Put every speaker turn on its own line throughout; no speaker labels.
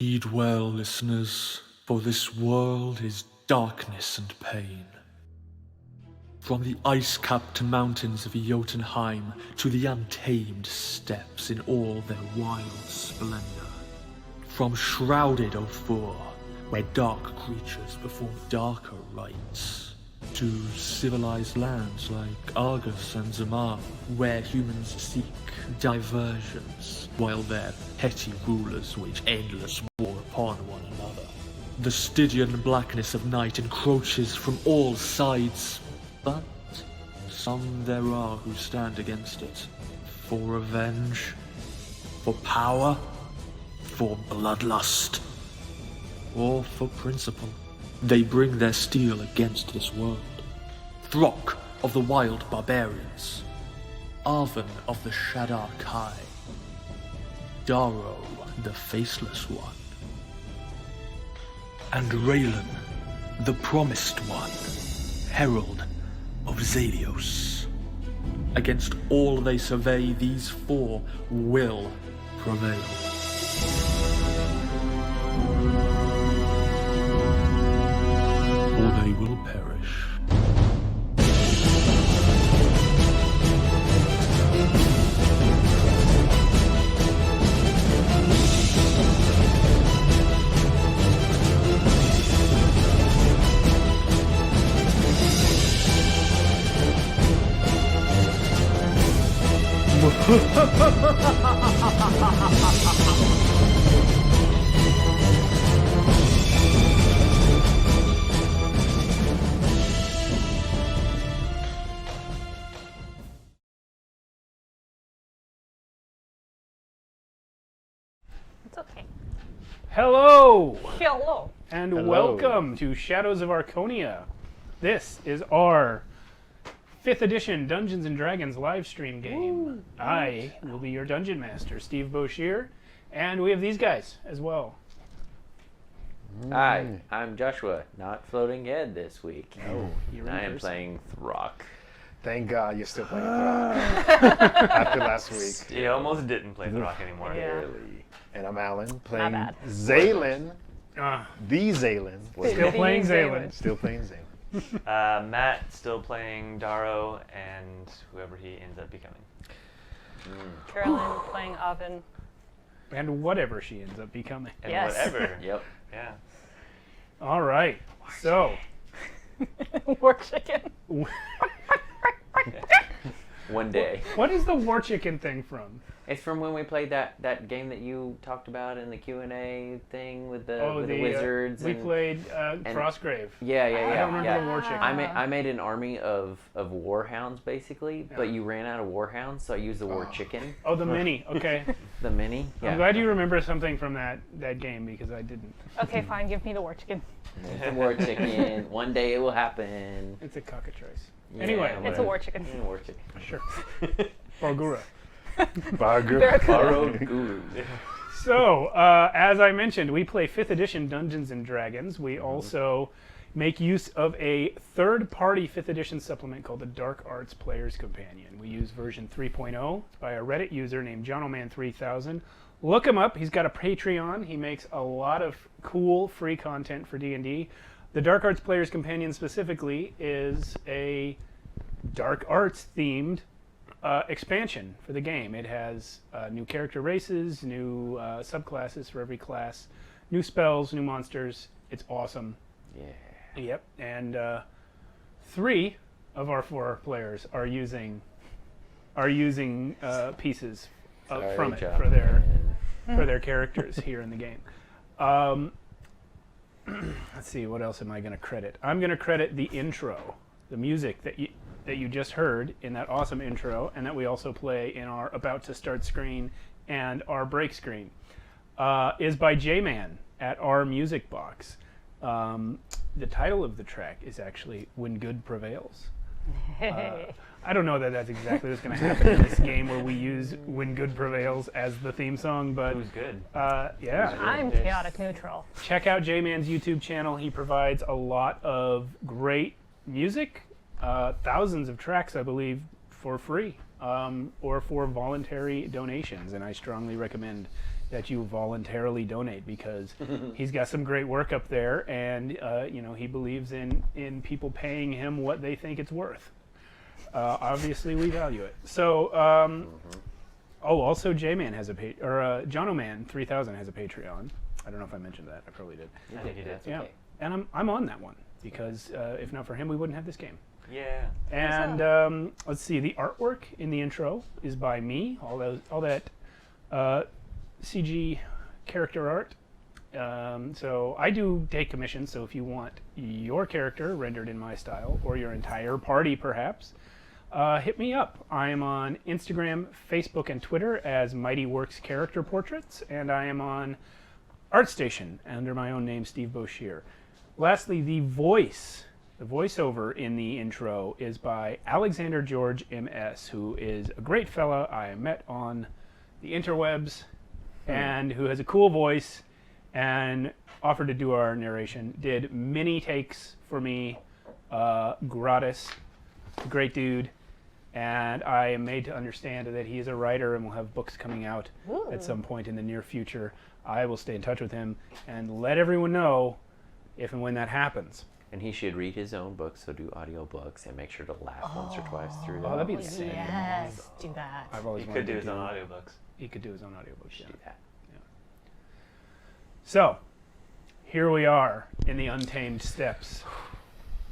Heed well, listeners, for this world is darkness and pain. From the ice-capped mountains of Jotunheim to the untamed steppes in all their wild splendor. From shrouded Ophir, where dark creatures perform darker rites, to civilized lands like Argus and Zamar, where humans seek diversions, while their petty rulers wage endless war upon one another. The Stygian blackness of night encroaches from all sides, but some there are who stand against it. For revenge, for power, for bloodlust, or for principle. They bring their steel against this world. Throck of the wild barbarians, Arven of the Shadar Kai, Daro the faceless one, and Raylan, the promised one, herald of Zalios. Against all they survey, these four will prevail. Or they will perish.
It's okay.
Hello!
Hello.
And
Hello.
welcome to Shadows of Archonia. This is our 5th edition Dungeons & Dragons live stream game. I will be your dungeon master, Steve Boshear, and we have these guys as well.
Hi, I'm Joshua, not floating head this week.
Oh, you're in
I am
person.
playing Throck.
Thank God you're still playing Throck after last week.
He almost didn't play Throck anymore.
Yeah.
Really. And I'm Alan playing
bad.
Zaylin,
Ah,
the Zaylin.
still playing Zaylin.
Still playing Zaylin.
Matt still playing Daro and whoever he ends up becoming.
Carolynn playing Oven.
And whatever she ends up becoming.
And
Yes.
whatever.
Yep.
Yeah.
All right. So,
War chicken.
One day.
what is the war chicken thing from?
It's from when we played that game that you talked about in the Q&A thing with the,
Oh,
with the wizards.
we
and,
played Frostgrave.
Yeah.
I don't remember the war chicken.
I made an army of warhounds basically, but you ran out of warhounds, so I used the war chicken,
Oh, the mini. Okay.
the mini. Yeah.
I'm glad you remember something from that game because I didn't.
Okay, fine. Give me the war chicken.
The war chicken. One day it will happen.
It's a cockatrice.
Yeah,
Anyway.
It's a war chicken.
Yeah, war chicken.
Sure. Bargura.
Borrowed guru.
So, as I mentioned, we play 5th edition Dungeons & Dragons. We also make use of a third-party 5th edition supplement called the Dark Arts Player's Companion. We use version 3.0. It's by a Reddit user named JonoMan3000. Look him up. He's got a Patreon. He makes a lot of cool free content for D&D. The Dark Arts Player's Companion specifically is a Dark Arts themed expansion for the game. It has new character races, new subclasses for every class, new spells, new monsters. It's awesome.
Yeah.
Yep. And 3 of our 4 players are using pieces from it for their characters here in the game. Let's see, what else am I going to credit? I'm going to credit the intro, the music that you just heard in that awesome intro, and that we also play in our about to start screen and our break screen, is by J-Man at OurMusicBox. The title of the track is actually "When Good Prevails." I don't know that that's exactly what's going to happen in this game where we use "When Good Prevails" as the theme song, but
Who's good?
yeah.
I'm chaotic neutral.
Check out J-Man's YouTube channel. He provides a lot of great music, thousands of tracks, I believe, for free or for voluntary donations, and I strongly recommend that you voluntarily donate, because he's got some great work up there, and he believes in people paying him what they think it's worth. Obviously, we value it. So, also J-Man has a Jonoman 3000 has a Patreon. I don't know if I mentioned that. I probably did.
I think you did.
Yeah, and I'm on that one because if not for him, we wouldn't have this game.
Yeah.
And let's see, the artwork in the intro is by me. All that CG character art. So I do take commissions. So if you want your character rendered in my style, or your entire party perhaps, hit me up. I am on Instagram, Facebook, and Twitter as Mighty Works Character Portraits, and I am on ArtStation under my own name, Steve Boshear. Lastly, the voiceover in the intro is by Alexander George M.S, who is a great fella I met on the interwebs, and who has a cool voice, and offered to do our narration. Did many takes for me, gratis. Great dude. And I am made to understand that he is a writer and will have books coming out at some point in the near future. I will stay in touch with him and let everyone know if and when that happens.
And he should read his own books, so do audiobooks, and make sure to laugh once or twice through them.
Oh, that'd be insane.
Yes, do that.
I've always
He
wanted
could do
to
his own audiobooks.
He could do his own audiobooks, yeah.
Do that.
So, here we are in the Untamed Steppes.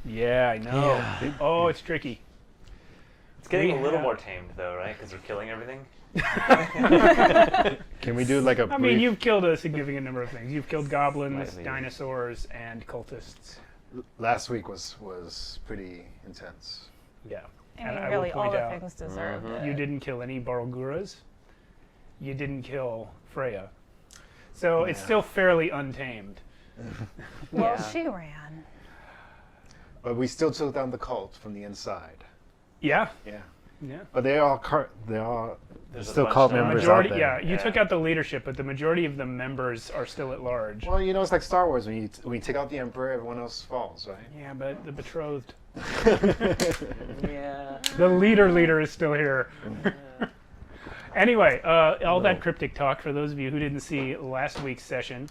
Yeah, I know.
Yeah.
Oh, it's tricky.
It's getting
We
a little
have-
more tamed, though, right? Because we're killing everything.
Can we do like a
I mean, you've killed a significant number of things. You've killed goblins,
Slightly.
dinosaurs, and cultists.
Last week was pretty intense.
Yeah.
I
And
mean,
I will
really, all
point
the
out,
things deserve it.
you didn't kill any Barlguras. You didn't kill Freya. So it's
Yeah.
still fairly untamed.
Well,
Yeah.
she ran.
But we still took down the cult from the inside.
Yeah.
Yeah.
Yeah.
But they are
There's a
still
bunch
cult
now.
members
Majority,
out there.
yeah, you
Yeah.
took out the leadership, but the majority of the members are still at large.
Well, it's like Star Wars. When you take out the Emperor, everyone else falls, right?
Yeah, but the betrothed.
Yeah.
The leader is still here. Anyway, all that cryptic talk, for those of you who didn't see last week's session,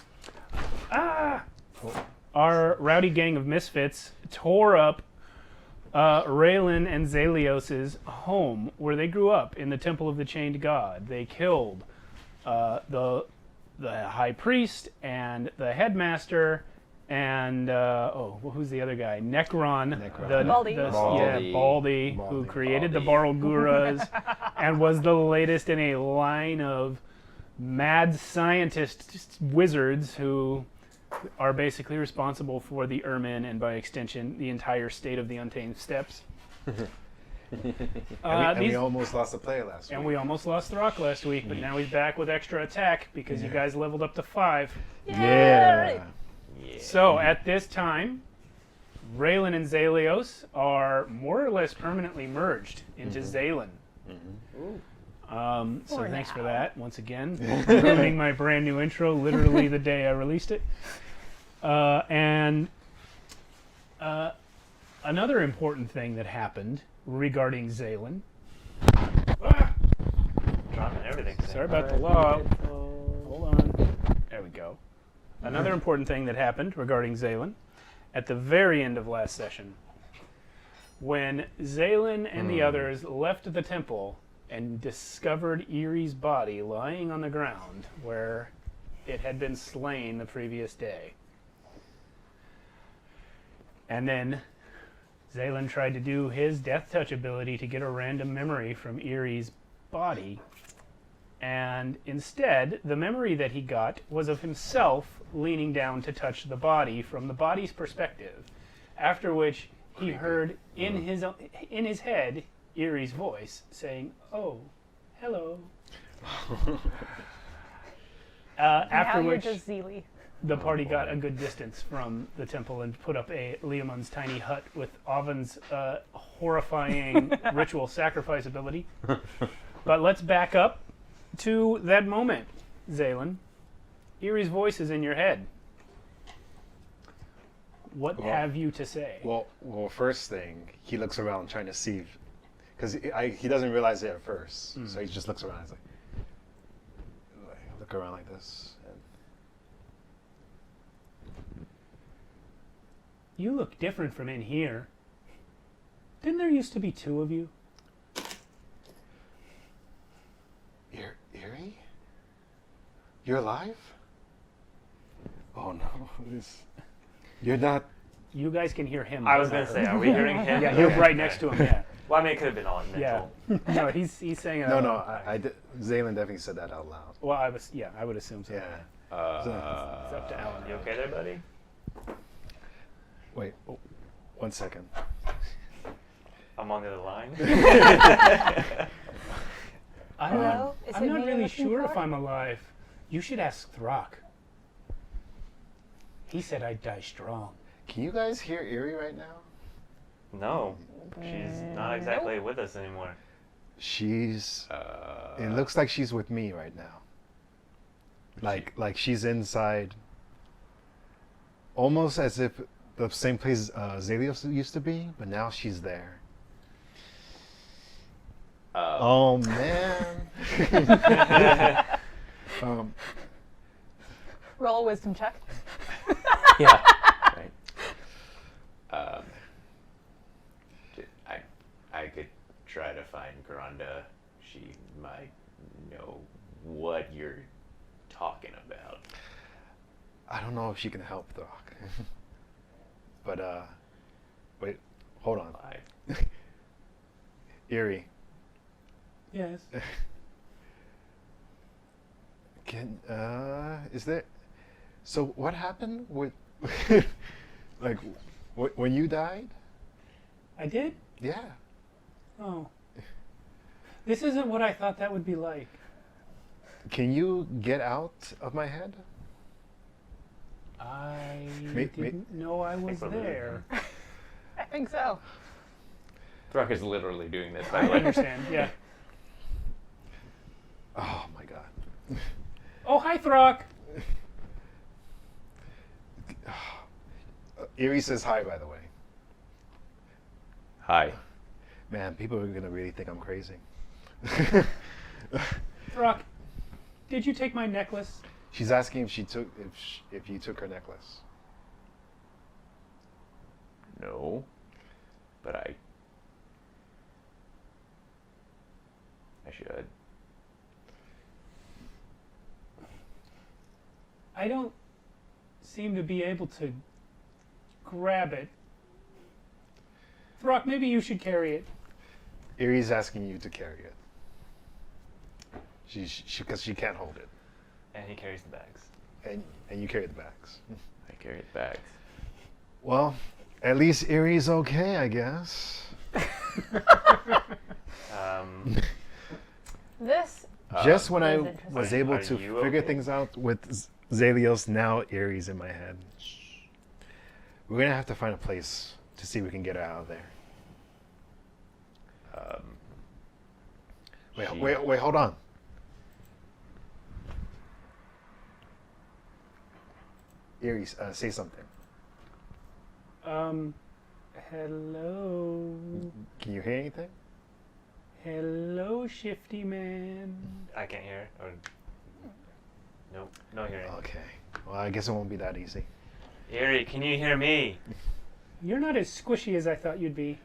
our rowdy gang of misfits tore up Raylan and Zalios' home, where they grew up, in the Temple of the Chained God. They killed the high priest and the headmaster and who's the other guy? Necron.
Baldy.
Yeah, Baldy, who created the Barlguras and was the latest in a line of mad scientist wizards who are basically responsible for the Ermin and, by extension, the entire state of the Untamed Steppes.
And we almost lost a player last week.
And we almost lost Throck last week, but now he's back with extra attack because you guys leveled up to 5.
Yeah.
So at this time, Raylan and Zalios are more or less permanently merged into Zaylin. So
For
thanks for
now.
that once again, ruining my brand new intro literally the day I released it. And another important thing that happened regarding Zaylin.
Dropping everything.
Sorry about the law. Hold on. There we go. Another important thing that happened regarding Zaylin at the very end of last session, when Zaylin and the others left the temple and discovered Erie's body lying on the ground where it had been slain the previous day. And then Zaylin tried to do his death touch ability to get a random memory from Erie's body. And instead, the memory that he got was of himself leaning down to touch the body from the body's perspective. After which he heard in his head Erie's voice saying, "Oh, hello." After
now
which
you're just Zeely.
the party got a good distance from the temple and put up a Liamon's tiny hut with Oven's horrifying ritual sacrifice ability. But let's back up to that moment, Zaylin. Erie's voice is in your head. What have you to say?
Well, first thing, he looks around trying to see, because he doesn't realize it at first. So he just looks around. He's like, look around like this. And
You look different from in here. Didn't there used to be 2 of you?
Eerie? You're alive? Oh no, you're not.
You guys can hear him.
I was
but
gonna
not
say,
her.
are we hearing him?
Yeah, you're right next to him. Yeah.
Well, I mean, it could have been all
Yeah.
mental.
No, he's saying it.
No,
out
no,
loud.
Zaylin definitely said that out loud.
Well, I would assume so.
Yeah.
It's up to Alan.
You okay there, buddy?
Wait, 1 second.
I'm on the other line.
Hello? Is
I'm
it
not
me you're
really
looking
sure
for?
if I'm alive. You should ask Throck. He said I'd die strong.
Can you guys hear Eerie right now?
No, she's not exactly with us anymore.
She's. It looks like she's with me right now. Like she's inside. Almost as if the same place Zelios used to be, but now she's there. Oh man.
Roll a wisdom check.
Yeah. Right. I could try to find Granda. She might know what you're talking about.
I don't know if she can help Throck. But wait, hold on. Eerie.
Yes.
Can is there? So what happened with like when you died?
I did?
Yeah.
Oh. This isn't what I thought that would be like.
Can you get out of my head?
I
Me-
didn't know I was
we're leaving.
there.
I think so.
Throck is literally doing this, by
I
the way.
understand, yeah.
Oh my god.
Oh, hi, Throck.
Eerie says hi, by the way.
Hi.
Man, people are gonna really think I'm crazy.
Throck, did you take my necklace?
She's asking if you took her necklace.
No. But I should.
I don't seem to be able to grab it. Throck, maybe you should carry it.
Eerie's asking you to carry it. Because she can't hold it,
And he carries the bags.
and you carry the bags.
I carry the bags.
Well, at least Eerie's okay, I guess.
This
Just when I
is interesting.
was able
Are
to
you
figure
okay?
things out with Zelios, now Eerie's in my head. We're gonna have to find a place to see if we can get her out of there. Wait, hold on. Eerie, say something.
Hello.
Can you hear anything?
Hello, shifty man.
I can't hear. Or nope, no hearing.
Okay. Well, I guess it won't be that easy.
Eerie, can you hear me?
You're not as squishy as I thought you'd be.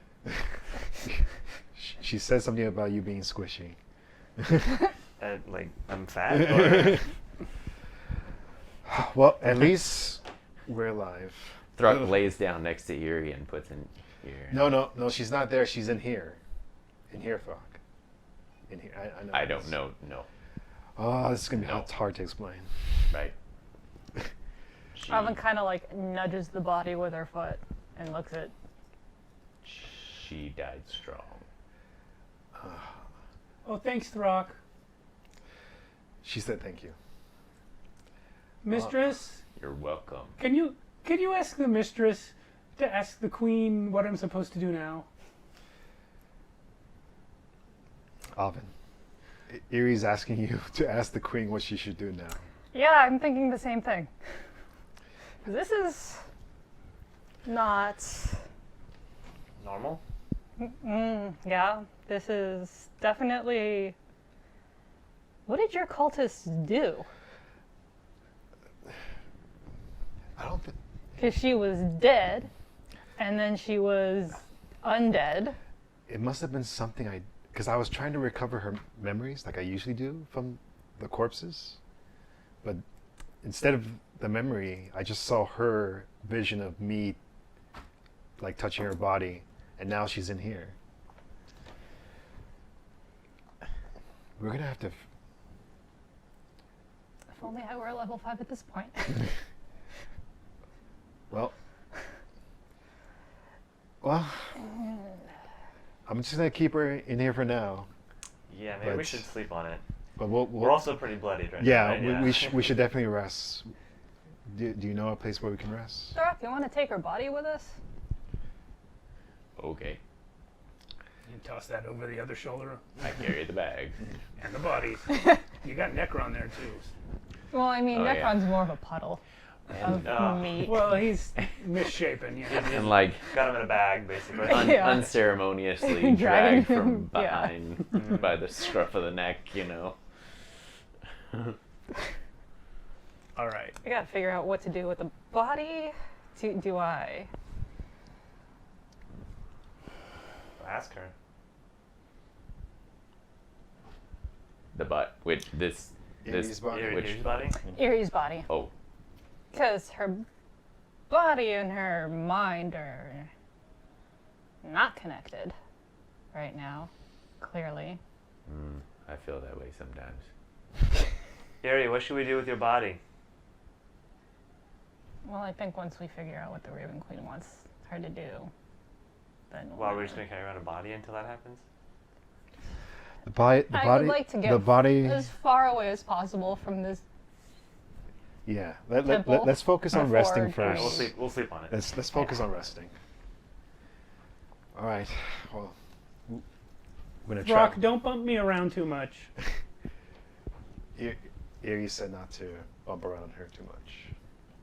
She said something about you being squishy.
Like I'm fat. Or
Well, at least we're alive.
Throck lays down next to Eerie and puts in ear.
No, she's not there. She's in here. In here, Throck. In here. I know.
I don't know. No.
Oh, this is gonna be
No.
hard to explain.
Right. She,
Robin kind of like nudges the body with her foot and looks at.
she died strong.
Oh, thanks, Throck.
She said thank you.
Mistress,
You're welcome.
can you ask the mistress to ask the queen what I'm supposed to do now?
Alvin. Eerie's asking you to ask the queen what she should do now.
Yeah, I'm thinking the same thing. This is not.
normal.
Yeah, this is definitely. What did your cultists do? Because she was dead, and then she was undead.
It must have been something because I was trying to recover her memories like I usually do from the corpses. But instead of the memory, I just saw her vision of me like touching her body, and now she's in here. We're gonna have to.
If only I were a level 5 at this point.
Well, I'm just gonna keep her in here for now.
Yeah, maybe we
But-
should sleep on it.
But
We're also pretty bloodied right
yeah,
now. Right?
we should definitely rest. Do you know a place where we can rest?
Throck, you want to take her body with us?
Okay.
You toss that over the other shoulder
I carry the bag.
and the bodies. You got Necron there too.
Well, I mean,
Oh, yeah.
Necron's more of a puddle of meat.
Well, he's misshapen. Yeah.
And like
Got him in a bag, basically.
Yeah.
unceremoniously
Dragging
dragged
him,
from
yeah.
behind by the scruff of the neck, you know.
All right.
I gotta figure out what to do with the body. Do I?
Ask her.
The butt with this
Amy's body?
Your
which
body?
Erie's body.
oh
Because her body and her mind are not connected right now, clearly.
I feel that way sometimes.
Yuri, what should we do with your body?
Well, I think once we figure out what the Raven Queen wants her to do, then we'll
Well, we're
know.
just going to carry around a body until that happens?
The body.
I would like to
The
get
body.
as far away as possible from this.
Yeah.
Temple
Let's focus on
before
resting
going-
first.
Alright, we'll sleep on it.
Let's focus on resting. All right. Well, we're gonna try.
Throck, don't bump me around too much.
Erie said not to bump around her too much.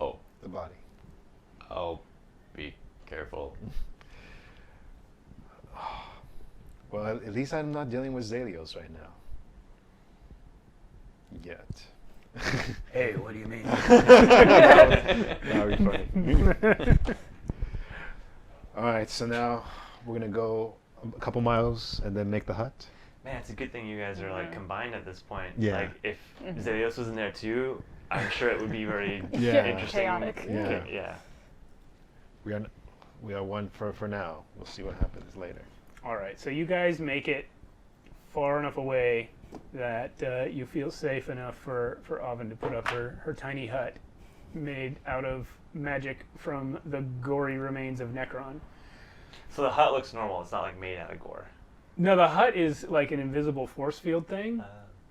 Oh,
The body.
I'll be careful.
Well, at least I'm not dealing with Zalios right now. Yet.
Hey, what do you mean?
That would be funny. All right, so now we're gonna go a couple miles and then make the hut.
Man, it's a good thing you guys are like combined at this point.
Yeah.
Like if Zelios was in there too, I'm sure it would be very
Yeah.
interesting.
Chaotic.
Yeah.
Yeah.
We are one for now. We'll see what happens later.
All right. So you guys make it far enough away that you feel safe enough for Oven to put up her tiny hut made out of magic from the gory remains of Necron.
So the hut looks normal. It's not like made out of gore.
No, the hut is like an invisible force field thing.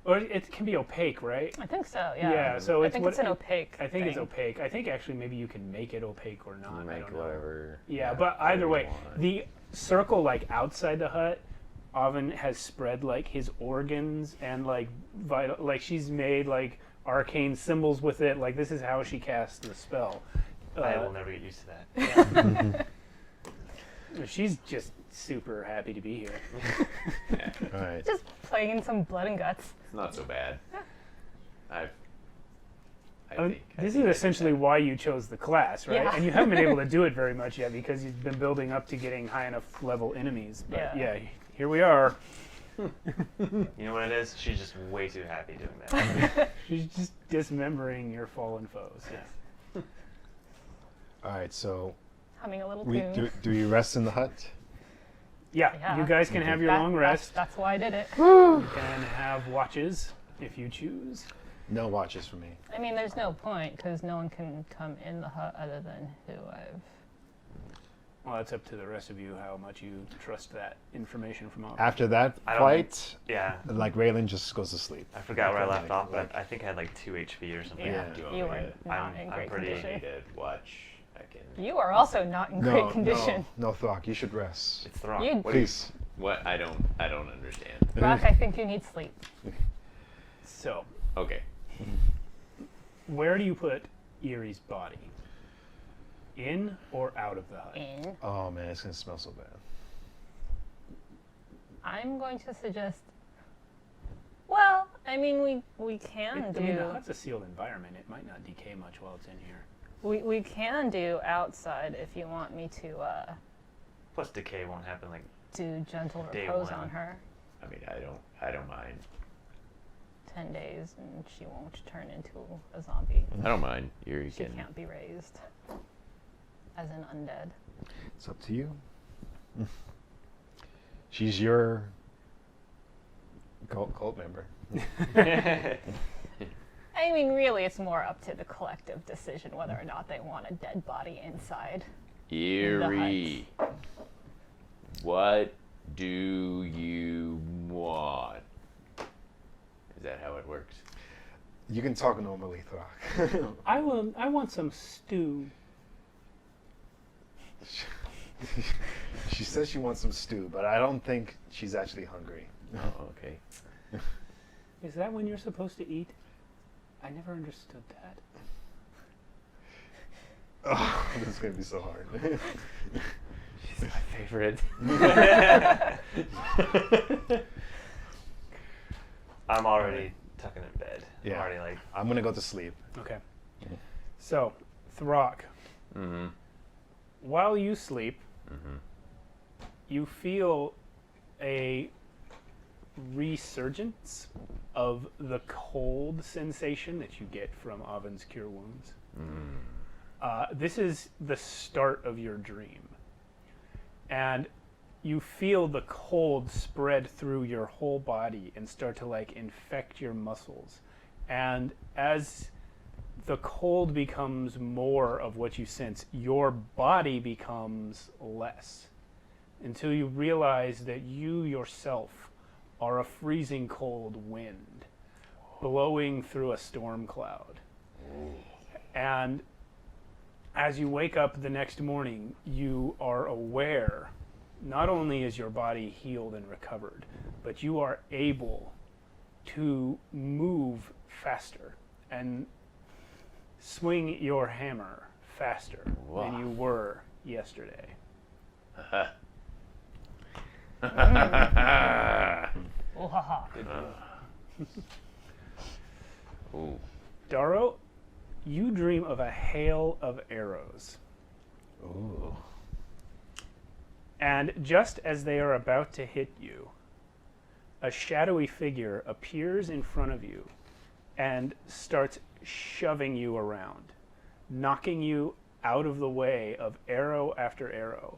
Or it can be opaque, right?
I think so. Yeah.
Yeah, so
I
it's
think
what
it's an opaque.
I think it's
thing.
opaque. I think actually maybe you can make it opaque or not. I
Make
don't know.
whatever.
Yeah, but either
you
way,
want.
the circle like outside the hut, Oven has spread like his organs and like vital, like she's made like arcane symbols with it. Like this is how she casts the spell.
I will never get used to that.
She's just super happy to be here.
All right.
Just playing some blood and guts.
It's not so bad. I
This
think
is
I
essentially
did
why you chose the class, right?
Yeah.
And you haven't been able to do it very much yet because you've been building up to getting high enough level enemies. But
Yeah.
here we are.
You know what it is? She's just way too happy doing that.
She's just dismembering your fallen foes.
Yes.
All right. So
Humming a little
we
tune.
do we rest in the hut?
Yeah,
Yeah.
you guys can have your long rest.
That's why I did it.
You can have watches if you choose.
No watches for me.
I mean, there's no point because no one can come in the hut other than who I've.
Well, that's up to the rest of you how much you trust that information from Oven.
After that
I don't
fight,
Yeah.
like Raylan just goes to sleep.
I forgot where I left
Like-
off, but I think I had like 2 HP or something.
Yeah,
Yeah.
you were not
I'm-
in
I'm
great
pretty-
I
condition.
need to watch. I can.
You are also not in great condition.
No, Throck, you should rest.
It's the wrong.
You-
What do you-
Please.
What? I don't understand.
Rock, I think you need sleep.
So,
Okay.
where do you put Erie's body? In or out of the hut?
In.
Oh man, it's gonna smell so bad.
I'm going to suggest. Well, I mean, we can
I
do.
mean, the hut's a sealed environment. It might not decay much while it's in here.
We can do outside if you want me to
Plus decay won't happen like
do gentle
Day
repose
one.
on her.
I mean, I don't mind.
10 days and she won't turn into a zombie.
I don't mind. You
She
can.
can't be raised as an undead.
It's up to you. She's your cult member.
I mean, really, it's more up to the collective decision whether or not they want a dead body inside.
Eerie. What do you want? Is that how it works?
You can talk normally, Throck.
I want some stew.
She says she wants some stew, but I don't think she's actually hungry.
Oh, okay.
Is that when you're supposed to eat? I never understood that.
Oh, this is gonna be so hard.
she's my favorite. I'm already tucking in bed.
Yeah.
I'm already like,
I'm gonna go to sleep.
Okay. So, Throck,
Mm-hmm.
while you sleep,
Mm-hmm.
you feel a resurgence of the cold sensation that you get from Oven's Cure Wounds. This is the start of your dream. And you feel the cold spread through your whole body and start to like infect your muscles. And as the cold becomes more of what you sense, your body becomes less until you realize that you yourself are a freezing cold wind blowing through a storm cloud. And as you wake up the next morning, you are aware, not only is your body healed and recovered, but you are able to move faster and swing your hammer faster than you were yesterday.
Oh, haha.
Ooh.
Darrow, you dream of a hail of arrows.
Ooh.
And just as they are about to hit you, a shadowy figure appears in front of you and starts shoving you around, knocking you out of the way of arrow after arrow.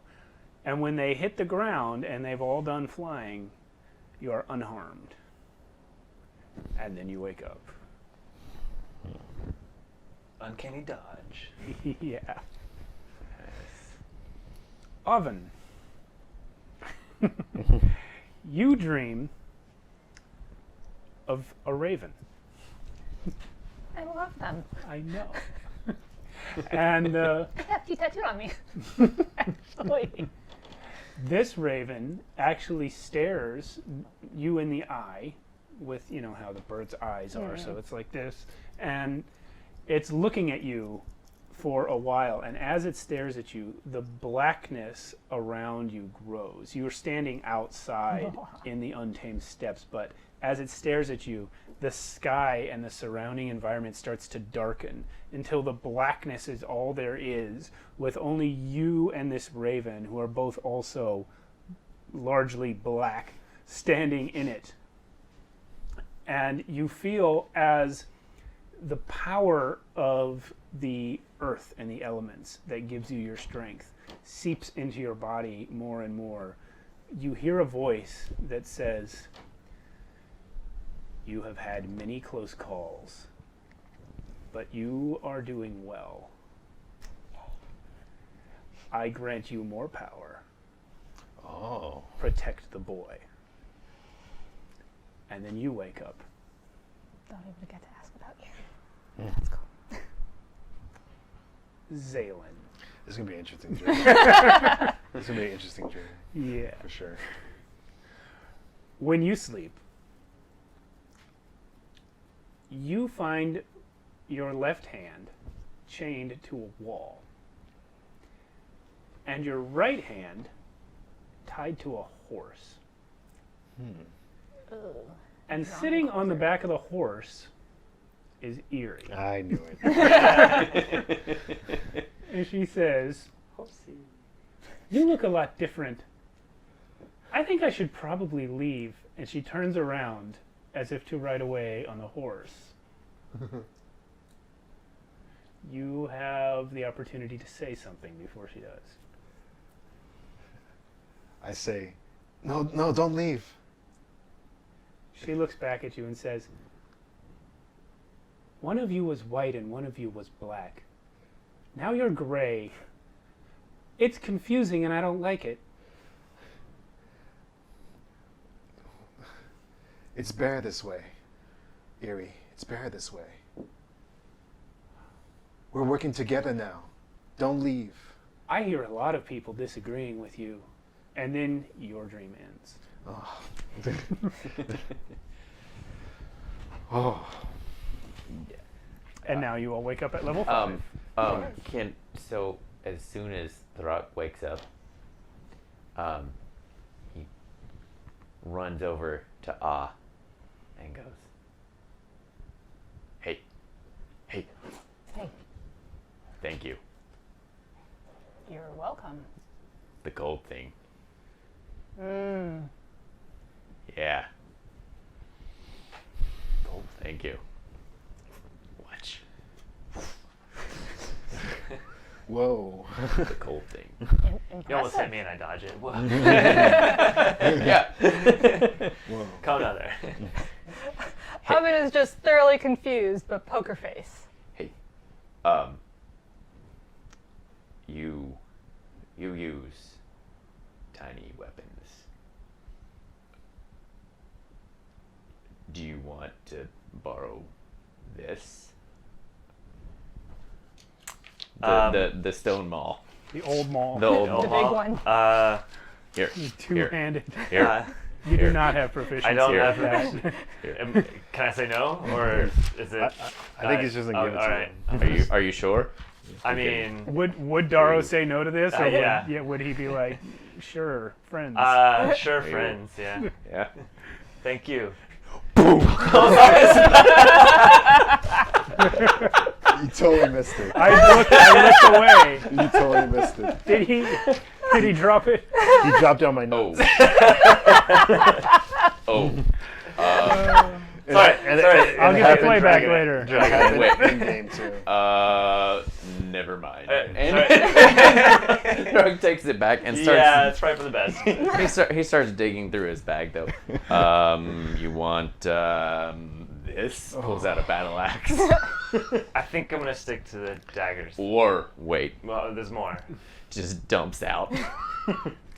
And when they hit the ground and they've all done flying, you are unharmed. And then you wake up.
uncanny dodge.
Yeah. Oven. You dream of a raven.
I love them.
I know. And
I have you tattooed on me.
actually, this raven actually stares you in the eye with, you know, how the bird's eyes are. So it's like this. And it's looking at you for a while. And as it stares at you, the blackness around you grows. You're standing outside in the untamed steppes, but as it stares at you, the sky and the surrounding environment starts to darken until the blackness is all there is, with only you and this raven, who are both also largely black, standing in it. And you feel as the power of the earth and the elements that gives you your strength seeps into your body more and more. You hear a voice that says, "You have had many close calls, but you are doing well. I grant you more power.
Oh.
Protect the boy." And then you wake up.
Don't even get to ask about you.
Let's go.
Zaylin.
This is gonna be an interesting journey. This is gonna be an interesting journey
Yeah.
for sure.
When you sleep, you find your left hand chained to a wall, and your right hand tied to a horse.
Ugh.
And sitting on the back of the horse is Eerie.
I knew it.
And she says, "You look a lot different. I think I should probably leave." And she turns around as if to ride away on the horse. You have the opportunity to say something before she does.
I say, no, don't leave.
She looks back at you and says, "One of you was white and one of you was black. Now you're gray. It's confusing and I don't like it."
It's better this way, Eerie. It's better this way. We're working together now. Don't leave.
I hear a lot of people disagreeing with you. And then your dream ends.
Oh. Oh.
And now you all wake up at level 5.
So as soon as Throck wakes up, he runs over to Ah and goes, Hey.
Hey,
Thank you.
you're welcome.
The gold thing.
Mm.
Yeah. Gold. Thank you. Watch.
Whoa.
The gold thing.
You almost hit me and I dodge it. Whoa.
Yeah.
Whoa.
Calm down there.
Oven is just thoroughly confused, but poker face.
Hey. You use tiny weapons. Do you want to borrow this? The stone maul.
The old mall.
The old
The
maul.
big one.
Here.
Two-handed.
Here.
You do not have proficiency.
I don't
Here.
have
that.
Can I say no, or is it?
I think he's just gonna give it to
alright.
him.
Um,
Are you sure?
I mean,
Would Darrow say no to this? Or
yeah.
would he be like, sure, friends?
sure, friends. Yeah.
Yeah.
Thank you.
You totally missed it.
I looked away.
You totally missed it.
Did he drop it?
He dropped down my nose.
Oh.
Sorry.
I'll get the playback later.
Wait.
In game too.
Never mind.
Sorry.
And Throck takes it back and starts.
Yeah, it's probably for the best.
He starts digging through his bag though. You want this? Pulls out a battle axe.
I think I'm gonna stick to the daggers.
Or wait,
Well, there's more.
just dumps out.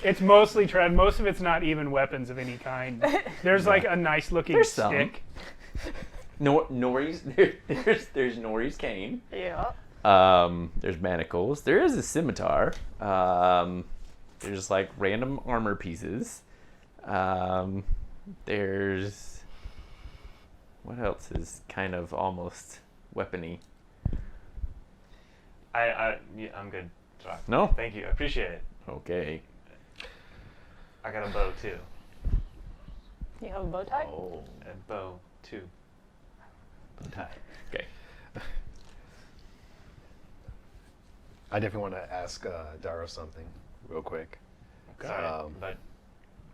It's mostly tread. Most of it's not even weapons of any kind. There's like a nice looking
There's some.
stick.
Nori's there's Nori's cane.
Yeah.
There's manacles. There is a scimitar. There's like random armor pieces. There's what else is kind of almost weapony?
Yeah, I'm good. Sorry.
No?
Thank you. I appreciate it.
Okay.
I got a bow too.
You have a bow tie?
Oh.
A bow too.
Okay.
I definitely want to ask Darrow something real quick.
Sorry, but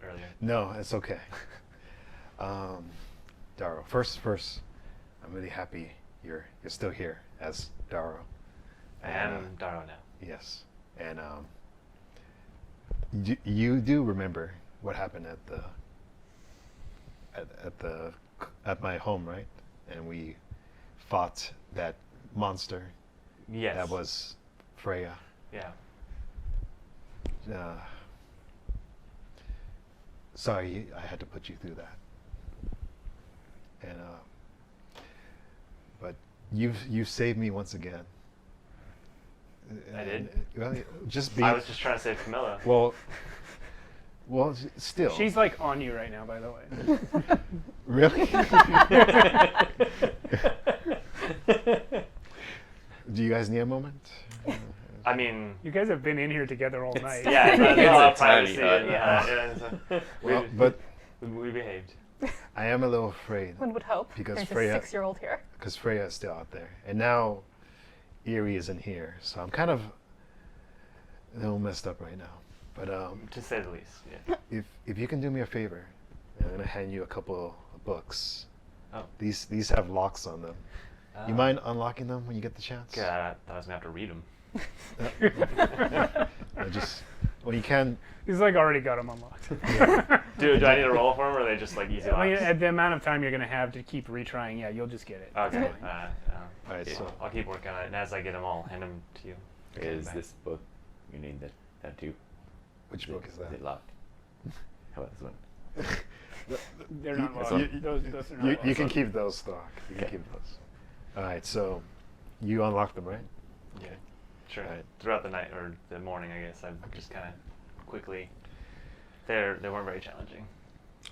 earlier.
No, it's okay. Darrow, first, I'm really happy you're still here as Darrow.
I am Darrow now.
Yes, and you do remember what happened at my home, right? And we fought that monster.
Yes.
That was Freya.
Yeah.
Sorry, I had to put you through that. And but you've saved me once again.
I did?
Well, just be.
I was just trying to save Camilla.
Well, still.
She's like on you right now, by the way.
Really? Do you guys need a moment?
I mean,
You guys have been in here together all night.
yeah,
It's
a
a
lot of
tiny
privacy.
hut.
Yeah.
Well, but
we behaved.
I am a little afraid
One would hope.
because
There's
Freya.
a 6-year-old here.
because Freya is still out there, and now Eerie is in here, so I'm kind of a little messed up right now. But
To say the least, yeah.
if you can do me a favor, I'm gonna hand you a couple of books.
Oh.
These have locks on them. You mind unlocking them when you get the chance?
God, I thought I was going to have to read them.
Just well, you can.
He's like already got them unlocked.
Do I need to roll for them, or are they just like easy
I mean,
locks?
at the amount of time you're going to have to keep retrying, yeah, you'll just get it.
Okay.
It's fine.
All right, so
I'll keep working on it, and as I get them, I'll hand them to you.
Is
Bye.
this book, you need that too?
which book is
Is
that?
it locked? How about this one?
They're not locked.
you-
Those are not
You
locked.
can keep those, Throck. You can
Okay.
keep those. All right, so you unlocked them, right?
Yeah. Sure.
Alright.
Throughout the night or the morning, I guess I've just kind of quickly. They weren't very challenging.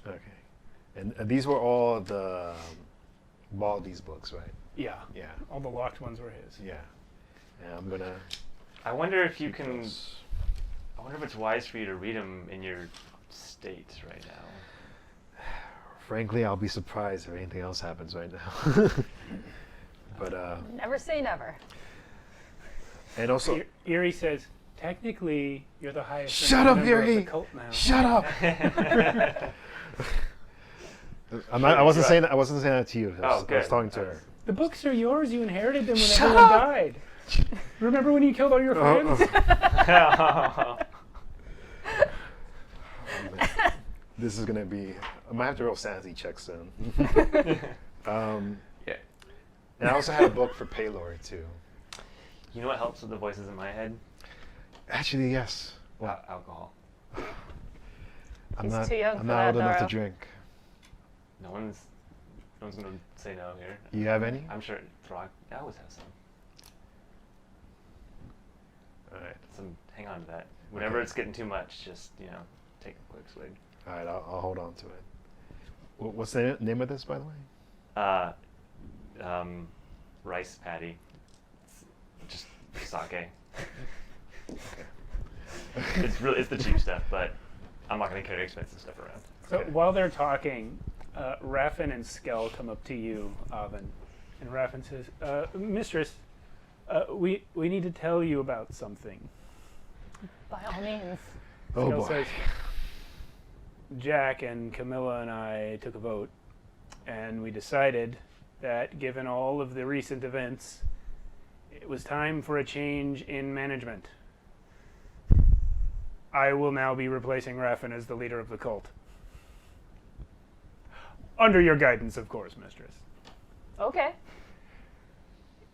Okay. And these were all the Baldy's books, right?
Yeah.
Yeah.
All the locked ones were his.
Yeah. And I'm gonna.
I wonder if you
keep
can.
those.
I wonder if it's wise for you to read them in your state right now.
Frankly, I'll be surprised if anything else happens right now. But
Never say never.
and also,
Eerie says, technically, you're the highest
Shut up,
member of the
Eerie!
cult now.
shut up. I wasn't saying that. I wasn't saying that to you. I was
good.
talking to her.
The books are yours. You inherited them when
Shut
everyone
up!
died. Remember when you killed all your
Oh,
friends?
This is gonna be. I might have to roll sanity checks soon.
Yeah.
And I also had a book for Paylor too.
You know what helps with the voices in my head?
Actually, yes. Well,
Alcohol.
I'm
He's
not.
too young
I'm
for
not
that,
old enough to
Dara.
drink.
No one's gonna say no here.
You have any?
I'm sure Throck. I always have some.
All right.
Hang on to that. Whenever
Okay.
it's getting too much, just take a quick swig.
All right. I'll hold on to it. What's the name of this, by the way?
Rice patty. It's just sake. It's the cheap stuff, but I'm not gonna carry expensive stuff around.
So
Okay.
while they're talking, Raffin and Skell come up to you, Avin, and Raffin says, Mistress, we need to tell you about something.
By all means.
Oh
Skell
boy.
says, Jack and Camilla and I took a vote, and we decided that given all of the recent events, it was time for a change in management. I will now be replacing Raffin as the leader of the cult. Under your guidance, of course, Mistress.
Okay.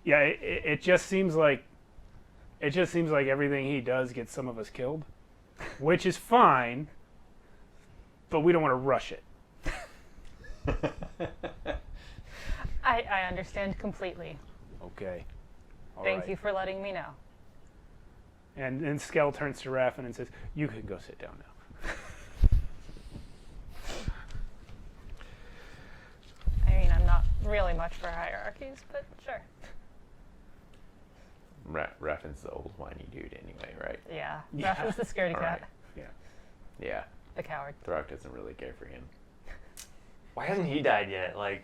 Yeah, it just seems like everything he does gets some of us killed, which is fine, but we don't want to rush it.
I understand completely.
Okay. All
Thank
right.
you for letting me know.
And then Skell turns to Raffin and says, "You can go sit down now."
I mean, I'm not really much for hierarchies, but sure.
Raffin's the old whiny dude anyway, right?
Yeah.
Yeah.
That was the scaredy
All
cat.
right. Yeah.
The coward.
Throck doesn't really care for him.
Why hasn't he died yet? Like,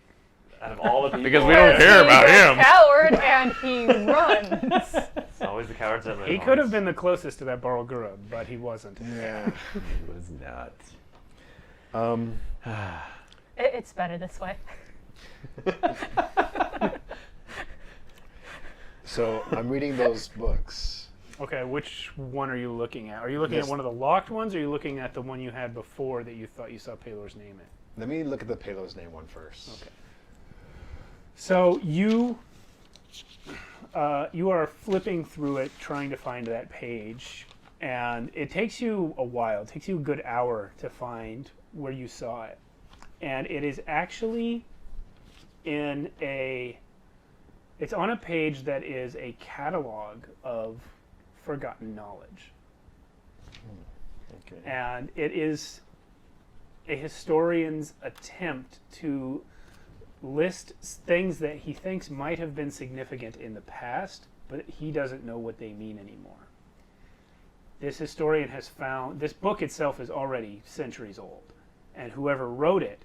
out of all the people.
Because we don't care about
He's a
him.
coward and he runs.
It's always the cowards that live.
He could have been the closest to that Barlgura, but he wasn't.
Yeah.
He was not.
It's better this way.
So I'm reading those books.
Okay, which one are you looking at? Are you looking at
This-
one of the locked ones, or are you looking at the one you had before that you thought you saw Paylor's name in?
Let me look at the Paylor's name one first.
Okay. So you are flipping through it, trying to find that page, and it takes you a while. It takes you a good hour to find where you saw it, and it is actually it's on a page that is a catalog of forgotten knowledge.
Okay.
And it is a historian's attempt to list things that he thinks might have been significant in the past, but he doesn't know what they mean anymore. This historian has found, this book itself is already centuries old, and whoever wrote it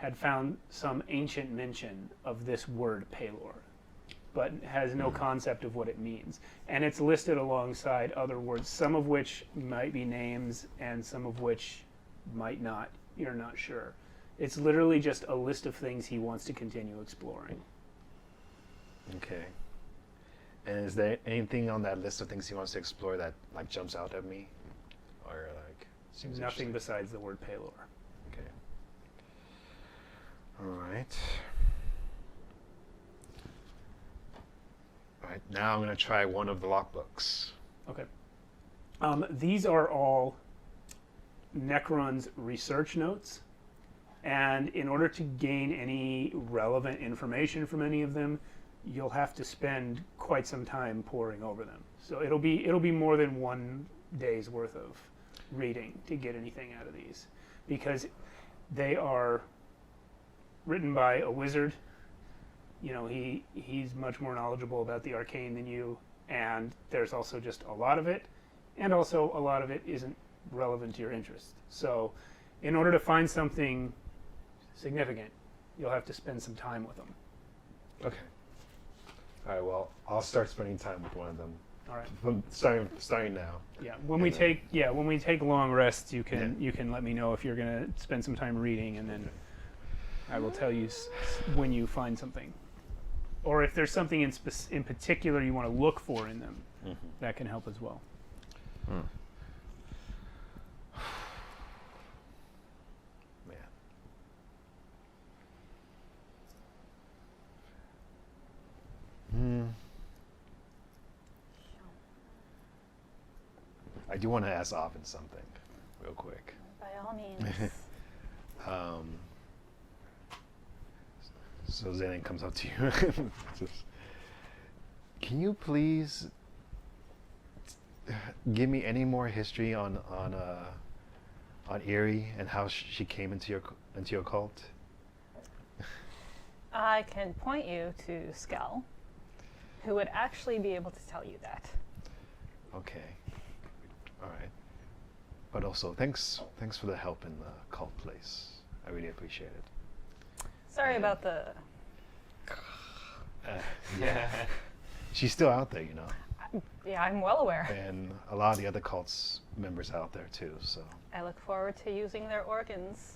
had found some ancient mention of this word Pelor, but has no concept of what it means. And it's listed alongside other words, some of which might be names and some of which might not. You're not sure. It's literally just a list of things he wants to continue exploring.
Okay. And is there anything on that list of things he wants to explore that like jumps out at me, or like seems
Nothing
interesting?
besides the word Pelor.
Okay. All right. All right. Now I'm gonna try one of the logbooks.
Okay. These are all Necron's research notes, and in order to gain any relevant information from any of them, you'll have to spend quite some time poring over them. So it'll be more than 1 day's worth of reading to get anything out of these, because they are written by a wizard. You know, he's much more knowledgeable about the arcane than you, and there's also just a lot of it, and also a lot of it isn't relevant to your interest. So in order to find something significant, you'll have to spend some time with them.
Okay. All right. Well, I'll start spending time with one of them.
All right.
From starting now.
Yeah. When we take long rests, you can let me know if you're gonna spend some time reading, and then I will tell you when you find something, or if there's something in particular you want to look for in them. That can help as well.
I do want to ask Oven something, real quick.
By all means.
So Zanin comes up to you. Just, can you please give me any more history on Eerie and how she came into your cult?
I can point you to Skell, who would actually be able to tell you that.
Okay. All right. But also, thanks for the help in the cult place. I really appreciate it.
Sorry about the...
Yeah. She's still out there, you know.
Yeah, I'm well aware.
And a lot of the other cults members out there too, so.
I look forward to using their organs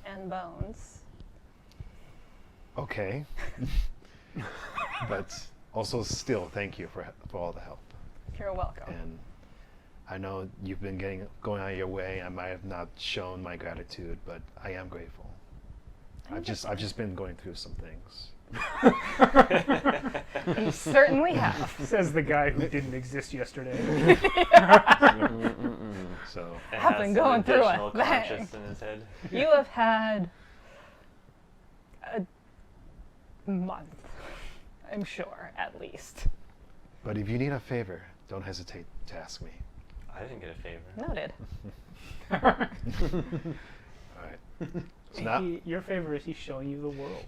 and bones.
Okay. But also still, thank you for all the help.
You're welcome.
And I know you've been going out of your way. I might have not shown my gratitude, but I am grateful. I've just been going through some things.
You certainly have.
Says the guy who didn't exist yesterday.
So
And
I've
has
been
some
going through
additional
a thing.
conscious in his head.
You have had a month, I'm sure, at least.
but if you need a favor, don't hesitate to ask me.
I didn't get a favor.
Noted.
All right. So now,
Your favor is he's showing you the world.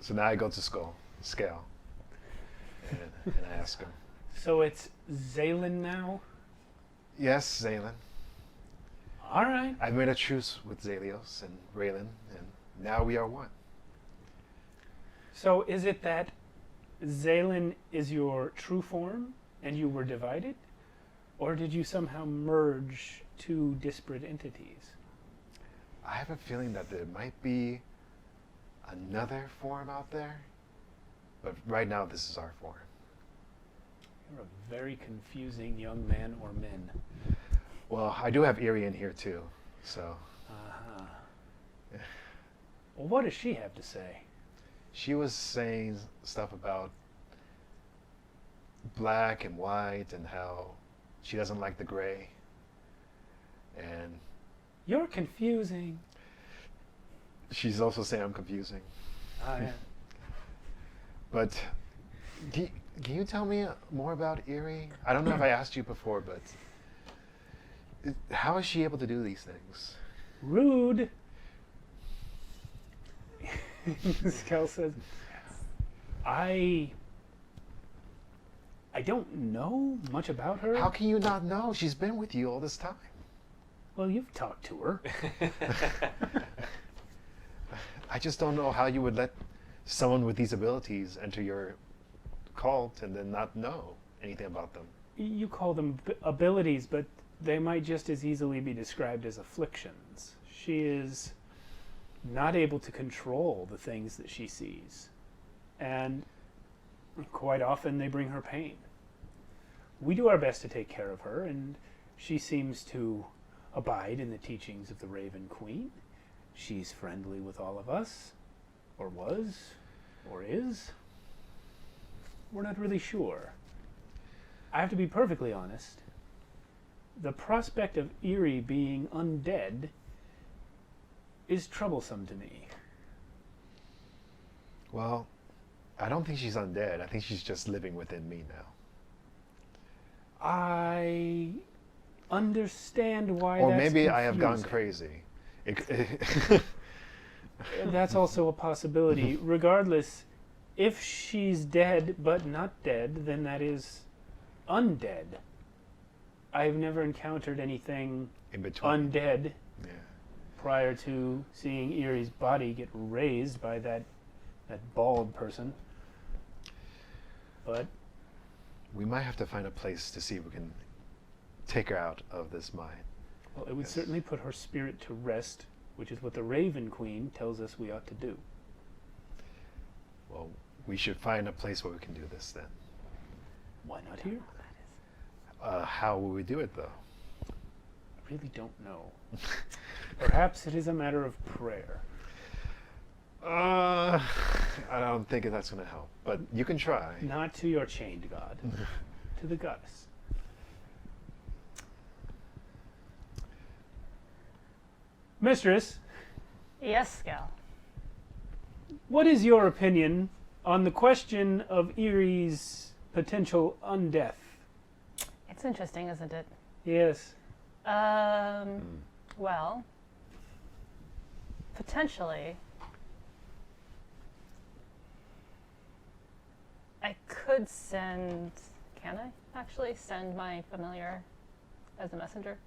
so now I go to Scale, and I ask him.
So it's Zaylin now?
Yes, Zaylin.
All right.
I've made a truce with Zalios and Raylan, and now we are one.
So is it that Zaylin is your true form and you were divided? Or did you somehow merge two disparate entities?
I have a feeling that there might be another form out there, but right now this is our form.
You're a very confusing young man or men.
Well, I do have Eerie in here too, so.
Uh-huh. Well, what does she have to say?
She was saying stuff about black and white and how she doesn't like the gray. And
You're confusing.
she's also saying I'm confusing.
Yeah.
But can you tell me more about Eerie? I don't know if I asked you before, but how is she able to do these things?
Rude. Skel says, I don't know much about her.
How can you not know? She's been with you all this time.
Well, you've talked to her.
I just don't know how you would let someone with these abilities enter your cult and then not know anything about them.
You call them abilities, but they might just as easily be described as afflictions. She is not able to control the things that she sees. And quite often they bring her pain. We do our best to take care of her, and she seems to abide in the teachings of the Raven Queen. She's friendly with all of us, or was, or is. We're not really sure. I have to be perfectly honest. The prospect of Eerie being undead is troublesome to me.
Well, I don't think she's undead. I think she's just living within me now.
I understand why
Or
that's
maybe I have gone
confusing.
crazy.
That's also a possibility. Regardless, if she's dead but not dead, then that is undead. I've never encountered anything
In between.
undead
Yeah.
prior to seeing Eerie's body get raised by that bald person. But
We might have to find a place to see if we can take her out of this mine.
well, it would
Yes.
certainly put her spirit to rest, which is what the Raven Queen tells us we ought to do.
Well, we should find a place where we can do this then.
Why not here?
How will we do it though?
I really don't know. Perhaps it is a matter of prayer.
I don't think that's going to help, but you can try.
Not to your chained god, to the goddess. Mistress,
Yes, Scal.
what is your opinion on the question of Eerie's potential undeath?
It's interesting, isn't it?
Yes.
Well, potentially, I could send. Can I actually send my familiar as a messenger?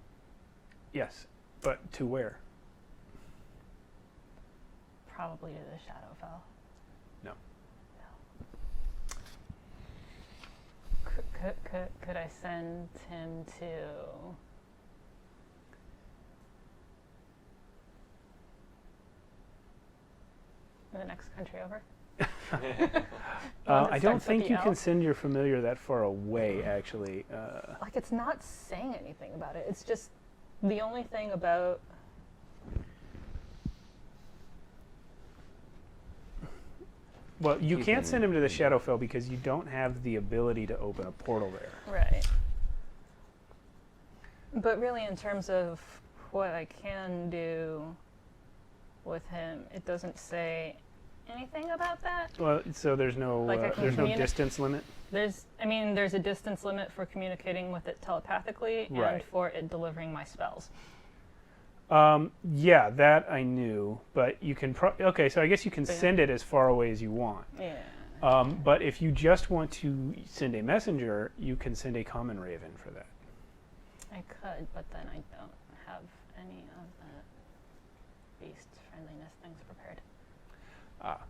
Yes. But to where?
Probably to the Shadowfell.
No.
Could I send him to the next country over?
I don't
starts with
think
the
you
L?
can send your familiar that far away, actually.
Like, it's not saying anything about it. It's just the only thing about.
Well, you can't send him to the Shadowfell because you don't have the ability to open a portal there.
Right. But really, in terms of what I can do with him, it doesn't say anything about that.
Well, so there's no
Like I can
there's no
communi-
distance limit.
There's a distance limit for communicating with it telepathically and
Right.
for it delivering my spells.
Yeah, that I knew, but you can. Okay, so I guess you can
Yeah.
send it as far away as you want.
Yeah.
But if you just want to send a messenger, you can send a common raven for that.
I could, but then I don't have any of the beast friendliness things prepared.
Ah,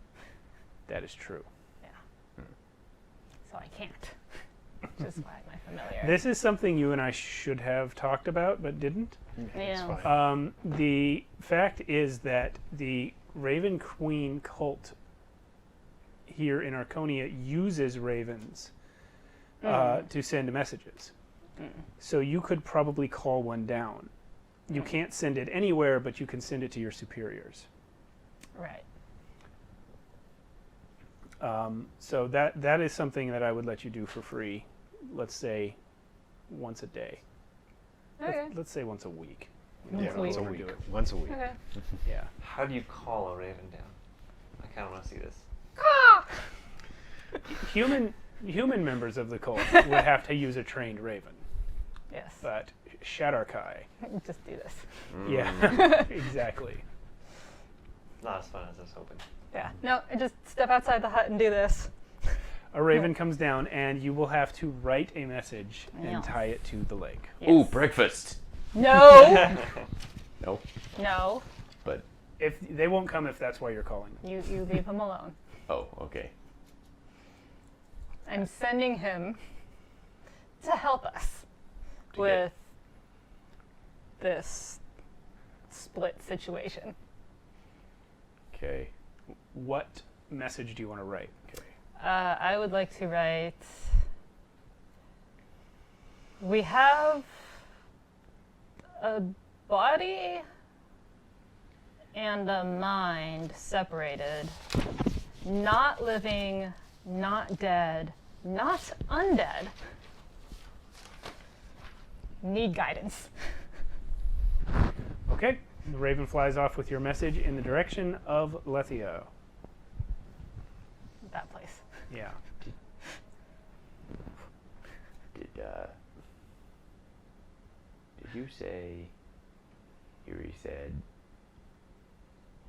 that is true.
So I can't. Which is why my familiar.
This is something you and I should have talked about, but didn't.
It's
Yeah.
fine.
The fact is that the Raven Queen cult here in Archonia uses ravens to send messages. So you could probably call one down. You can't send it anywhere, but you can send it to your superiors.
Right.
So that is something that I would let you do for free. Let's say once a day.
Okay.
Let's say once a week.
Once
Yeah,
a
once a
week.
week. Once a week.
Okay.
Yeah.
How do you call a raven down? I kind of want to see this.
Human members of the cult would have to use a trained raven,
Yes.
but Shadarkai.
Just do this.
Yeah, exactly.
Not as fun as I was hoping.
Yeah. No, I just step outside the hut and do this.
A raven comes down, and you will have to write a message
Yeah.
and tie it to the lake.
Ooh,
Yes.
breakfast.
No.
No,
No.
but
If they won't come if that's why you're calling them.
You leave him alone.
oh, okay.
I'm sending him to help us
To
with this split situation.
Okay.
What message do you want to write? Okay.
I would like to write. We have a body and a mind separated, not living, not dead, not undead. Need guidance.
Okay. The raven flies off with your message in the direction of Lethio.
That place.
Yeah.
Did you say Yuri said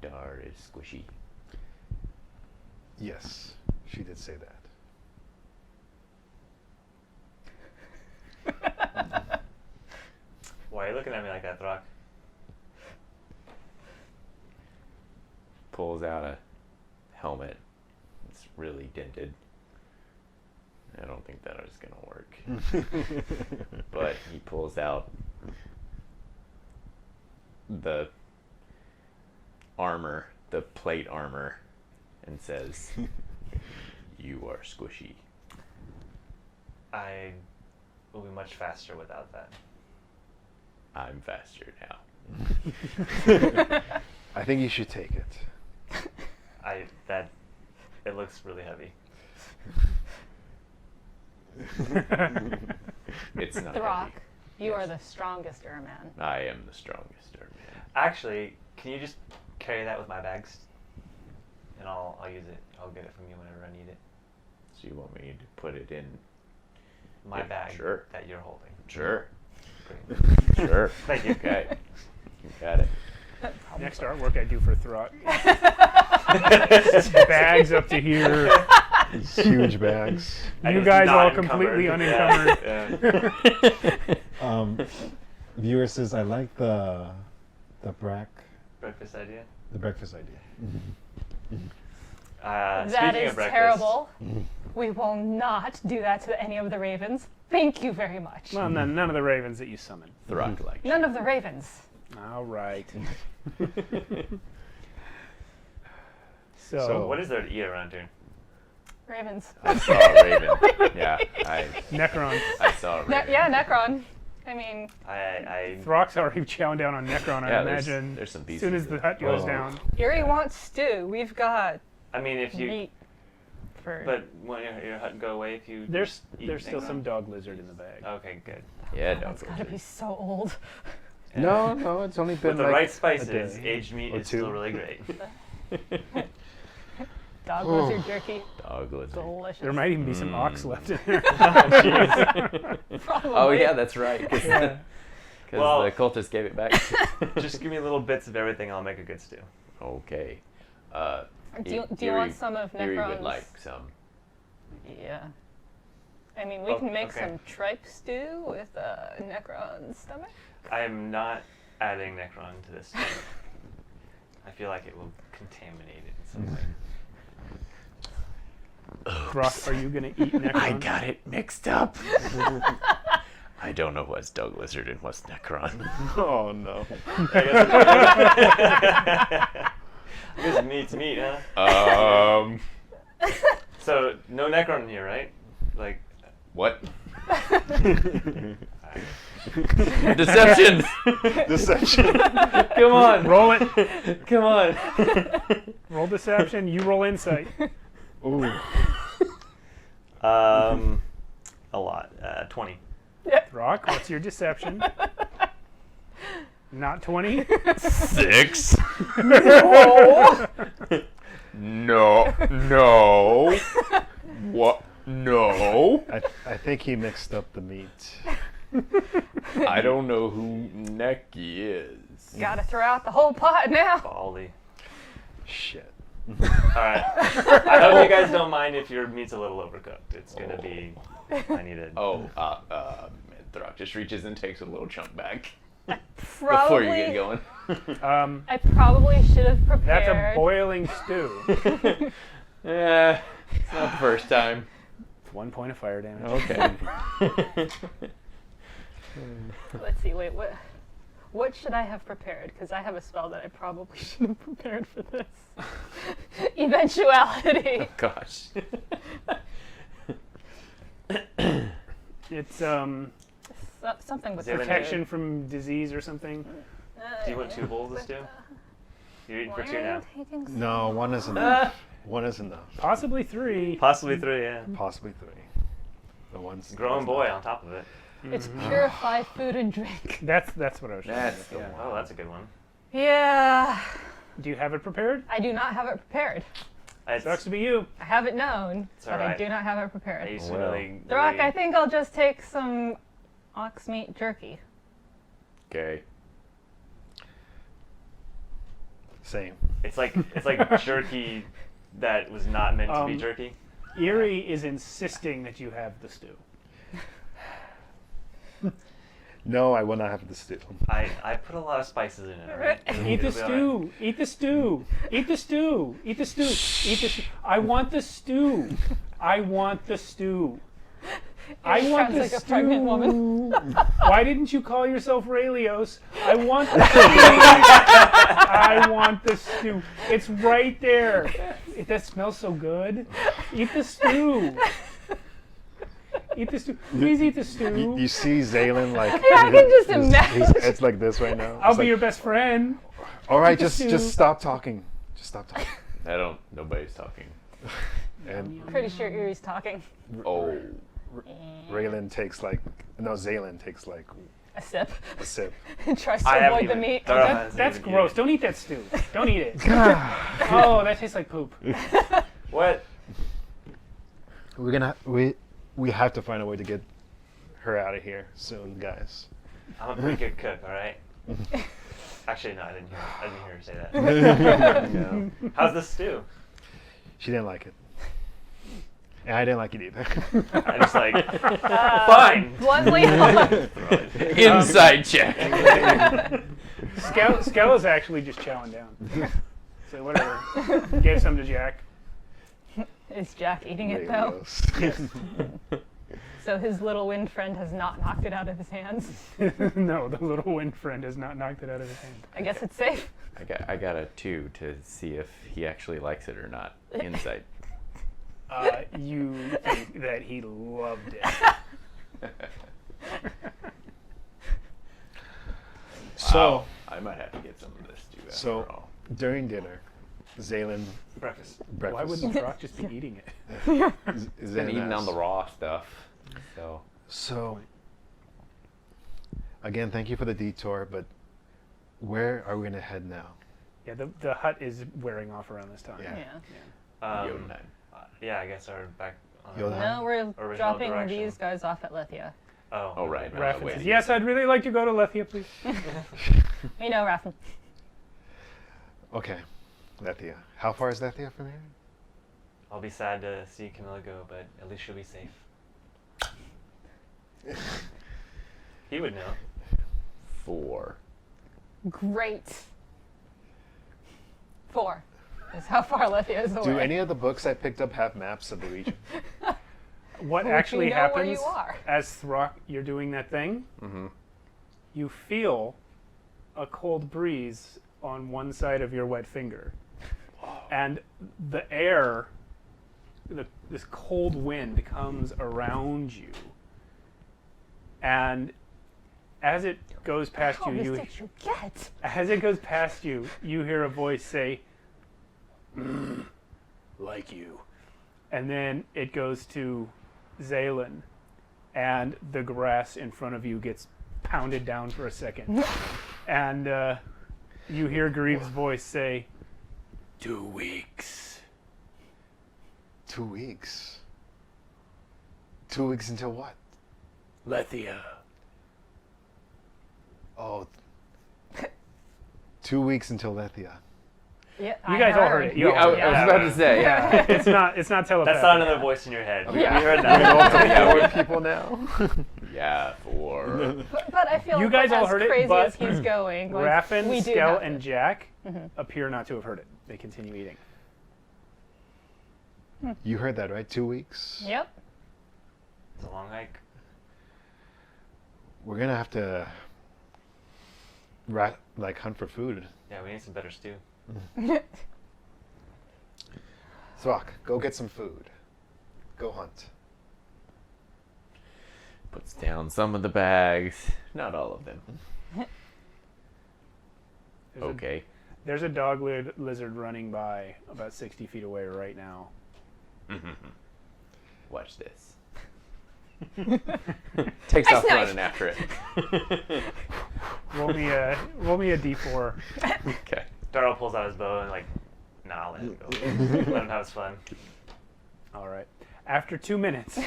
Dar is squishy?
Yes, she did say that.
Why are you looking at me like that, Throck?
Pulls out a helmet. It's really dented. I don't think that is gonna work. But he pulls out the armor, the plate armor, and says, "You are squishy."
I will be much faster without that.
I'm faster now.
I think you should take it.
It looks really heavy.
It's not
Throck,
heavy.
you are the strongest Urman.
I am the strongest man.
Actually, can you just carry that with my bags? And I'll use it. I'll get it from you whenever I need it.
So you want me to put it in
My
Yeah,
bag
sure.
that you're holding.
Sure.
Great.
Sure.
Thank you.
Okay. You got it.
Next artwork I do for Throck. Bags up to here.
These huge bags.
You
just
guys
not
all
encumbered.
completely
Yeah,
unencumbered.
yeah.
Viewer says, I like the
Breakfast idea.
breakfast idea.
That
Speaking
is
of breakfast,
terrible. We will not do that to any of the ravens. Thank you very much.
Well, none of the ravens that you summoned.
Throck like
None of the ravens.
All right.
So-
What is there to eat around here?
Ravens.
I saw a raven. Yeah,
Necron.
I saw a raven.
Yeah, Necron. I mean,
I
Throck's already chowing down on Necron, I
Yeah,
imagine.
there's some
as
pieces
soon as the hut goes
Oh.
down.
Yuri wants stew. We've got
mean, if you.
meat for.
But won't your hut go away if you?
There's
eat
still
Necron?
some dog lizard in the bag.
Okay, good.
Yeah,
That's
dog
gotta be
lizard.
so old.
No, it's only been
With the
like
right
a
spices,
day
aged meat
or
is still
two.
really great.
Dog lizard jerky.
Dog lizard.
Delicious.
There might even be some ox left in there.
Probably.
Oh yeah, that's right. Because
Well-
the cultists gave it back.
Just give me little bits of everything, I'll make a good stew.
Okay.
Do you want some of
Yuri would
Necron's?
like some.
Yeah. I mean, we
Oh,
can make
okay.
some tripe stew with Necron's stomach.
I am not adding Necron to this. I feel like it will contaminate it in some way.
Throck, are you going to eat Necron?
I got it mixed up. I don't know what's dog lizard and what's Necron.
Oh no.
I guess meat's meat, huh? So no Necron in here, right? Like,
What? Deception!
Deception.
come on,
Roll it.
come on.
Roll deception. You roll insight.
Ooh.
A lot. 20.
Throck, what's your deception? Not 20?
6.
Oh!
No. No. What? No.
I think he mixed up the meat.
I don't know who Necky is.
Gotta throw out the whole pot now.
Baldy.
Shit.
Alright. I hope you guys don't mind if your meat's a little overcooked. It's gonna be. I need it.
Oh, Throck just reaches and takes a little chunk back. Before you get going.
I probably should have prepared.
That's a boiling stew.
Yeah, it's not the first time.
It's 1 point of fire damage.
Okay.
Let's see. Wait, what should I have prepared? Because I have a spell that I probably should have prepared for this. Eventuality.
Gosh.
It's
Something with
Is it
protection from disease or something.
Do you want 2 bowls of stew? You're eating for
Why
2
are
now.
you taking so
No, 1 is enough. 1 is enough.
Possibly 3.
Possibly 3, yeah.
Possibly 3. The one's
Growing boy on top of it.
It's purify food and drink.
That's what I was trying
That's
to
the
yeah.
one.
Oh, that's a good one.
Yeah,
Do you have it prepared?
I do not have it prepared.
It's,
Sucks to be you.
I have it known,
It's
but I
alright.
do not have it
I
prepared.
used to
Well.
really...
Throck,
really-
I think I'll just take some ox meat jerky.
Okay.
Same.
It's like jerky that was not meant to be jerky.
Erie is insisting that you have the stew.
No, I will not have the stew.
I put a lot of spices in it, alright?
Eat the
It'll be alright.
stew. Eat the stew. Eat the stew. Eat the stew. Eat the stew. I want the stew. I want the stew. I want
sounds
the
like a
stew.
pregnant woman.
Why didn't you call yourself Raelios? I want the stew. I want the stew. It's right there. That smells so good. Eat the stew. Eat the stew. Please eat the stew.
You see Zaylin like
Yeah, I can just
his
imagine.
head's like this right now.
I'll
It's
be
like,
your best friend.
all right,
eat the stew.
just stop talking. Just stop talking.
Nobody's talking.
And
Pretty sure Erie's talking.
Oh.
Zaylin takes like a
A sip.
a sip.
And tries
I
to
haven't
avoid the
even-
meat.
Throck hasn't
That's
even
gross.
eaten
Don't eat that stew. Don't eat it. Oh, that tastes like poop.
it. What?
We have to find a way to get her out of here soon, guys.
I'm a pretty good cook, alright? Actually, no, I didn't hear her say that.
No.
How's the stew?
She didn't like it. And I didn't like it either.
I just like, fine.
Bluntly honest.
Inside check.
Skella's actually just chowing down. So whatever. Gave some to Jack.
Is Jack eating it
Really
though?
gross.
So his little wind friend has not knocked it out of his hands.
No, the little wind friend has not knocked it out of his hand.
I guess it's safe.
I got a 2 to see if he actually likes it or not. Insight.
You think that he loved it.
So
Wow. I might have to get some of this too. After
So-
all.
during dinner, Zaylin
Breakfast.
breakfast.
Why wouldn't Throck just be eating it?
Been eating on the raw stuff. So
So, again, thank you for the detour, but where are we going to head now?
Yeah, the hut is wearing off around this time.
Yeah.
Yeah.
Yoda.
Yeah, I guess our back on
Yoda.
No, we're
Original
dropping
direction.
these guys off at Lithia.
Oh, right.
References. Yes, I'd really like to go to Lethia, please.
We know, Raffen.
Okay, Lethia. How far is Lethia from here?
I'll be sad to see Camilla go, but at least she'll be safe. He would know.
4.
Great. 4 is how far Lithia is away.
Do any of the books I picked up have maps of the region?
What
Would
actually
you know where
happens
you are?
as Throck, you're doing that thing?
Mm-hmm.
You feel a cold breeze on one side of your wet finger. And the air, this cold wind comes around you. And as it goes past
How
you,
did you get?
as it goes past you, you hear a voice say, like you. And then it goes to Zaylin, and the grass in front of you gets pounded down for a second. And you hear Greaves' voice say, 2 weeks.
2 weeks. 2 weeks until what?
Lethia.
Oh, 2 weeks until Lethia.
Yeah,
You guys all heard it. You all
I
heard
was
it.
about to say.
Yeah, it's not telepathic.
That's not another voice in your head. We
Yeah.
heard
We're going
that.
to
Yeah,
four people now.
Yeah, four.
But I feel
You
like
guys all
as
heard it,
crazy
but
as he's going, like,
Raffin,
we do
Skell,
have
and
it.
Jack appear not to have heard it. They continue eating.
You heard that, right? 2 weeks?
Yep.
It's a long hike.
We're going to have to hunt for food.
Yeah, we need some better stew.
Throck, go get some food. Go hunt.
Puts down some of the bags. Not all of them.
There's
Okay.
There's a dog lizard running by about 60 feet away right now.
Watch this. Takes off
Nice.
running after it.
Roll me a d4.
Okay.
Darrell pulls out his bow and nah, let him go. Let him have his fun.
All right. After 2 minutes,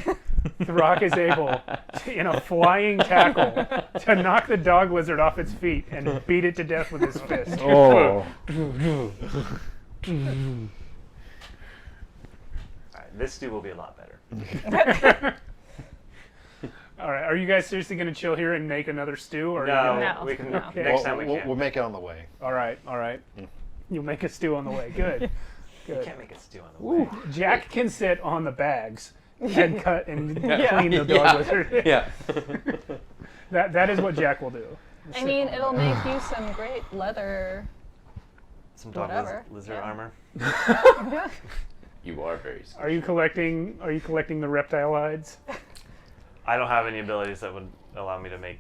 Throck is able, in a flying tackle, to knock the dog lizard off its feet and beat it to death with his fist.
Oh.
Alright, this stew will be a lot better.
All right. Are you guys seriously going to chill here and make another stew? Or are you
No,
gonna-
No,
we can.
no.
Next time we
we'll,
can.
we'll make it on the way.
All right. All right. You'll make a stew on the way. Good.
You
Good.
can't make a stew on the way.
Jack can sit on the bags and cut and clean the dog lizard.
Yeah.
That is what Jack will do.
I mean, it'll make you some great leather.
Some dog
Whatever,
lizard
yeah.
armor.
You are very squishy.
Are you collecting the reptile hides?
I don't have any abilities that would allow me to make.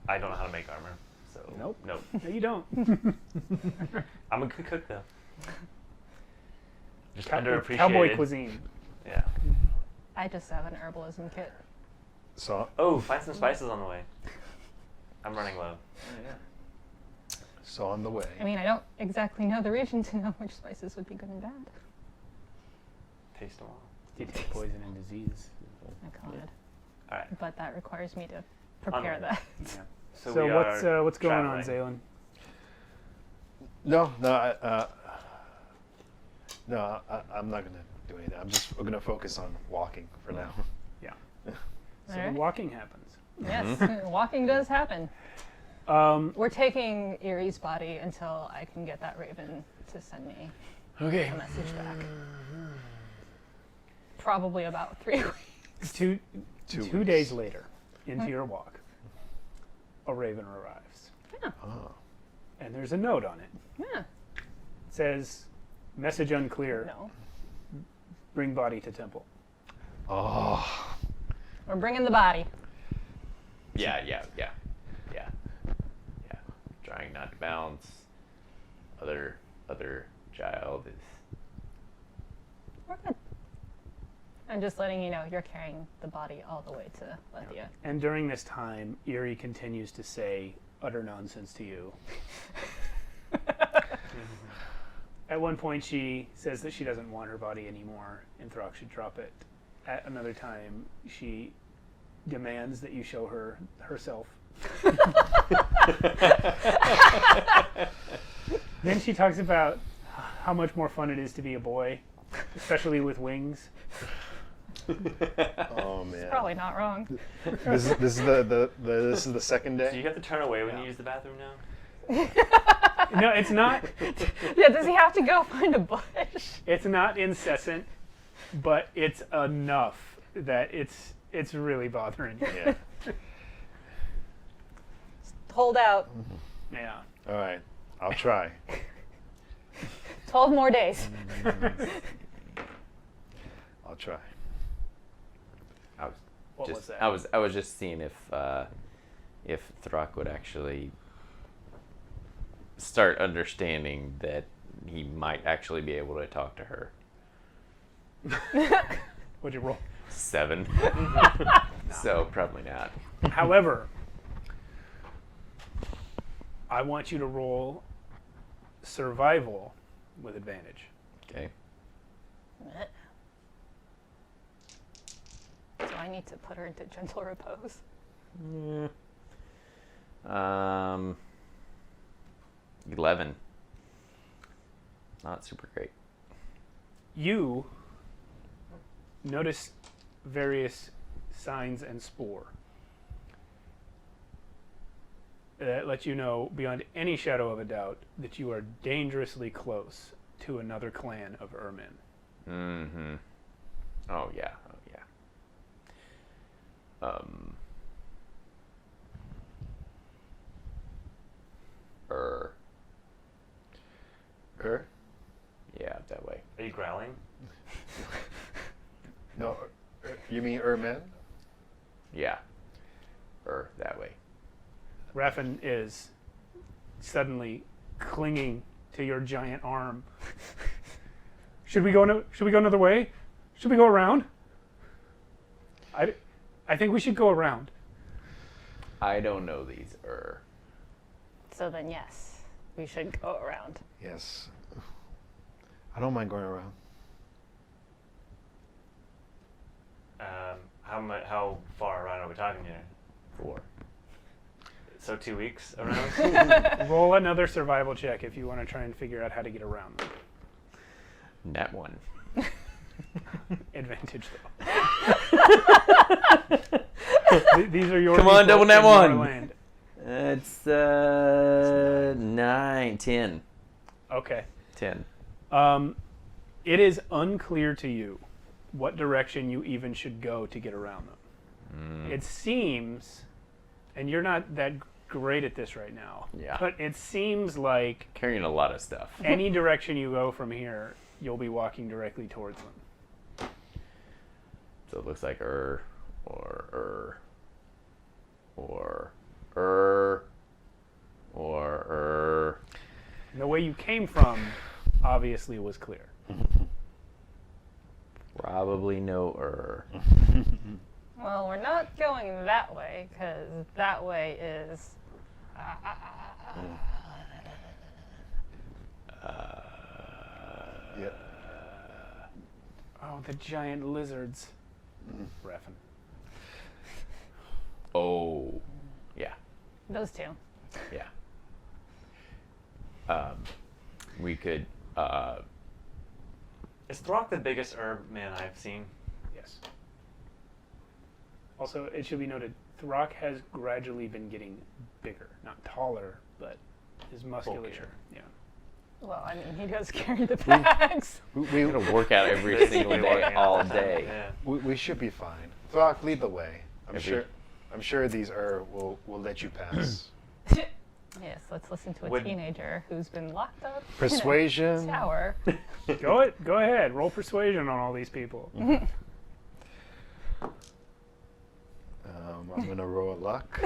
I don't know how to make armor. So
Nope.
Nope.
No, you don't.
I'm a good cook though. Just
Cow-
underappreciated.
Cowboy cuisine.
Yeah.
I just have an herbalism kit.
So,
Oh, find some spices on the way. I'm running low.
so on the way.
I mean, I don't exactly know the region to know which spices would be good and bad.
Taste them all.
Detect poison and disease.
I could.
All right.
But that requires me to prepare
On
that.
Yeah.
So,
So
we
what's going on,
traveling.
Zaylen?
No, I'm not going to do anything. We're going to focus on walking for now.
So
Alright.
the walking happens.
Yes, walking does happen. We're taking Erie's body until I can get that raven to send me
Okay.
a message back. Probably about 3 weeks.
Two
weeks.
days later, into your walk, a raven arrives,
Oh.
and there's a note on it.
Yeah.
It says, "Message unclear.
No.
Bring body to temple."
Oh.
We're bringing the body.
Yeah. Trying not to bounce. Other child is.
We're good. I'm just letting you know you're carrying the body all the way to Lethia.
And during this time, Erie continues to say utter nonsense to you. At one point, she says that she doesn't want her body anymore, and Throck should drop it. At another time, she demands that you show her herself. Then she talks about how much more fun it is to be a boy, especially with wings.
Oh man.
Probably not wrong.
This is the second
So
day.
you have to turn away when you use the bathroom now?
No, it's not.
Yeah, does he have to go find a bush?
It's not incessant, but it's enough that it's really bothering you.
Yeah.
Hold out.
Yeah.
All right. I'll try.
12 more days.
I'll try.
What was
Just,
that?
I was just seeing if Throck would actually start understanding that he might actually be able to talk to her.
What'd you roll?
7. So probably not.
However, I want you to roll survival with advantage.
Okay.
So I need to put her into gentle repose.
11. not super great.
You notice various signs and spore that let you know beyond any shadow of a doubt that you are dangerously close to another clan of Ermin.
Mm-hmm. Oh yeah. Yeah, that way.
Are you growling?
No, you mean Erman?
Yeah. That way.
Raffin is suddenly clinging to your giant arm. Should we go another way? Should we go around? I think we should go around.
I don't know these
So then, yes, we should go around.
Yes. I don't mind going around.
How far around are we talking here?
4.
So 2 weeks around?
Roll another survival check if you want to try and figure out how to get around them.
Nat 1.
Advantage though. These are your
Come on,
people
double nat
in your
1.
land.
It's 9, 10.
Okay.
10.
It is unclear to you what direction you even should go to get around them. It seems, and you're not that great at this right now,
Yeah.
but it seems like
Carrying a lot of stuff.
any direction you go from here, you'll be walking directly towards them.
So it looks like or
And the way you came from obviously was clear.
Probably no
Well, we're not going that way, because that way is...
Yeah.
Oh, the giant lizards. Raffin.
Oh. Yeah.
Those two.
Yeah. We could
Is Throck the biggest man I've seen?
Yes. Also, it should be noted, Throck has gradually been getting bigger. Not taller, but his musculature. Yeah.
Well, I mean, he does carry the bags.
we're gonna work out every single day, all day.
Yeah.
We should be fine. Throck, lead the way. I'm
Every-
sure these will let you pass.
Yes, let's listen to a
Would-
teenager who's been locked up in
Persuasion.
a tower.
Go ahead. Roll persuasion on all these people.
I'm gonna roll a luck.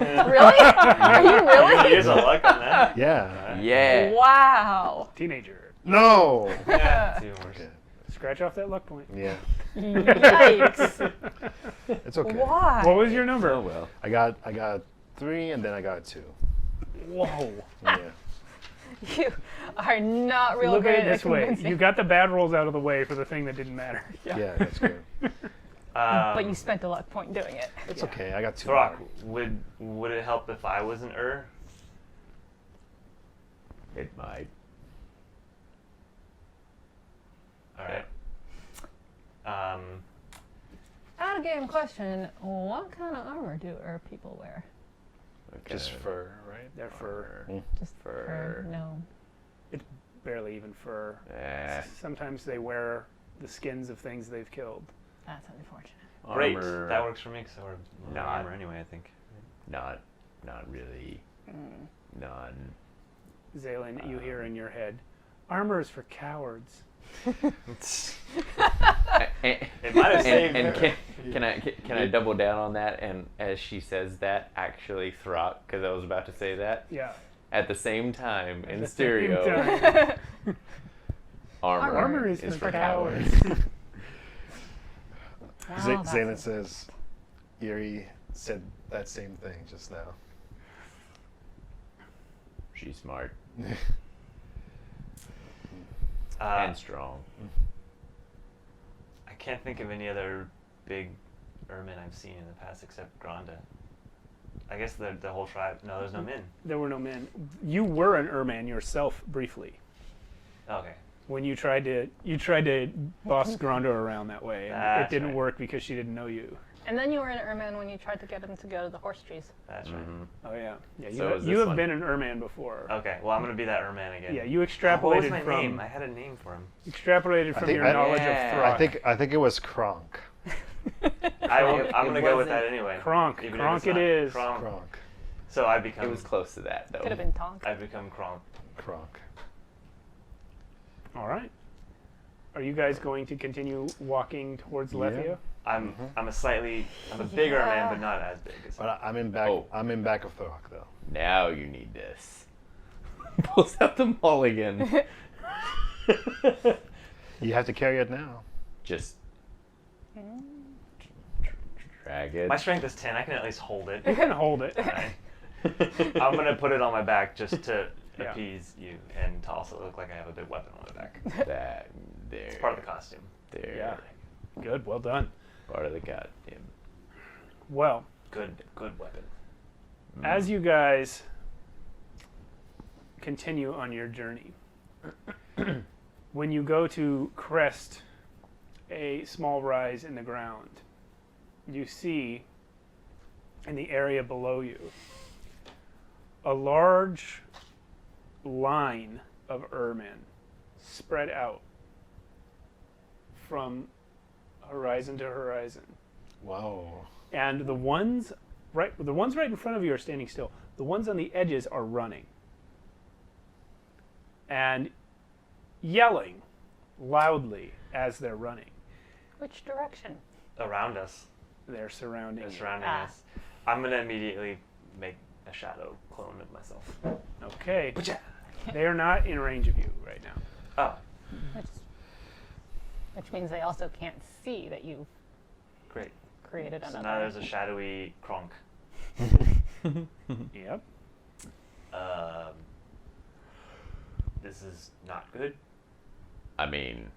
Really? Are you really?
Here's a luck on that.
Yeah.
Yeah.
Wow.
Teenager.
No.
Yeah. 2 worse.
Okay.
Scratch off that luck point.
Yeah.
Yikes.
It's okay.
Why?
What was your number?
Oh well.
I got 3 and then I got 2.
Whoa.
Yeah.
You are not real
Look
good
at it this way.
convincing.
You got the bad rolls out of the way for the thing that didn't matter.
Yeah, that's good.
But you spent a luck point doing it.
It's okay. I got 2.
Throck, would it help if I was an
It might.
Alright.
Out of game question, what kind of armor do people wear?
Just fur, right?
They're fur.
Just
Fur.
no.
It's barely even fur. Sometimes they wear the skins of things they've killed.
That's unfortunate.
Great.
Armor,
That works for me because we're
Not.
armor anyway, I think.
Not really. None.
Zaylin, you hear in your head, armor is for cowards.
It might have saved
And
her.
can I double down on that? And as she says that, actually Throck, because I was about to say that
Yeah.
at the same time in
The
stereo.
same time.
Armor
is
is
for
for
cowards.
cowards.
Wow,
Zaylin
that's-
says, Yuri said that same thing just now.
She's smart
Uh,
and strong.
I can't think of any other big Ermin I've seen in the past except Granda. I guess the whole tribe. No, there's no men.
There were no men. You were an Erman yourself briefly.
Okay.
When you tried to boss Grondo around that way, and it
That's
didn't
right.
work because she didn't know you.
And then you were an Erman when you tried to get him to go to the horse trees.
That's right.
Oh yeah, yeah. You,
So is
you
this
have
one.
been an Erman before.
Okay. Well, I'm gonna be that Erman again.
Yeah, you
What
extrapolated
was my
from
name? I had a name for him.
extrapolated from
think
your
I-
knowledge
Yeah.
of Throck.
I think it was Kronk.
I'm gonna go with
wasn't
that anyway.
Kronk.
Even if
Kronk
it's
it
not
is.
Kronk.
Kronk.
So I become.
It was close to that, though.
Could have been Tonk.
I become Kronk.
Kronk.
All right. Are you guys going to continue walking towards
Yeah.
Lethia?
I'm a bigger
Yeah.
man, but not as big as.
But I'm in back.
Oh.
I'm in back of Throck though.
Now you need this. Pulls out the mulligan.
You have to carry it now.
Just drag it.
My strength is 10. I can at least hold it.
You can hold it.
Right? I'm gonna put it on my back just to
Yeah.
appease you and to also look like I have a big weapon on my back.
That there.
It's part of the costume.
There.
Yeah. Good. Well done.
Part of the goddamn.
Well,
Good weapon.
as you guys continue on your journey, when you go to crest a small rise in the ground, you see in the area below you a large line of ermine spread out from horizon to horizon.
Whoa.
And the ones right in front of you are standing still. The ones on the edges are running and yelling loudly as they're running.
Which direction?
Around us.
They're surrounding
They're
you.
surrounding
Ah.
us. I'm gonna immediately make a shadow clone of myself.
Okay. They are not in range of you right now.
Oh,
Which means they also can't see that you've
great.
created
So
another.
now there's a shadowy Kronk.
Yep.
This is not good.
I mean,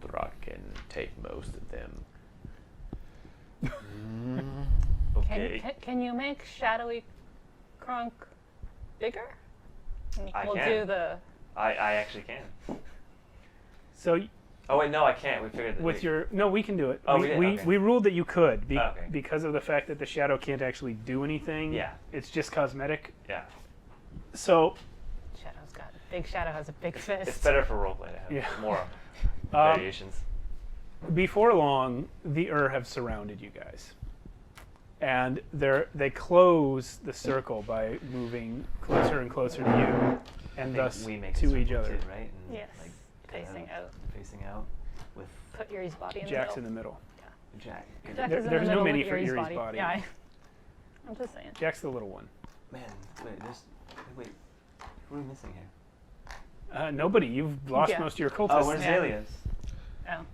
Throck can take most of them.
Okay.
Can you make shadowy Kronk bigger? And
I
we'll
can.
do the.
I actually can.
So
Oh wait, no, I can't. We figured that.
with your no, we can do it.
Oh,
we,
we did?
we,
Okay.
we ruled that you could
Okay.
because of the fact that the shadow can't actually do anything.
Yeah.
It's just cosmetic.
Yeah.
So
Shadow's got. Big Shadow has a big fist.
It's better for roleplay to have
Yeah.
more
um,
variations.
before long, the have surrounded you guys, and they close the circle by moving closer and closer to you, and
I think
thus
we make a
to each
circle
other.
too, right? And
Yes.
kind
Facing
of
out.
Facing out with
Put Yuri's body in
Jack's
the
in the
middle.
middle.
Jack.
Jack
There-
is in
there's
the
no
middle
mini
with
for
Yuri's
Yuri's body.
Yeah. I'm just saying.
Jack's the little one.
Man, wait. Who are we missing here?
Nobody. You've lost
Yeah.
most of your cultists.
Oh, where's
Yeah.
Alias?
Oh.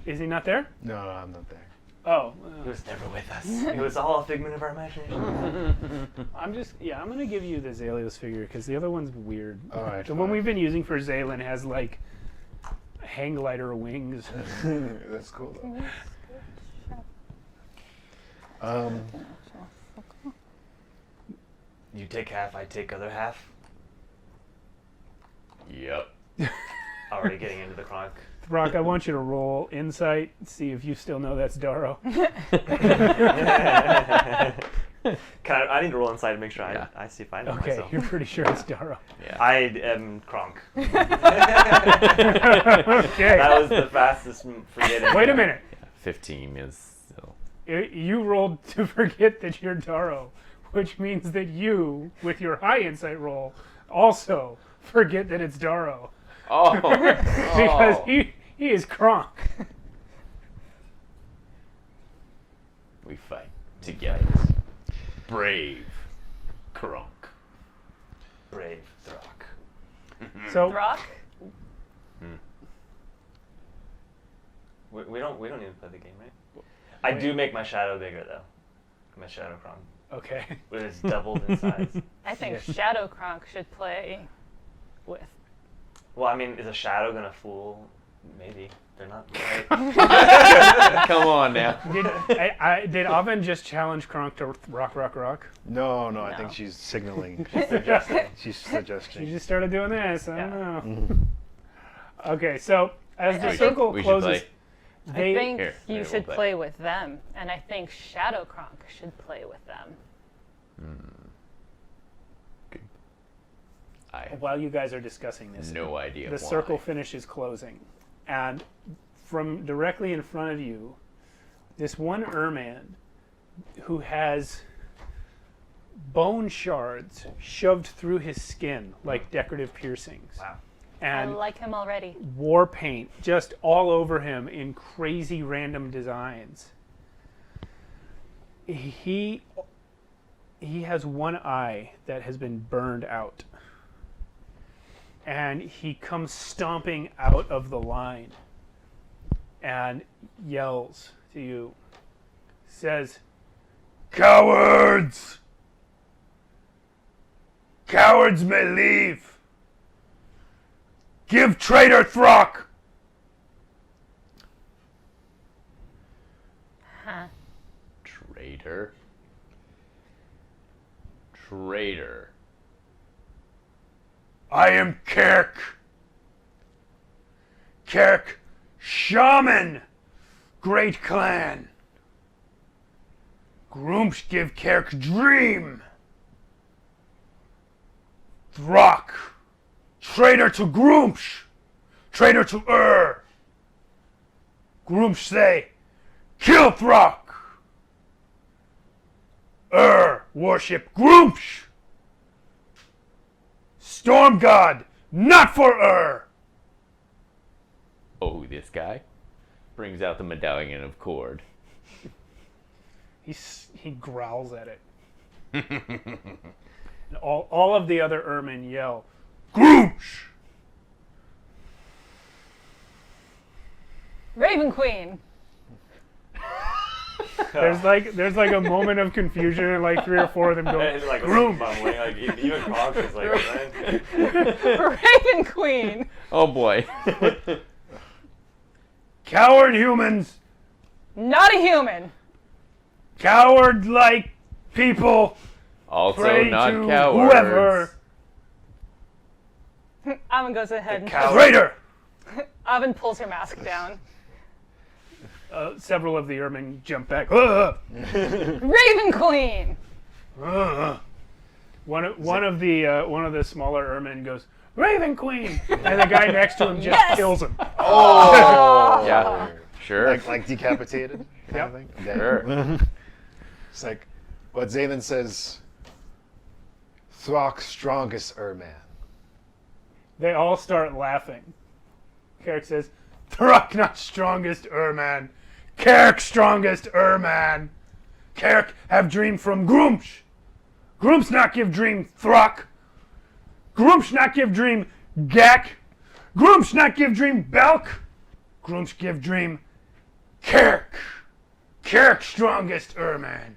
Is he not there?
No, I'm not there.
Oh,
He was never with us. It was all a figment of our imagination.
I'm gonna give you the Zalios figure because the other one's weird.
All right,
The one
fine.
we've been using for Zaylin has like hang glider wings.
That's cool though.
You take half, I take other half.
Yep.
Already getting into the Kronk.
Throck, I want you to roll insight, see if you still know that's Daro.
I need to roll inside to make sure
Yeah.
I see if I know
Okay,
myself.
you're pretty sure it's Daro.
Yeah.
I am Kronk.
Okay.
That was the fastest forgetting.
Wait a minute.
15 is still.
You rolled to forget that you're Daro, which means that you, with your high insight roll, also forget that it's Daro.
Oh.
Because
Oh.
he is Kronk.
We fight together. Brave Kronk.
Brave Throck.
So
Throck?
We don't need to play the game, right? I do make my shadow bigger though. My shadow Kronk.
okay.
But it's doubled in size.
I think
Yes.
Shadow Kronk should play with.
Well, I mean, is a shadow gonna fool Maybe they're not.
Come on now.
Did Oven just challenge Kronk to rock?
No, I
No.
think she's signaling. She's
She
suggesting.
just started doing this. I don't
Yeah.
know. Okay, so as
I
the
think
circle
we should
closes,
play.
I
they
think
Here,
you
we'll
should
play.
play with them, and I think Shadow Kronk should play with them.
I have
while you guys are discussing this,
no idea
the
why.
circle finishes closing, and from directly in front of you, this one Erman who has bone shards shoved through his skin like decorative piercings.
Wow.
I
And
like him already.
war paint just all over him in crazy random designs. He has one eye that has been burned out. And he comes stomping out of the line and yells to you. Says, "Cowards! Cowards may leave. Give traitor Throck."
Huh.
Traitor. Traitor.
I am Kirk. Kirk, shaman, great clan. Groomsh give Kirk dream. Throck, traitor to Groomsh, traitor to Groomsh say, kill Throck. Worship Groomsh. Storm God, not for
Oh, this guy brings out the medallion of cord.
He growls at it. And all of the other Ermin yell, Groomsh!
Raven Queen.
There's like a moment of confusion and like 3 or 4 of them go,
It's like
Groom.
mumbling, like even Kronk is like, what?
Raven Queen.
Oh boy.
coward humans,
Not a human.
coward-like people,
Also
pray
not
to
cowards.
whoever,
Avin goes ahead and
traitor!
Avin pulls her mask down.
Several of the Ermin jump back.
Raven Queen.
One of the smaller Ermin goes, Raven Queen, and the guy next to him just
Yes!
kills him.
Oh! Yeah. Sure.
Like decapitated kind
Yep.
of thing? Dead.
Sure.
It's like, but Zayden says, Throck strongest Erman.
They all start laughing. Kerk says, Throck not strongest Erman. Kerk strongest Erman. Kerk have dream from Groomsh. Groomsh not give dream Throck. Groomsh not give dream Gak. Groomsh not give dream Belk. Groomsh give dream Kerk. Kerk strongest Erman.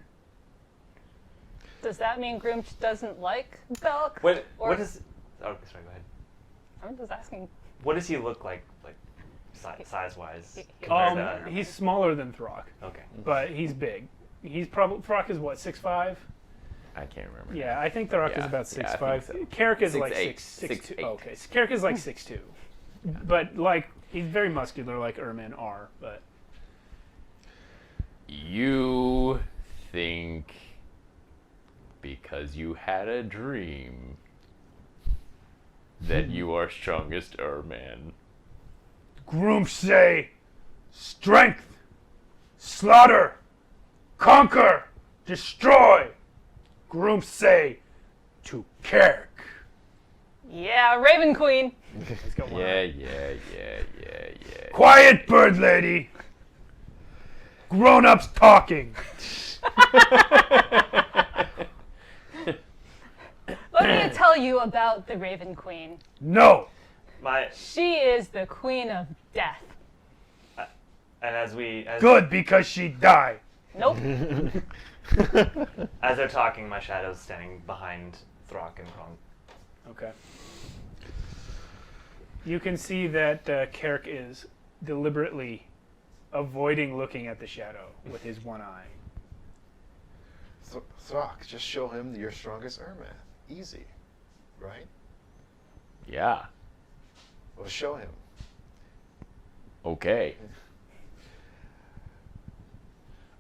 Does that mean Groomch doesn't like Belk?
What
Or-
is? Oh, sorry. Go ahead.
I'm just asking.
What does he look like size wise? compared to?
He's smaller than Throck,
Okay.
but he's big. He's probably Throck is what, 6'5"?
I can't remember.
Yeah, I think Throck is
Yeah,
about
yeah, I
6'5".
think so.
Kerk is like
6'8".
6'2".
6'8".
Okay, so Kerk is like 6'2". But like he's very muscular like Ermin are, but
You think because you had a dream that you are strongest Erman.
Groomsh say strength, slaughter, conquer, destroy. Groomsh say to Kerk.
Yeah, Raven Queen.
He's got one
Yeah,
eye.
yeah.
Quiet, bird lady. Grown-ups talking.
Let me tell you about the Raven Queen.
No.
She is the queen of death.
And as
Good, because she died.
Nope.
as they're talking, my shadow's standing behind Throck and Kronk.
Okay. You can see that Kerk is deliberately avoiding looking at the shadow with his one eye.
Throck, just show him your strongest Urmath. Easy, right?
Yeah.
Well, show him.
Okay.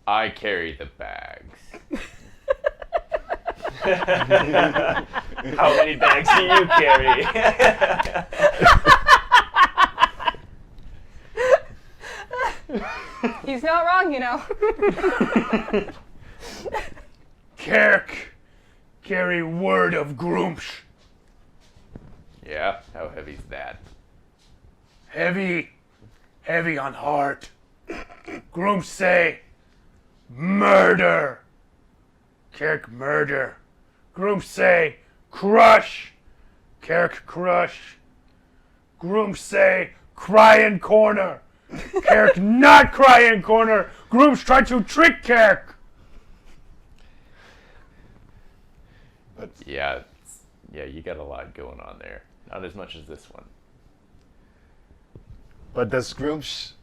I carry the bags.
How many bags do you carry?
He's not wrong, you know.
Kerk, carry word of Groomsh.
Yeah? How heavy's that?
Heavy on heart. Groomsh say, murder. Kerk murder. Groomsh say, crush. Kerk crush. Groomsh say, cry in corner. Kerk not cry in corner. Groomsh try to trick Kerk.
Yeah, you got a lot going on there. Not as much as this one.
But does Groomsh,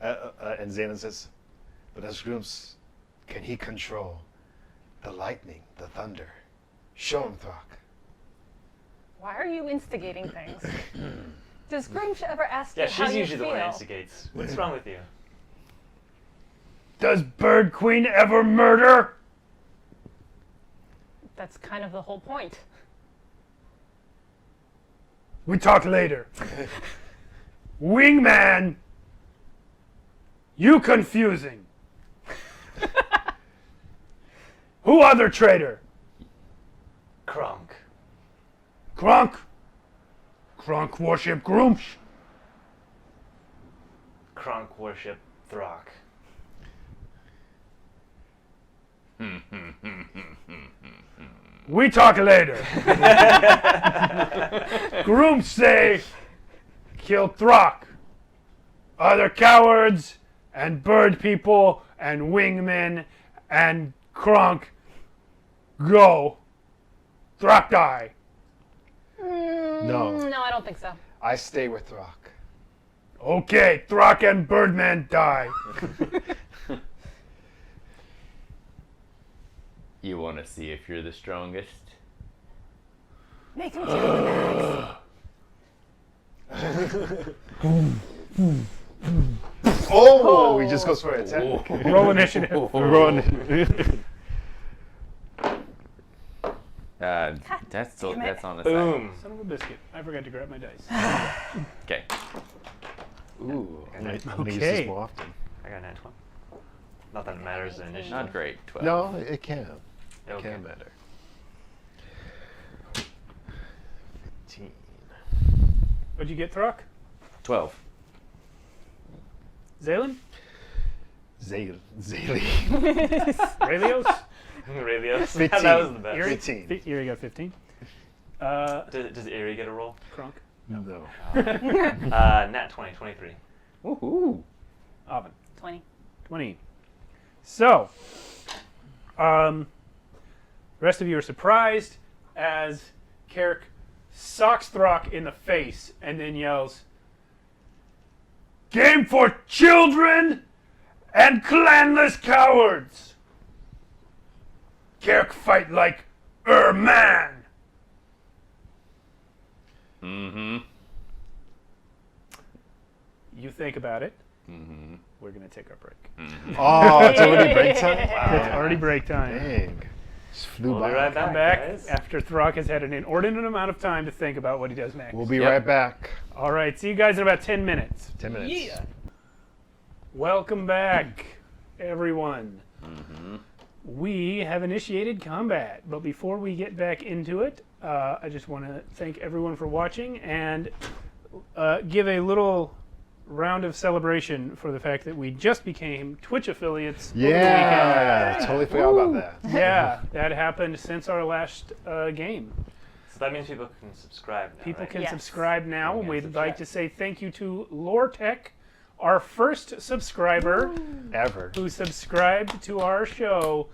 and Xanon says, but does Groomsh, can he control the lightning, the thunder? Show him, Throck.
Why are you instigating things? Does Groomsh ever ask
Yeah,
you how
she's
you
usually the
feel?
one that instigates. What's wrong with you?
Does Bird Queen ever murder?
That's kind of the whole point.
We talk later. Wingman, you confusing. Who other traitor?
Kronk.
Kronk. Kronk worship Groomsh.
Kronk worship Throck.
We talk later. Groomsh say, kill Throck. Other cowards and bird people and wingmen and Kronk go. Throck die.
No,
No, I don't think so.
I stay with Throck.
Okay, Throck and Birdman die.
You want to see if you're the strongest?
Make him kill the bags.
Oh, he just goes for an attack.
Roll initiative.
That's
damn it.
on the side.
Boom.
Son of a biscuit. I forgot to grab my dice.
Okay. Ooh.
I'm going to use
Okay.
this more often.
I got a nat 20. Not that it matters in initiative.
Not great. 12.
No, it can. It
Okay.
can matter. 15.
What'd you get, Throck?
12.
Zaylen?
Zaylee.
Raylios?
Radios.
15.
That was the best.
Erie?
15.
Erie got 15.
Does Erie get a roll?
Kronk?
No.
Nat 20, 23.
Woohoo.
Oven.
20.
20. So, the rest of you are surprised as Kerk socks Throck in the face and then yells, "Game for children and clanless cowards! Kerk fight like man!"
Mm-hmm.
You think about it. We're going to take our break.
Oh, it's already break time?
It's already break time.
Dang. Just flew
We'll
by.
be right
Come
back,
back
guys.
after Throck has had an inordinate amount of time to think about what he does next.
We'll be
Yep.
right back.
All right, see you guys in about 10 minutes.
10 minutes.
Yeah.
Welcome back, everyone. We have initiated combat, but before we get back into it, I just want to thank everyone for watching and give a little round of celebration for the fact that we just became Twitch affiliates over the weekend.
Yeah, totally forgot about that.
Yeah, that happened since our last game.
So that means people can subscribe now,
People
right?
can
Yes.
subscribe now, and
Yeah,
we'd
subscribe.
like to say thank you to LoreTech, our first subscriber,
Ever.
who subscribed to our show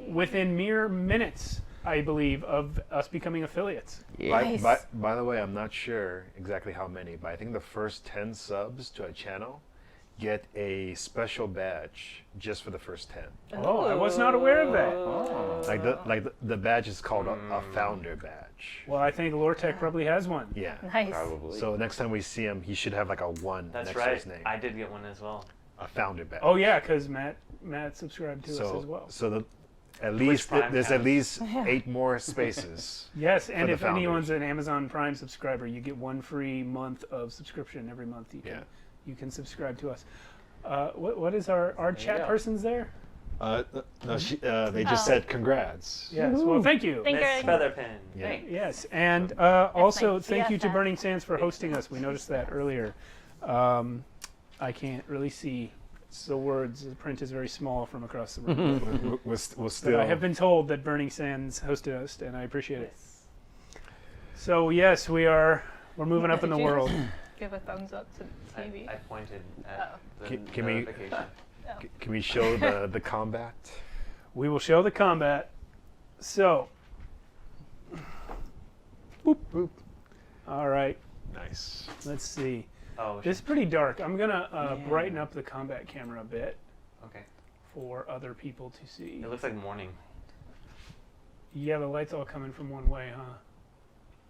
within mere minutes I believe, of us becoming affiliates.
Nice.
By the way, I'm not sure exactly how many, but I think the first 10 subs to a channel get a special badge just for the first 10.
Oh, I was not aware of that.
The badge is called a founder badge.
Well, I think Lortec probably has one.
Yeah.
Nice.
Probably.
So next time we see him, he should have like a 1
That's
next
right.
to his name.
I did get one as well.
A founder badge.
Oh yeah, because Matt subscribed to us
So
as well.
at least
Prime
there's at
counts.
least 8 more spaces.
Yes, and
the
if
founders.
anyone's an Amazon Prime subscriber, you get 1 free month of subscription every month. You can subscribe to us. What is our chat
go.
person's there?
No, they just said congrats.
Yes. Well, thank you.
Thank
Miss
you.
Featherpen.
Yeah.
Yes, and also
my
thank you to
BFF.
Burning Sands for hosting us. We noticed that earlier. I can't really see the words. The print is very small from across the room.
We'll
But
still.
I have been told that Burning Sands hosted us, and I appreciate it. So yes, we're moving up in the
Did you
world.
Give a thumbs up to the TV.
I pointed at the
Can we-
notification.
Can we show the combat?
We will show the combat. So, boop boop. All right,
Nice.
let's see.
Oh,
This is pretty dark. I'm gonna brighten up the combat camera a bit
okay.
for other people to see.
It looks like morning.
Yeah, the light's all coming from one way, huh?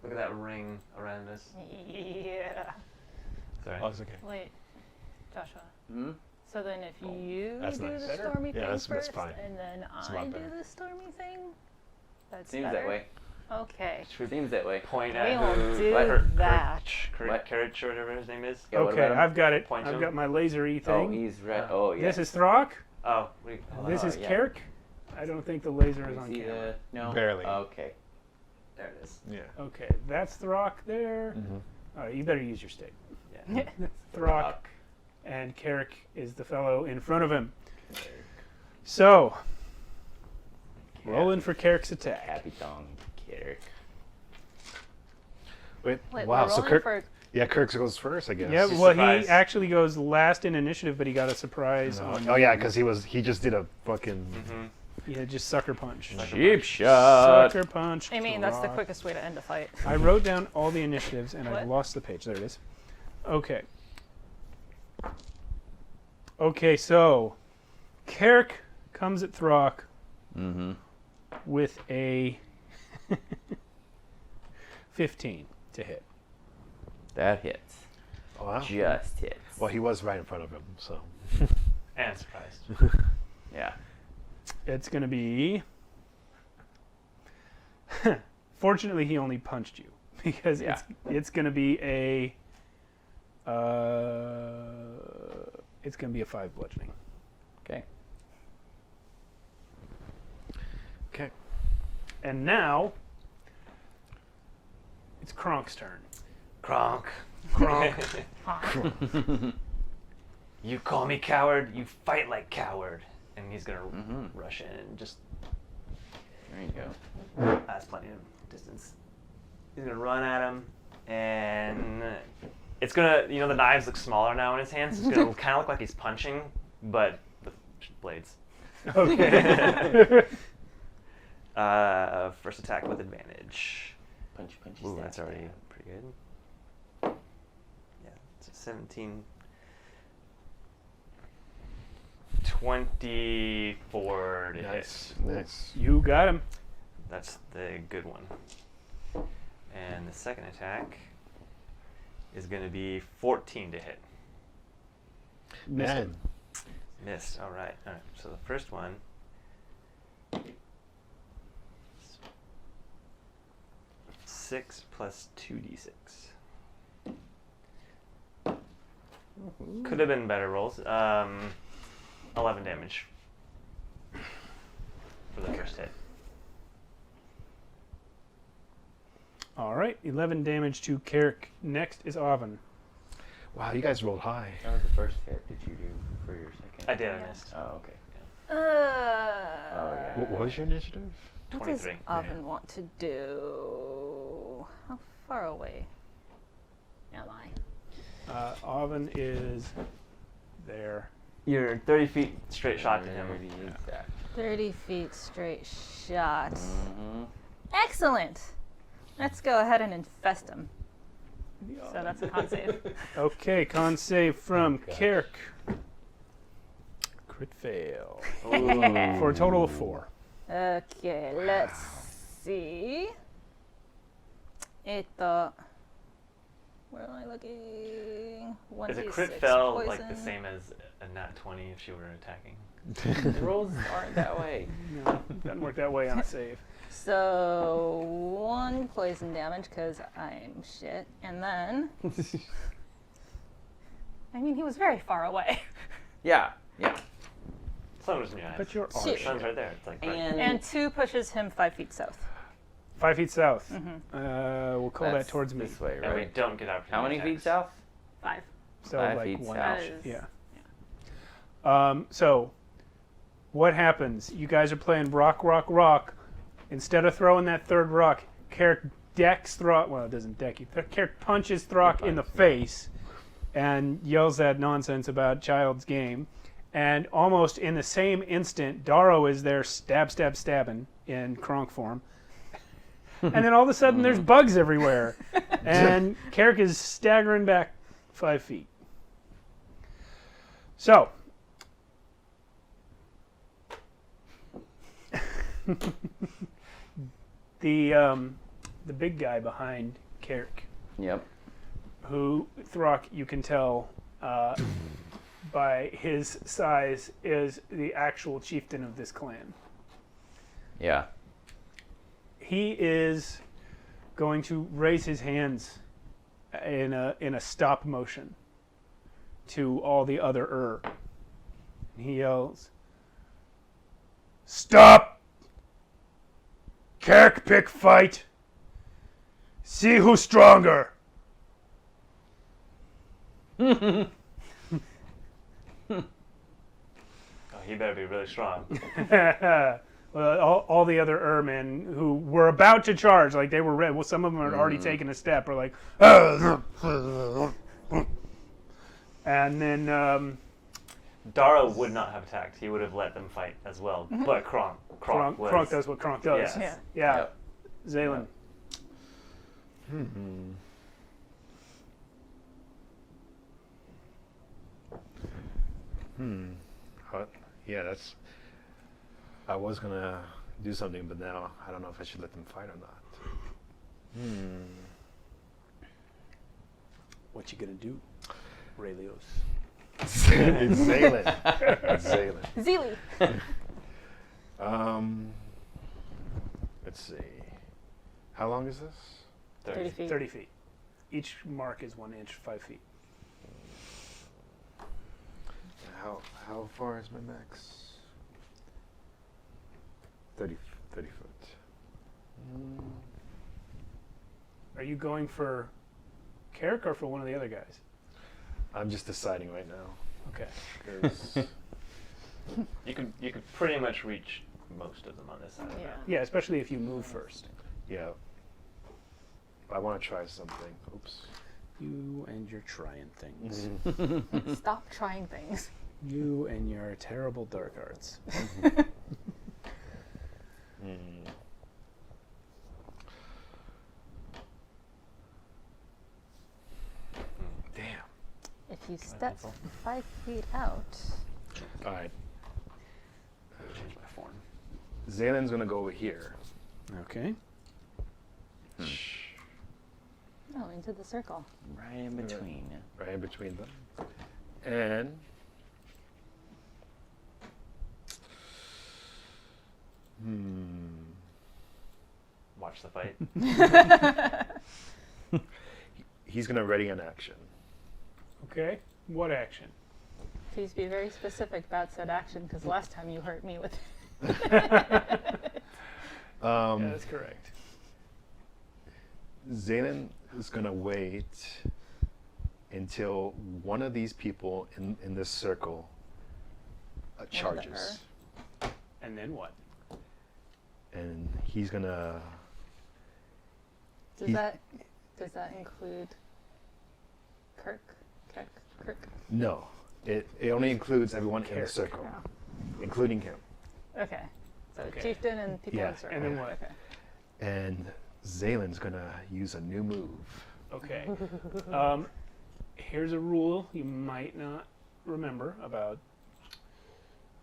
Look at that ring around us.
Yeah.
Sorry.
Oh, it's okay.
Wait, Joshua.
Hmm?
So then if you
That's
do
nice.
the
Better?
stormy
Yeah,
thing
that's
first,
fine.
and then
a
I
lot
do
better.
the stormy thing, that's
Seems
better?
that way.
Okay.
Seems that way.
Point
We
at
will
who?
do
Kurt-
that.
What?
Carrot, or whatever his name is.
Yeah, what
Okay,
about him?
I've got it.
Point to
I've
him.
got my lasery
Oh,
thing.
he's right. Oh, yeah.
This is Throck.
Oh, wait. Hold on.
This is
yeah.
Kerk. I don't think the laser is
You
on
see
camera.
No.
Barely.
Okay.
There it is.
Yeah.
Okay, that's Throck there. All right, you better use your stick.
Yeah.
Throck, and Kerk is the fellow in front of him. So, rolling for Kerk's attack.
Capitan Kirk.
Wait.
Wait,
Wow.
we're
So
rolling
Kirk.
for
Yeah, Kirk goes first, I guess.
Yeah,
He's
well,
surprised.
he actually goes last in initiative, but he got a surprise.
Oh,
On
oh yeah, because he just did a fucking.
Mm-hmm.
Yeah, just sucker punch.
Cheap shot.
Sucker punch.
I mean, that's the
Throck.
quickest way to end a fight.
I wrote down all the initiatives and I
What?
lost the page. There it is. Okay. Okay, so Kerk comes at Throck
Mm-hmm.
with a 15 to hit.
That hits.
Oh, wow.
Just hits.
Well, he was right in front of him, so.
And surprised.
Yeah.
It's going to be. Fortunately, he only punched you because
Yeah.
it's going to be a. It's going to be a 5 bludgeoning.
Okay.
Okay.
And now it's Kronk's turn.
Kronk.
Kronk.
You call me coward, you fight like coward. And he's gonna
Mhm.
rush in and just
There you go.
has plenty of distance. He's gonna run at him, and it's gonna, you know, the knives look smaller now in his hands. It's gonna kind of look like he's punching, but with blades.
Okay.
First attack with advantage.
Punch, punch.
Ooh,
stab,
that's already
stab.
pretty good. Yeah, it's a 17. 24 to
Nice.
hit.
Nice.
You got him.
That's the good one. And the second attack is going to be 14 to hit.
Man.
Missed. All right. All right. So the first one. 6 plus 2d6. Could have been better rolls. 11 damage for the first hit.
All right, 11 damage to Kerk. Next is Oven.
Wow, you guys rolled high.
That was the first hit. Did you do for your second?
I did. I
Yeah.
missed.
Oh, okay.
Uh,
What was your initiative?
What does
23.
Oven want to do? How far away am I?
Oven is there.
You're 30 feet straight shot to him.
30 exact.
30 feet straight shot.
Mhm.
Excellent. Let's go ahead and infest him. So that's a con save.
Okay, con save from
gosh.
Kirk. Crit fail.
Ooh.
For a total of 4.
Okay, let's see. Where am I looking?
Is a
1d6
crit fail
poison.
like the same as a nat 20 if she were attacking?
The rolls aren't that way.
No, doesn't work that way on a save.
So 1 poison damage because I'm shit, and then I mean he was very far away,
Yeah.
Sun was in your eyes.
But you're
Shit.
arch.
Sun's right there. It's like right.
and 2 pushes him 5 feet south.
5 feet south.
Mm-hmm.
We'll call
That's
that towards me.
this way,
And we
right?
don't get out.
How many feet south?
5.
So
5
like
feet
1
south.
inch.
That is-
Yeah. So, what happens? You guys are playing rock, rock, rock. Instead of throwing that third rock, Carrick decks Throck. Well, it doesn't deck you. Carrick punches Throck in the face and yells that nonsense about child's game. And almost in the same instant, Darrow is there stabbing in Kronk form. And then all of a sudden, there's bugs everywhere. And Carrick is staggering back 5 feet. So, the big guy behind Carrick,
Yep.
who Throck, you can tell by his size, is the actual chieftain of this clan.
Yeah.
He is going to raise his hands in a stop motion to all the other He yells, "Stop! Carrick pick fight! See who's stronger!"
Oh, he better be really strong.
Well, all the other men who were about to charge, like they were ready. Well, some of them had already taken a step, are like, and then
Darrow would not have attacked. He would have let them fight as well. But Kronk was.
Kronk does what Kronk does.
Yeah.
Yeah.
Yep.
Zaylen.
Yeah, that's. I was gonna do something, but now I don't know if I should let them fight or not.
What you gonna do, Raylios?
It's Zaylen. It's Zaylen.
Zeely.
Let's see. How long is this?
30 feet.
30 feet. Each mark is 1 inch, 5 feet.
How far is my max? 30 foot.
Are you going for Carrick or for one of the other guys?
I'm just deciding right now.
Okay.
'Cause
You could pretty much reach most of them on this side. of the
Yeah.
map.
Yeah, especially if you move first.
yeah, I want to try something. Oops.
You and your trying things.
Stop trying things.
You and your terrible dark arts.
Damn.
If you step 5 feet out,
All right.
Change my form.
Zaylen's gonna go over here.
Okay.
oh, into the circle.
Right in between.
Right in between them. And
Watch the fight.
he's gonna ready an action.
Okay. What action?
Please be very specific about said action, because last time you hurt me with
Yeah, that's correct.
Zaylen is gonna wait until one of these people in this circle charges,
And then what?
and he's gonna.
Does
He-
that include Kirk?
No, it only includes everyone in the
Carrick.
circle,
Oh.
including him.
Okay. So
Okay.
chieftain and people
Yeah,
in the circle.
and then what?
Okay.
And Zalen's gonna use a new move.
Okay. Here's a rule you might not remember about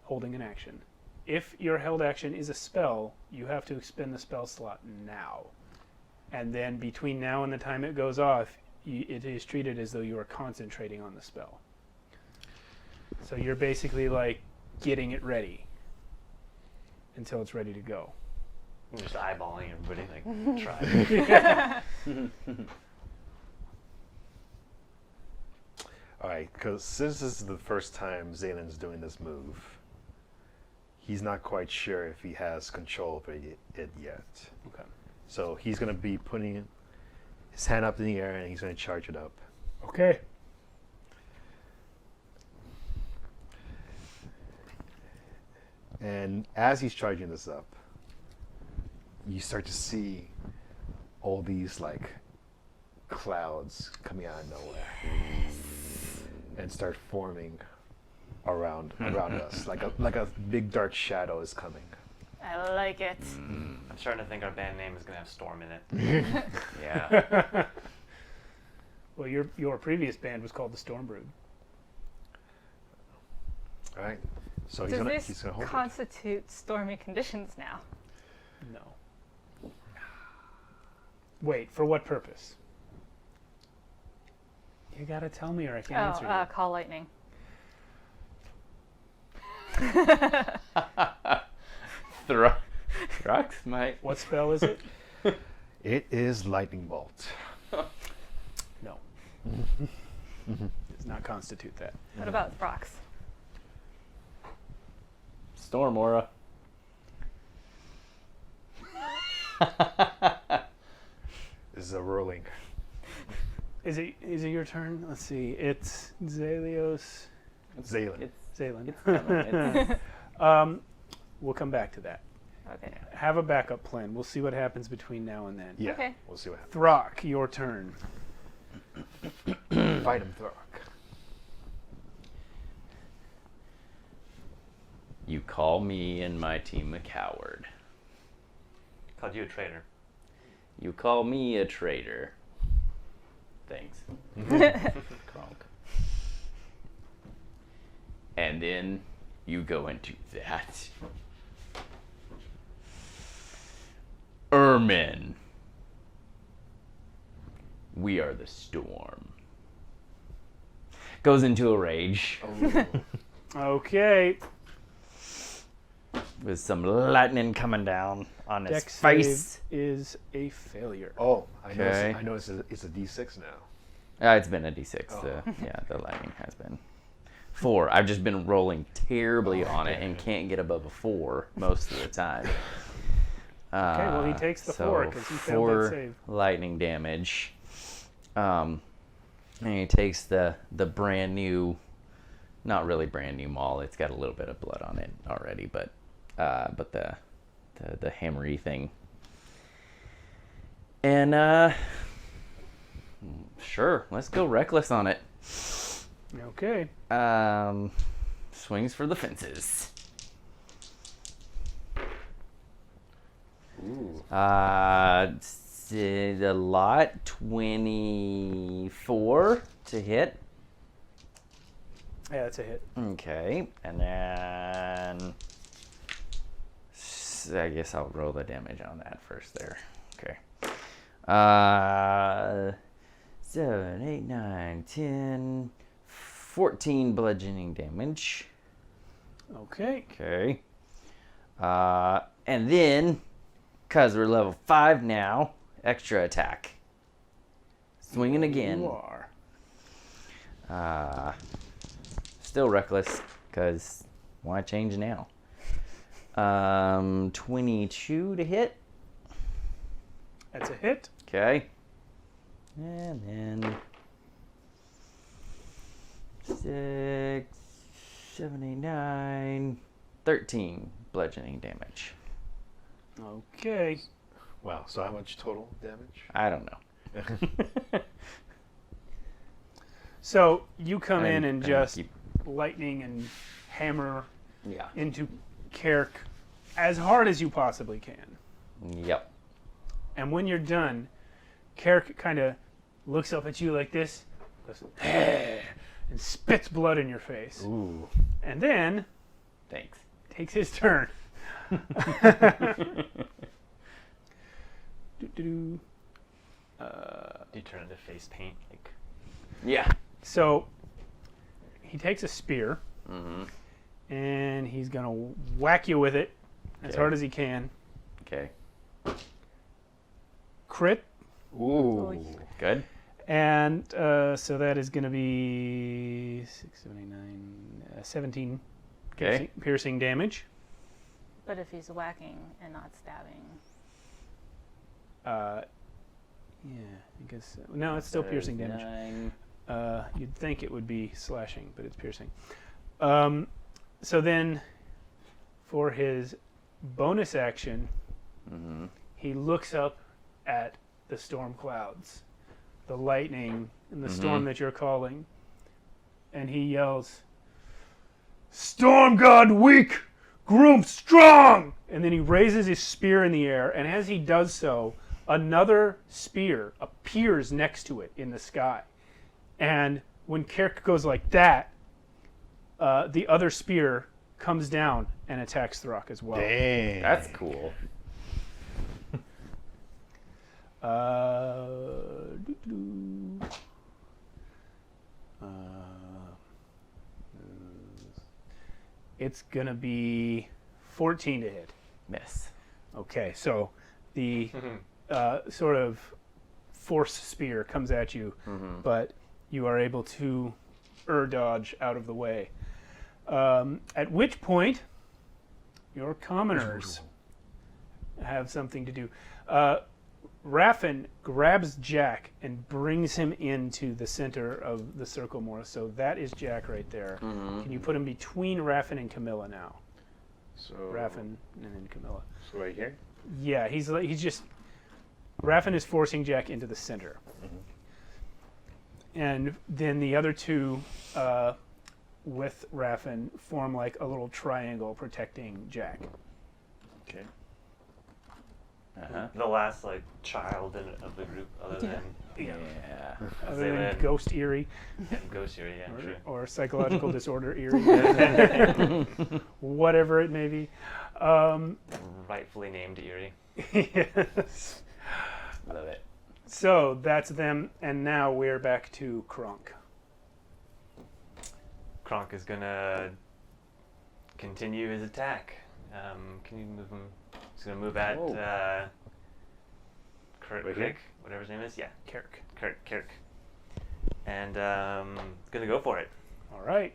holding an action. If your held action is a spell, you have to expend the spell slot now. And then between now and the time it goes off, it is treated as though you are concentrating on the spell. So you're basically like getting it ready until it's ready to go.
I'm just eyeballing everybody, like, try.
All right, because since this is the first time Zalen's doing this move, he's not quite sure if he has control over it yet.
Okay.
So he's going to be putting his hand up in the air and he's going to charge it up.
Okay.
And as he's charging this up, you start to see all these like clouds coming out of nowhere and start forming around us, like a big dark shadow is coming.
I like it.
I'm starting to think our band name is gonna have Storm in it. Yeah.
Well, your previous band was called the Storm Brood.
All right. So
Does
he's
this
gonna hold it.
constitute stormy conditions now?
No. Wait, for what purpose? You gotta tell me or I can't answer you.
Call lightning.
Throck's might.
What spell is it?
It is lightning bolt.
No. Does not constitute that.
What about Throck's?
Storm aura.
This is a rolling.
Is it your turn? Let's see. It's Zalios.
Zalen.
Zalen.
It's coming.
We'll come back to that.
Okay.
Have a backup plan. We'll see what happens between now and then.
Yeah.
Okay.
We'll see what happens.
Throck, your turn.
Fight him, Throck.
You call me and my team a coward.
Called you a traitor.
You call me a traitor. Thanks. Kronk. And then you go into that. Ermin. We are the storm. Goes into a rage
Okay.
with some lightning coming down on his
Dex
face.
save is a failure.
Oh, I know.
Okay.
I know. It's a D6 now.
It's been a D6.
Oh.
The lightning has been 4. I've just been rolling terribly on it and can't get above a 4 most of the time.
Okay, well, he takes the 4 'cause he failed that
4
save.
lightning damage. And he takes the brand new, not really brand new maul. It's got a little bit of blood on it already, but the hammery thing. And sure, let's go reckless on it.
Okay.
Swings for the fences.
Ooh.
The lot 24 to hit.
Yeah, that's a hit.
Okay, and then I guess I'll roll the damage on that first there. Okay. 7, 8, 9, 10, 14 bludgeoning damage.
Okay.
Okay. And then, because we're level 5 now, extra attack. Swinging again.
You are.
Still reckless, because why change now? 22 to hit.
That's a hit.
Okay. And then 6, 7, 8, 9, 13 bludgeoning damage.
Okay.
Wow. So how much total damage?
I don't know.
So you come in and
And
just
keep-
lightning and hammer
Yeah.
into Kerk as hard as you possibly can.
Yep.
And when you're done, Carrick kind of looks up at you like this, goes, and spits blood in your face.
Ooh.
And then
Thanks.
takes his turn.
You turn into face paint. Like,
Yeah.
So he takes a spear
Mm-hmm.
and he's gonna whack you with it as
Okay.
hard as he can.
Okay.
Crit,
Ooh.
Good.
and so that is gonna be 6, 7, 8, 9, 17
Okay.
piercing damage.
But if he's whacking and not stabbing,
Yeah, I guess no, it's still piercing damage.
9.
You'd think it would be slashing, but it's piercing. So then, for his bonus action,
Mm-hmm.
he looks up at the storm clouds, the lightning, and the storm that you're calling, and he yells, "Storm God weak, Groom strong!" And then he raises his spear in the air, and as he does so, another spear appears next to it in the sky. And when Kirk goes like that, the other spear comes down and attacks Throck as well.
Dang.
That's cool.
Doo-doo. It's gonna be 14 to hit.
Miss.
Okay, so the sort of force spear comes at you, but you are able to dodge out of the way. At which point, your commoners have something to do. Raffin grabs Jack and brings him into the center of the circle more. So that is Jack right there. Can you put him between Raffin and Camilla now?
So
Raffin and then Camilla.
So right here.
Yeah, he's just. Raffin is forcing Jack into the center. And then the other two with Raffin form like a little triangle protecting Jack.
Okay.
Uh-huh.
the last like child of the group, other than
Yeah.
Other
They
than
went-
Ghost Eerie
Ghost Fury, yeah, true.
or Psychological Disorder Eerie. Whatever it may be.
Rightfully named Eerie.
Yes.
Love it.
So that's them, and now we're back to Kronk.
Kronk is gonna continue his attack. Can you move him? He's gonna move at
Right here?
Kirk, whatever his name is. Yeah,
Kirk.
Kirk. And gonna go for it.
All right.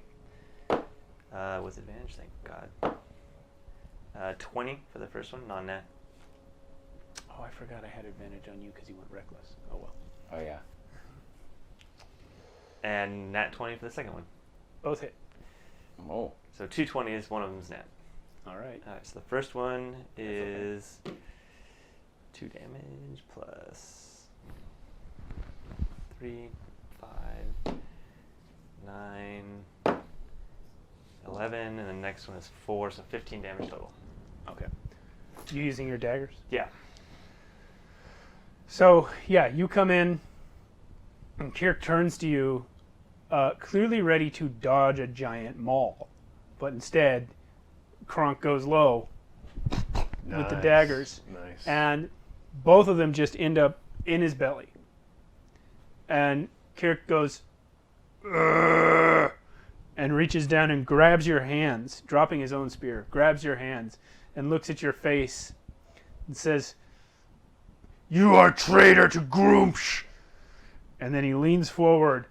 What's advantage? Thank God. 20 for the first one, non-net.
Oh, I forgot I had advantage on you because you went reckless. Oh well.
Oh yeah.
And nat 20 for the second one.
Both hit.
Oh.
So 2 20s, one of them's net.
All right.
Alright, so the first one is 2 damage plus 3, 5, 9, 11, and the next one is 4, so 15 damage total.
Okay. You using your daggers?
Yeah.
So yeah, you come in, and Kirk turns to you, clearly ready to dodge a giant maul, but instead, Kronk goes low with the daggers,
Nice.
and both of them just end up in his belly. And Kirk goes, "Ugh," and reaches down and grabs your hands, dropping his own spear, grabs your hands, and looks at your face and says, "You are traitor to Groomsh." And then he leans forward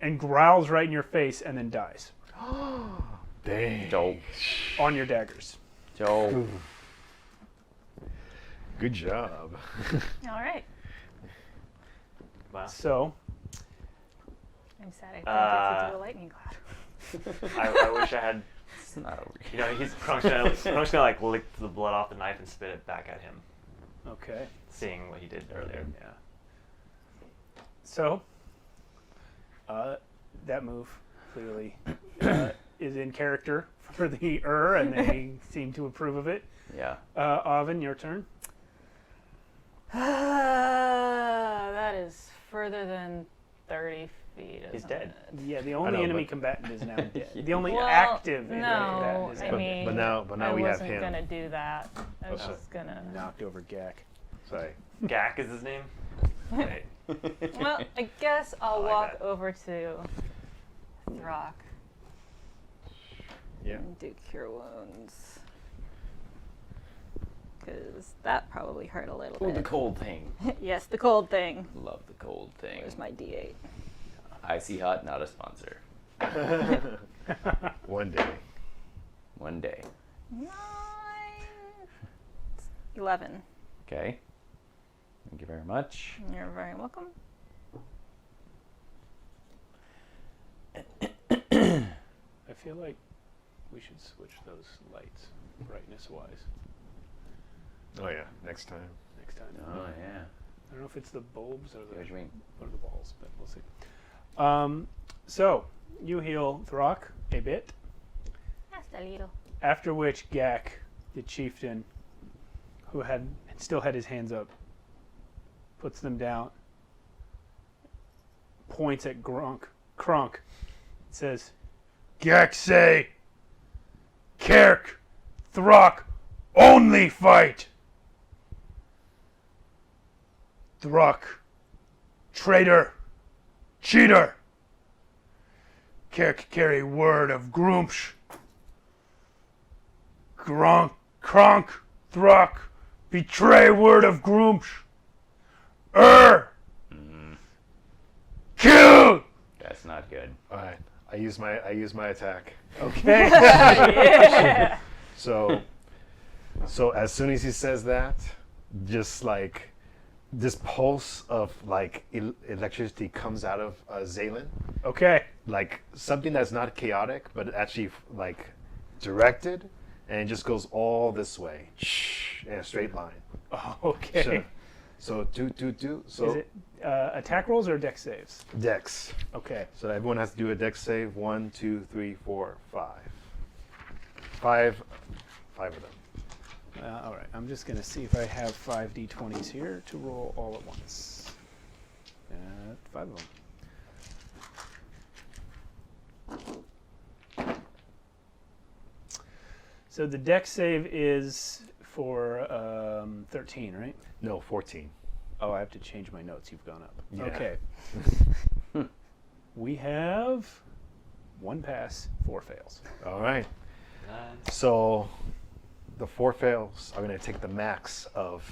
and growls right in your face and then dies
Dang.
Dope.
on your daggers.
Dope.
Good job.
all right.
Wow.
So,
I'm sad I can't get to do a lightning cloud.
I wish I had.
It's not over.
You know, Kronk's gonna like lick the blood off the knife and spit it back at him,
okay.
seeing what he did earlier.
Yeah. So, that move clearly is in character for the and they seem to approve of it.
Yeah.
Avin, your turn.
That is further than 30 feet.
He's
isn't
dead.
it?
Yeah, the
I
only
know,
enemy
but-
combatant is now dead. The only
Well,
active enemy
no,
combatant is
I
now
mean,
but now
I
we have
wasn't
him.
gonna do that. I was
sorry.
just gonna.
knocked over Gak.
Sorry.
Gak is his name. Right.
Well, I guess I'll
like
walk
that.
over to Throck
Yeah.
and do cure wounds. Because that probably hurt a little
Oh, the
bit.
cold thing.
Yes, the cold thing.
Love the cold thing.
Where's my D8?
Icy Hot, not a sponsor.
One day.
One day.
9. 11.
Okay. Thank you very much.
You're very welcome.
I feel like we should switch those lights, brightness-wise,
Oh yeah. Next time.
next time.
Oh, yeah.
I don't know if it's the bulbs or
See what you mean.
the balls, but we'll see. So, you heal Throck a bit,
Just a little.
after which Gak, the chieftain, who still had his hands up, puts them down, points at Kronk, says, Gak say, Kerk, Throck, only fight! Throck, traitor, cheater. Kerk carry word of Groomsh. Kronk, Throck, betray word of Groomsh. Kill!
That's not good.
All right. I use my attack.
Okay.
Yeah.
So as soon as he says that, just like this pulse of like electricity comes out of Zaylin,
Okay.
like something that's not chaotic, but actually like directed, and it just goes all this way, in a straight line.
Okay.
So do. So
Is it attack rolls or dex saves?
Dex.
Okay.
So everyone has to do a Dex save. 1, 2, 3, 4, 5. Five of them.
All right. I'm just going to see if I have 5 d20s here to roll all at once. 5 of them. So the dex save is for 13, right?
No, 14.
Oh, I have to change my notes. You've gone up.
Yeah.
Okay. We have 1 pass, 4 fails.
All right.
Nice.
So the 4 fails are going to take the max of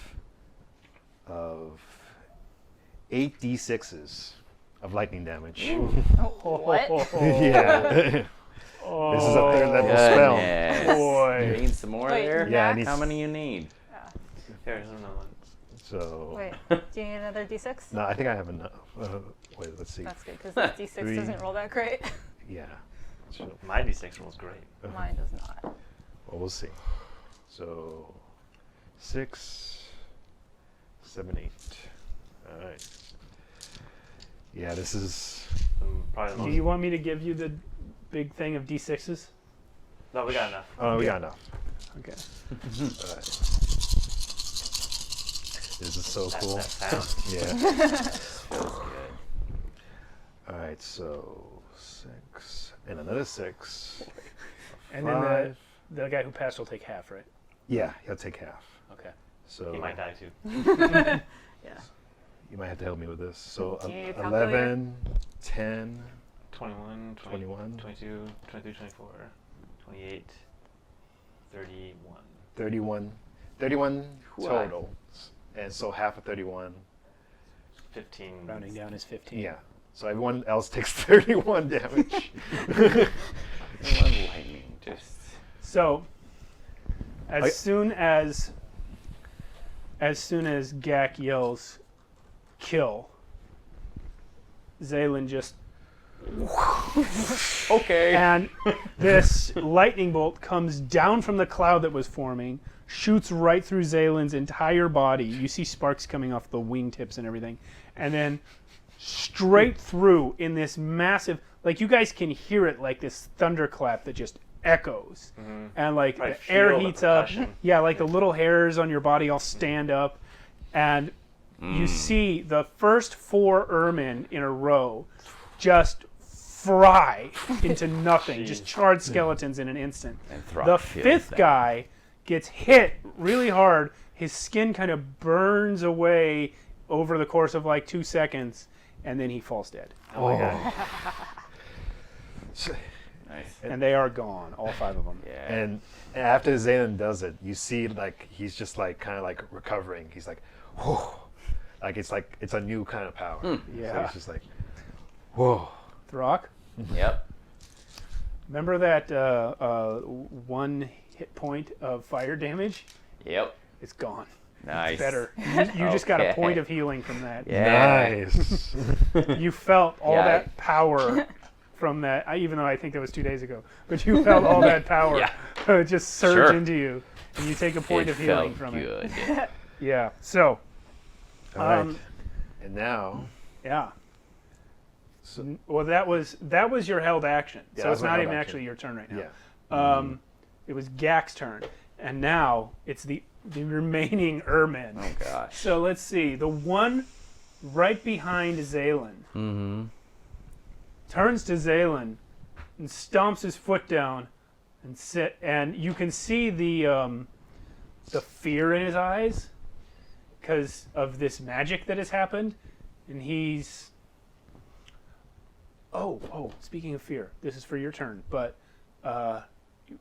8 d6s of lightning damage.
What?
Yeah.
Oh,
This is a 3rd level spell.
Goodness.
Boy.
You need some more
Wait,
there?
Yeah, I
max?
need
How many you need?
Here's another one.
So
Wait, do you need another d6?
no, I think I have enough. Wait, let's see.
That's good, because this d6
Three.
doesn't roll that great.
Yeah. So,
My d6 rolls great.
Mine does not.
well, we'll see. So 6, 7, 8. All right. Yeah, this is.
Probably the
Do
most.
you want me to give you the big thing of d6s?
No, we got enough.
Oh, we got enough.
Okay.
All right. This is so cool.
That sound.
Yeah.
Feels good.
All right, so 6 and another 6.
And then
5.
the guy who passed will take half, right?
Yeah, he'll take half.
Okay.
So
He might die too.
Yeah.
you might have to help me with this. So
Do you need a calculator?
11, 10,
21,
21.
22, 23, 24, 28, 31.
31. 31
Why?
total. And so half of 31.
15.
Rounding down is 15.
Yeah. So everyone else takes 31 damage.
One lightning just.
So, as
I-
soon as Gak yells, "Kill," Zaylin just
Okay.
and this lightning bolt comes down from the cloud that was forming, shoots right through Zaylin's entire body. You see sparks coming off the wingtips and everything, and then straight through in this massive, like you guys can hear it like this thunderclap that just echoes, and like
Probably
the air
feel the
heats up.
percussion.
Yeah, like the little hairs on your body all stand up, and you see the first 4 ermine in a row just fry into nothing, just charred skeletons in an instant.
And Throck
The
feels
5th
that.
guy gets hit really hard. His skin kind of burns away over the course of like 2 seconds, and then he falls dead.
Oh my god.
Nice.
And they are gone, all 5 of them.
Yeah.
And after Zaylan does it, you see like he's just like kind of like recovering. He's like, whoa, like it's a new kind of power. So
Yeah.
he's just like, whoa.
Throck,
Yep.
remember that 1 hit point of fire damage?
Yep.
It's gone.
Nice.
Better. You just got a
Okay.
point of healing from that.
Yeah.
Nice.
You felt all
Yeah.
that power from that, even though I think that was 2 days ago. But you felt all that power just surge
Sure.
into you, and you take a point
It
of healing
felt
from it.
good.
Yeah. So,
All right.
Um,
And now,
yeah. Well, that was your held action.
Yeah,
So
that
it's
was my
not
held
even
action.
actually your turn right now.
yeah.
It was Gak's turn, and now it's the remaining ermine.
Oh gosh.
So let's see. The one right behind Zaylan
Mm-hmm.
turns to Zaylan and stomps his foot down and you can see the fear in his eyes because of this magic that has happened, and he's speaking of fear, this is for your turn, but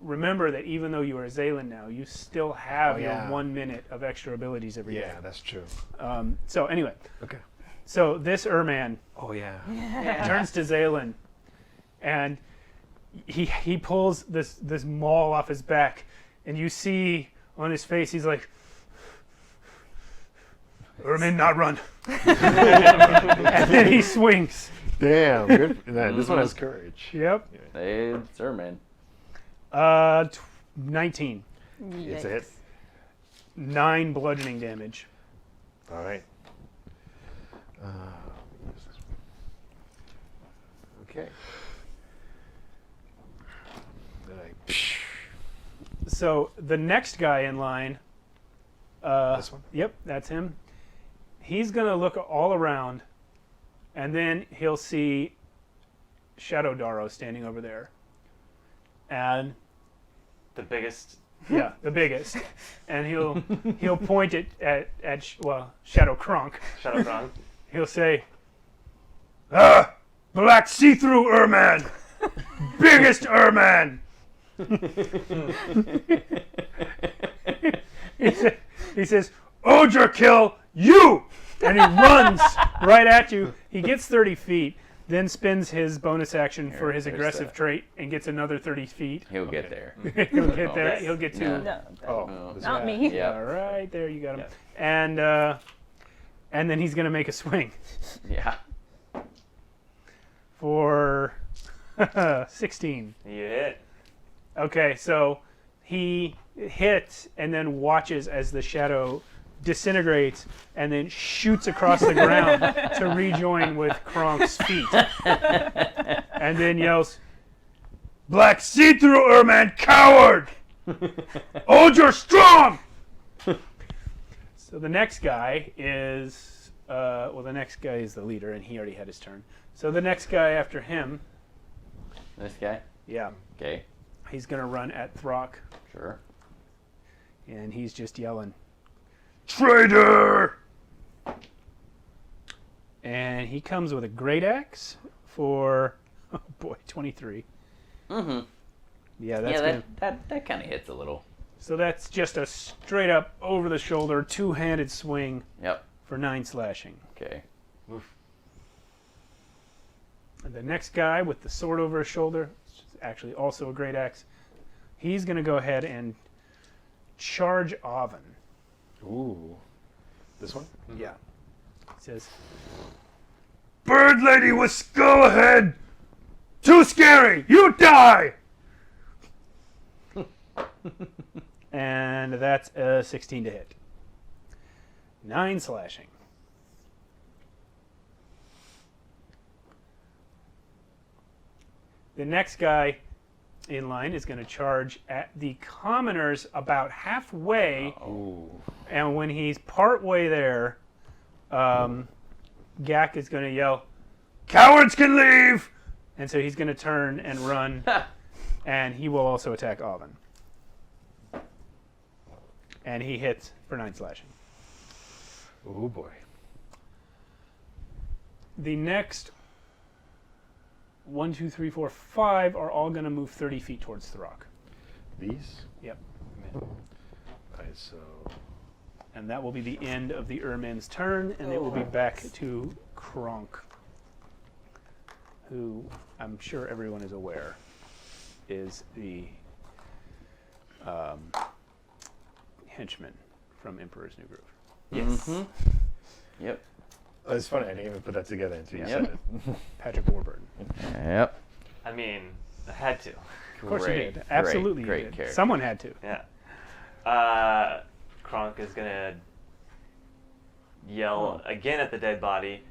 remember that even though you are Zaylan now, you still have
Oh, yeah.
your 1 minute of extra abilities every day.
Yeah, that's true.
So anyway,
Okay.
so this Erman
Oh yeah.
turns to Zaylan, and he pulls this maul off his back, and you see on his face he's like, Erman, not run. And then he swings.
Damn. Good. This one has courage.
Yep.
It's Ermin.
19.
It's a hit.
9 bludgeoning damage.
All right. Okay. Then
So the next guy in line.
this one.
Yep, that's him. He's gonna look all around, and then he'll see Shadow Darrow standing over there, and
The biggest.
yeah, the biggest, and he'll point it at Shadow Kronk.
Shadow Throck.
He'll say, black see-through Erman, biggest Erman. He says, Odra kill you! And he runs right at you. He gets 30 feet, then spends his bonus action for his
there's
aggressive
the-
trait and gets another 30 feet.
He'll get there.
He'll get there.
Yes.
He'll get to.
No.
No,
Oh,
not me.
Yeah.
all right, there you got him.
Yeah.
And then he's gonna make a swing
Yeah.
for 16.
You hit.
Okay, so he hits and then watches as the shadow disintegrates and then shoots across the ground to rejoin with Kronk's feet. And then yells, Black see-through Erman, coward! Odra strong! So the next guy is, the next guy is the leader, and he already had his turn. So the next guy after him,
This guy.
yeah,
Okay.
he's going to run at Throck,
Sure.
and he's just yelling, Traitor! And he comes with a great axe for, 23.
Mm-hmm.
Yeah, that's
Yeah,
gonna,
that kind of hits a little.
so that's just a straight up over the shoulder, two-handed swing
Yep.
for 9 slashing.
Okay.
And the next guy with the sword over his shoulder, actually also a great axe, he's going to go ahead and charge Oven.
Ooh. This one?
Yeah. He says, Bird lady with skull head! Too scary! You die! And that's a 16 to hit. 9 slashing. The next guy in line is going to charge at the commoners about halfway.
Ooh.
And when he's part way there, Gak is going to yell, "Cowards can leave!" And so he's going to turn and run, and he will also attack Alvin. And he hits for 9 slashing.
Oh boy.
The next 1, 2, 3, 4, 5 are all going to move 30 feet towards Throck.
These?
Yep.
Alright, so
And that will be the end of the Ermin's turn, and it will be back to Kronk, who I'm sure everyone is aware is the henchman from Emperor's New Groove.
Yes.
Yep.
oh, it's funny. I didn't even put that together until you
Yep.
said it.
Patrick Warburton.
Yep.
I mean, I had to.
Of course you did. Absolutely you
great
did.
character.
Someone had to.
Yeah. Kronk is gonna yell again at the dead body,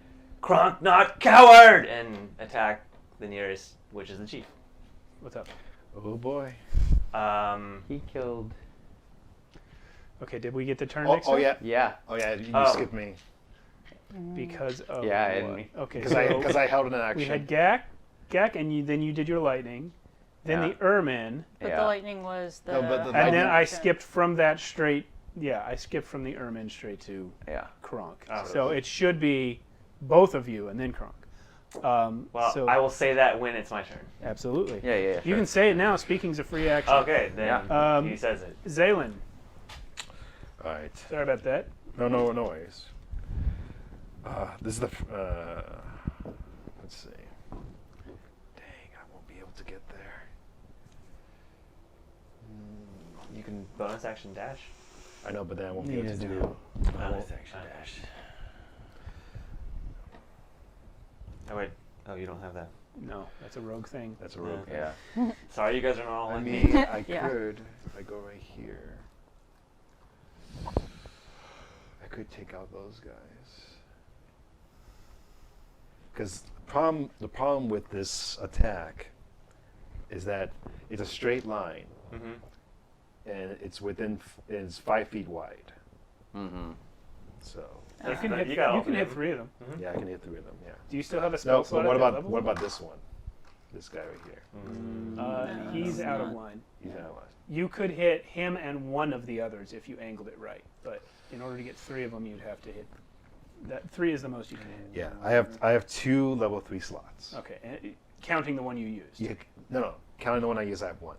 "Kronk, not coward!" and attack the nearest, which is the chief.
What's up?
Oh boy.
He killed.
Okay, did we get the turn
Oh,
next
oh
turn?
yeah.
Yeah.
Oh yeah. You
Oh.
skipped me
Because of
Yeah,
what?
and me.
Okay,
because
so
I held an action.
we had Gak, and then you did your lightning. Then
Yeah.
the Ermin,
But
Yeah.
the lightning was the.
No, but the
and
lightning-
then I skipped from that straight. Yeah, I skipped from the Ermin straight to
Yeah.
Kronk.
Oh.
So it should be both of you and then Kronk.
Well,
so
I will say that when it's my turn.
absolutely.
Yeah. Yeah.
You
Sure.
can say it now. Speaking's a free action.
Okay, then
Yeah.
he says it.
Zaylin,
All right.
sorry about that.
No worries. This is the. Let's see. Dang, I won't be able to get there.
You can bonus action dash.
I know, but then I won't be able to do.
Bonus action dash. Oh wait. Oh, you don't have that.
No, that's a rogue thing.
That's a rogue.
Yeah.
Sorry, you guys are not all
I
like
mean,
me.
I
Yeah.
could if I go right here. I could take out those guys. Because the problem with this attack is that it's a straight line
Mm-hmm.
and it's it's 5 feet wide.
Mm-hmm.
So
You can
You
hit,
got all
you can
three
hit
of
3 of them.
yeah, I can hit 3 of them. Yeah.
Do you still have a spell
No,
slot
but
at that level?
what about this one? This guy right here.
No,
He's
it's
out of
not.
line.
He's analyzed.
You could hit him and one of the others if you angled it right, but in order to get 3 of them, you'd have to hit. That 3 is the most you can hit.
Yeah, I have 2 level 3 slots.
Okay, and counting the one you used.
Yeah, no. Counting the one I use, I have 1.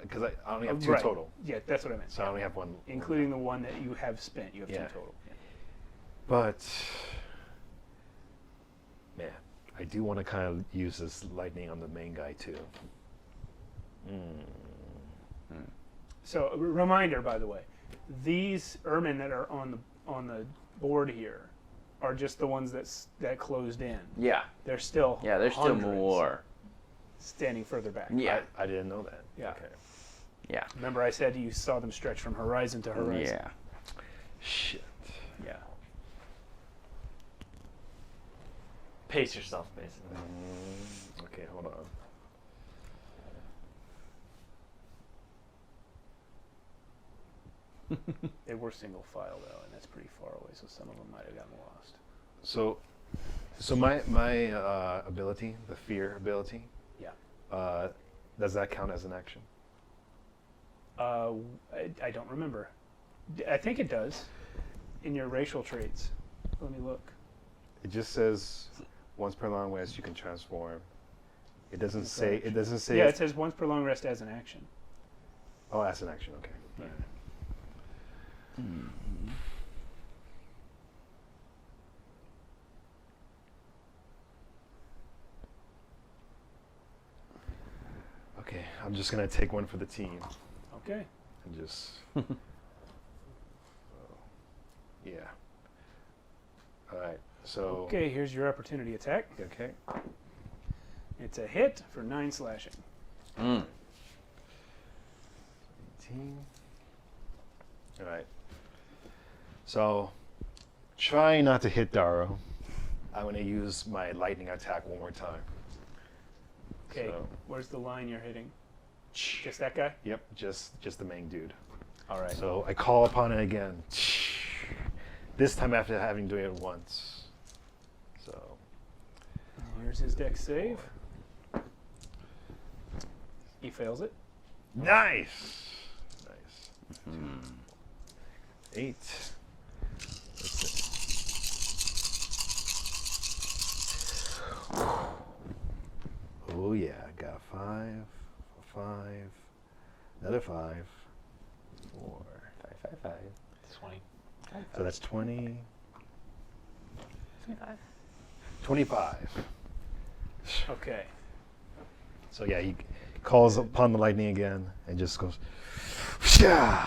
Because I only have 2
Right.
total.
Yeah, that's what I meant.
So I only have 1.
Including the one that you have spent, you have 2
Yeah.
total. Yeah.
But man, I do want to kind of use this lightning on the main guy too.
So, a reminder, by the way, these Ermin that are on the board here are just the ones that closed in.
Yeah.
There's still
Yeah. There's still
hundreds
more.
standing further back.
Yeah.
I didn't know that.
Yeah.
Okay.
Yeah.
Remember, I said you saw them stretch from horizon to horizon.
Yeah.
Shit.
Yeah.
Pace yourself, basically.
Okay, hold on.
They were single file though, and that's pretty far away, so some of them might have gotten lost.
So my ability, the fear ability,
Yeah.
does that count as an action?
I don't remember. I think it does. In your racial traits. Let me look.
It just says once per long rest you can transform. It doesn't say. It doesn't say.
Yeah, it says once per long rest as an action.
Oh, that's an action. Okay.
Yeah.
Okay, I'm just gonna take one for the team
Okay.
and just. Yeah. All right. So.
Okay, here's your opportunity attack.
Okay.
It's a hit for 9 slashing.
18. All right. So, trying not to hit Daro, I'm going to use my lightning attack one more time.
Okay,
So-
where's the line you're hitting? Just that guy?
Yep, just the main dude.
All right.
So I call upon it again. This time after having doing it once. So.
Here's his dex save. He fails it.
Nice. 8. That's it. Oh yeah, got 5, 5, another 5, 4.
5.
20.
So that's 20.
25.
25.
Okay.
So yeah, he calls upon the lightning again and just goes, "Psha!"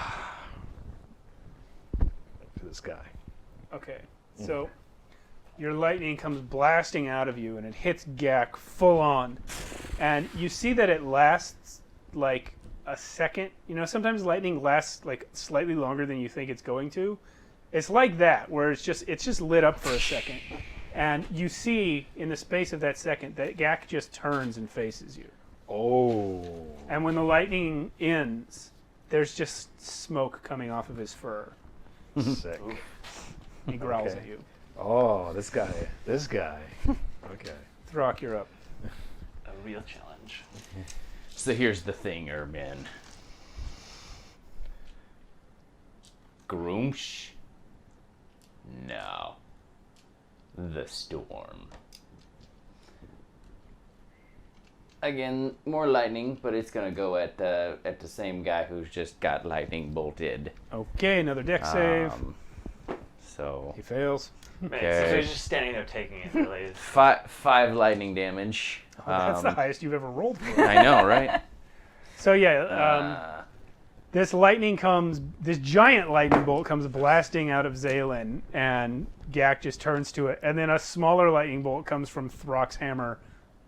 to this guy.
Okay. So your lightning comes blasting out of you and it hits Gak full on. And you see that it lasts like a second. You know, sometimes lightning lasts like slightly longer than you think it's going to. It's like that, where it's just lit up for a second. And you see in the space of that second that Gak just turns and faces you.
Oh.
And when the lightning ends, there's just smoke coming off of his fur.
Sick.
He growls
Okay.
at you.
Oh, this guy. Okay.
Throck, you're up.
A real challenge.
So here's the thing, Ermin. Groomsh? No. The storm. Again, more lightning, but it's gonna go at the same guy who's just got lightning bolted.
Okay, another dex save.
So
He fails.
Man,
Okay.
so he's just standing there taking it. Really.
5 lightning damage.
Oh, that's the highest you've ever rolled for.
I know, right?
So yeah, this giant lightning bolt comes blasting out of Zaylin, and Gak just turns to it, and then a smaller lightning bolt comes from Throck's hammer.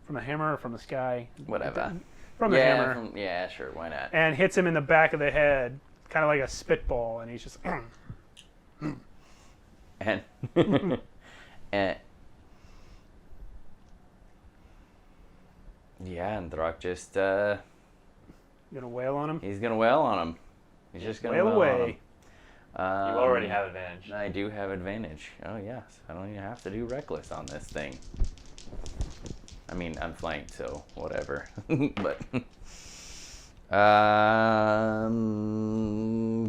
From a hammer or from the sky?
Whatever.
From the hammer.
Yeah, sure, why not?
And hits him in the back of the head, kind of like a spitball, and he's just...
And and yeah, and Throck just
You gonna wail on him?
he's gonna wail on him. He's just gonna
Wail
wail
away.
on him.
You already have advantage.
I do have advantage. Oh yes, I don't even have to do reckless on this thing. I mean, I'm flanked, so whatever. But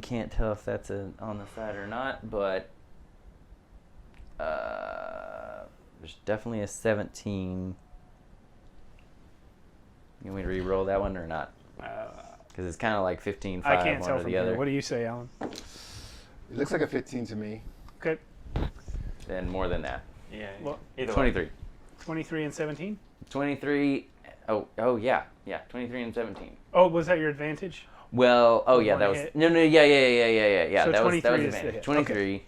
can't tell if that's on the side or not. But there's definitely a 17. You want me to re-roll that one or not? Because it's kind of like 15, 5,
I can't
one
tell
or
from
the
here.
other.
What do you say, Alan?
It looks like a 15 to me.
Okay,
Then more than that.
Yeah.
Well,
either way.
23.
23 and 17?
23. Oh yeah. 23 and 17.
Oh, was that your advantage?
Well, oh yeah,
One
that was
hit.
yeah.
So
that was
23 is the
advantage.
hit.
23,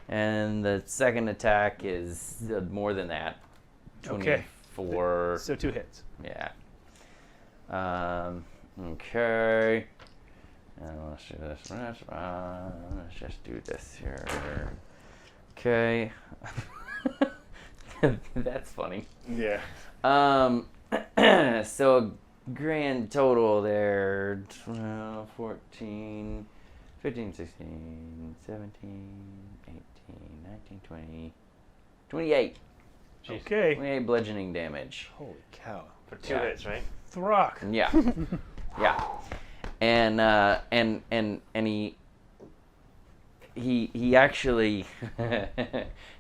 and the second attack is more than that.
Okay.
24.
So 2 hits.
Yeah. Okay. Let's do this. Let's just do this here. Okay. That's funny.
Yeah.
So a grand total there, 12, 14, 15, 16, 17, 18, 19, 20, 28.
Jeez.
Okay.
28 bludgeoning damage.
Holy cow.
For 2
Yeah.
hits, right?
Throck.
Yeah. Yeah. And he actually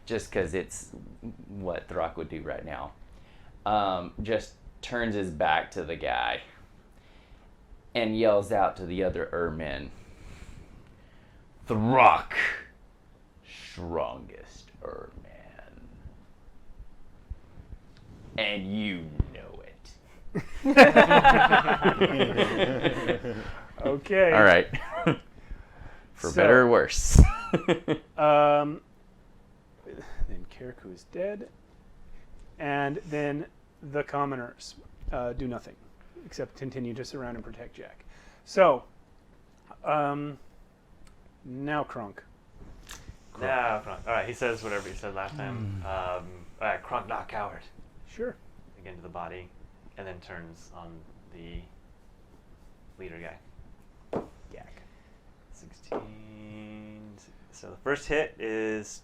just because it's what Throck would do right now, just turns his back to the guy and yells out to the other Ermin, "Throck, strongest Ermin, and you know it."
Okay.
All right. For
So-
better or worse.
Then Kirikou is dead. And then the commoners do nothing except continue to surround and protect Jack. So, now Kronk.
Nah, Kronk. All right, he says whatever he said last time. All right, Kronk, not coward.
Sure.
Again to the body, and then turns on the leader guy.
Yak.
16, So the first hit is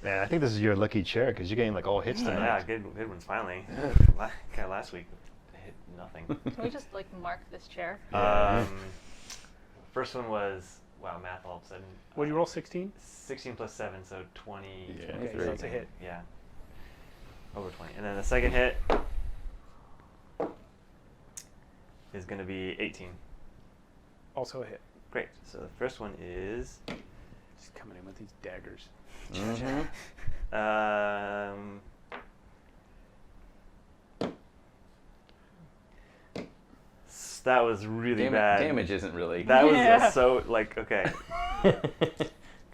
Man, I think this is your lucky chair because you're getting like all hits tonight.
yeah, good ones finally. Last week hit nothing.
Can we just like mark this chair?
First one was wow, math all of a sudden.
What did you roll? 16?
16 plus 7, so 20.
Yeah.
Okay, so it's a hit.
Yeah. Over 20. And then the second hit is going to be 18.
Also a hit.
Great. So the first one is
Just coming in with these daggers.
that was really bad.
Damage isn't really.
That was
Yeah.
so like okay.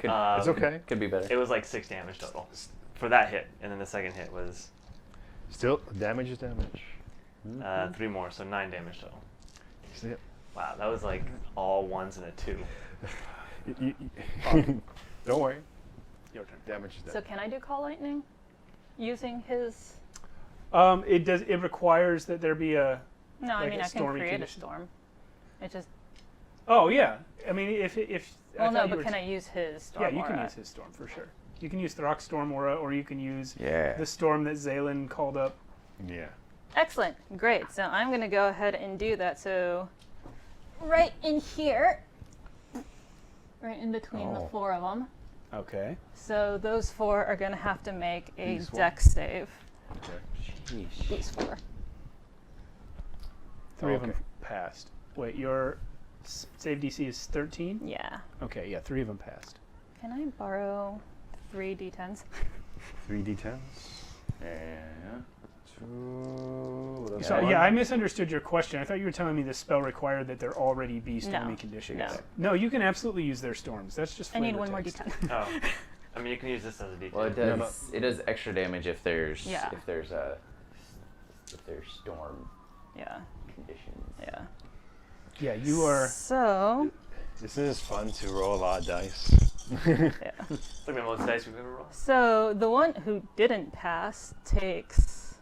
It's okay.
Could be better.
It was like 6 damage total for that hit, and then the second hit was
Still, damage is damage.
3 more, so 9 damage total.
See it?
Wow, that was like all 1s and a 2.
Don't worry.
Your turn.
Damage is
So
damage.
can I do call lightning using his?
It does. It requires that there be a.
No, I
Like
mean
a
I can
stormy
create
condition.
a storm. It just.
Oh yeah. I mean, if I
Well, no,
thought you
but
were
can I
s-
use his storm?
Yeah, you can
aura?
use his storm for sure. You can use Throck's storm aura, or you can use
Yeah.
the storm that Zaylin called up.
Yeah.
Excellent, great. So I'm going to go ahead and do that. So right in here, right in between the
Oh.
4 of them.
Okay.
So those 4 are going to have to make a
These 4?
dex save.
Sheesh.
These 4.
3 of
Okay.
them passed. Wait, your save DC is 13?
Yeah.
Okay, yeah, 3 of them passed.
Can I borrow 3 d10s?
3 d10s. And 2. That's
So
one.
yeah, I misunderstood your question. I thought you were telling me the spell required that there already be stormy
No,
conditions.
no.
No, you can absolutely use their storms. That's just
I need
flavor
1 more
text.
d10.
Oh, I mean you can use this as a D10.
Well, it
No,
does. It does extra damage if there's
Yeah.
if there's storm
Yeah,
conditions.
yeah.
Yeah, you are.
So,
This is fun to roll a lot of dice.
yeah.
It's like the most dice we've ever rolled.
So the one who didn't pass takes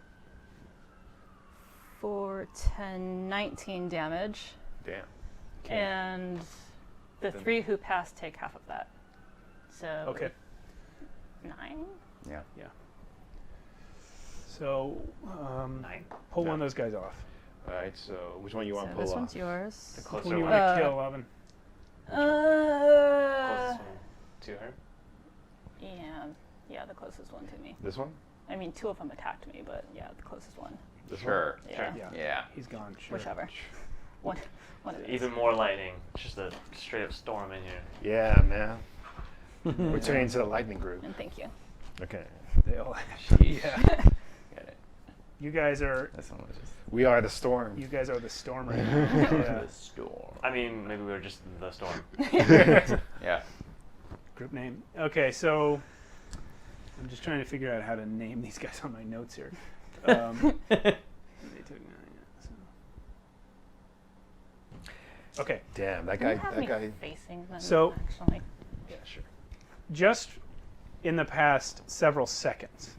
4, 10, 19 damage.
Damn.
And the 3 who passed take half of that. So
Okay.
9?
Yeah.
So,
9.
pull one of those guys off.
Alright, so which one you want
So
to pull
this
off?
one's yours.
The
Who
closer
do you
one.
want to
Uh,
kill, Oven?
Closest one to her.
Yeah, the closest one to me.
This one?
I mean, 2 of them attacked me, but yeah, the closest one.
This
Sure.
Yeah,
Sure.
Yeah.
Yeah.
He's gone. Sure.
whichever. One of those.
Even more lightning. It's just a straight up storm in here.
One? Yeah, man. We're turning into the lightning group.
And thank you.
Okay.
They all.
Sheesh.
Yeah.
Got it.
You guys are.
This one was just
We are the storm.
You guys are the storm right now. Yeah.
the storm.
I mean, maybe we were just the storm.
Yeah.
Group name. Okay, so I'm just trying to figure out how to name these guys on my notes here. They took 9, so. Okay,
Damn, that
Can you
guy.
have
That
me
guy.
facing them,
So-
actually?
Yeah, sure.
just in the past several seconds,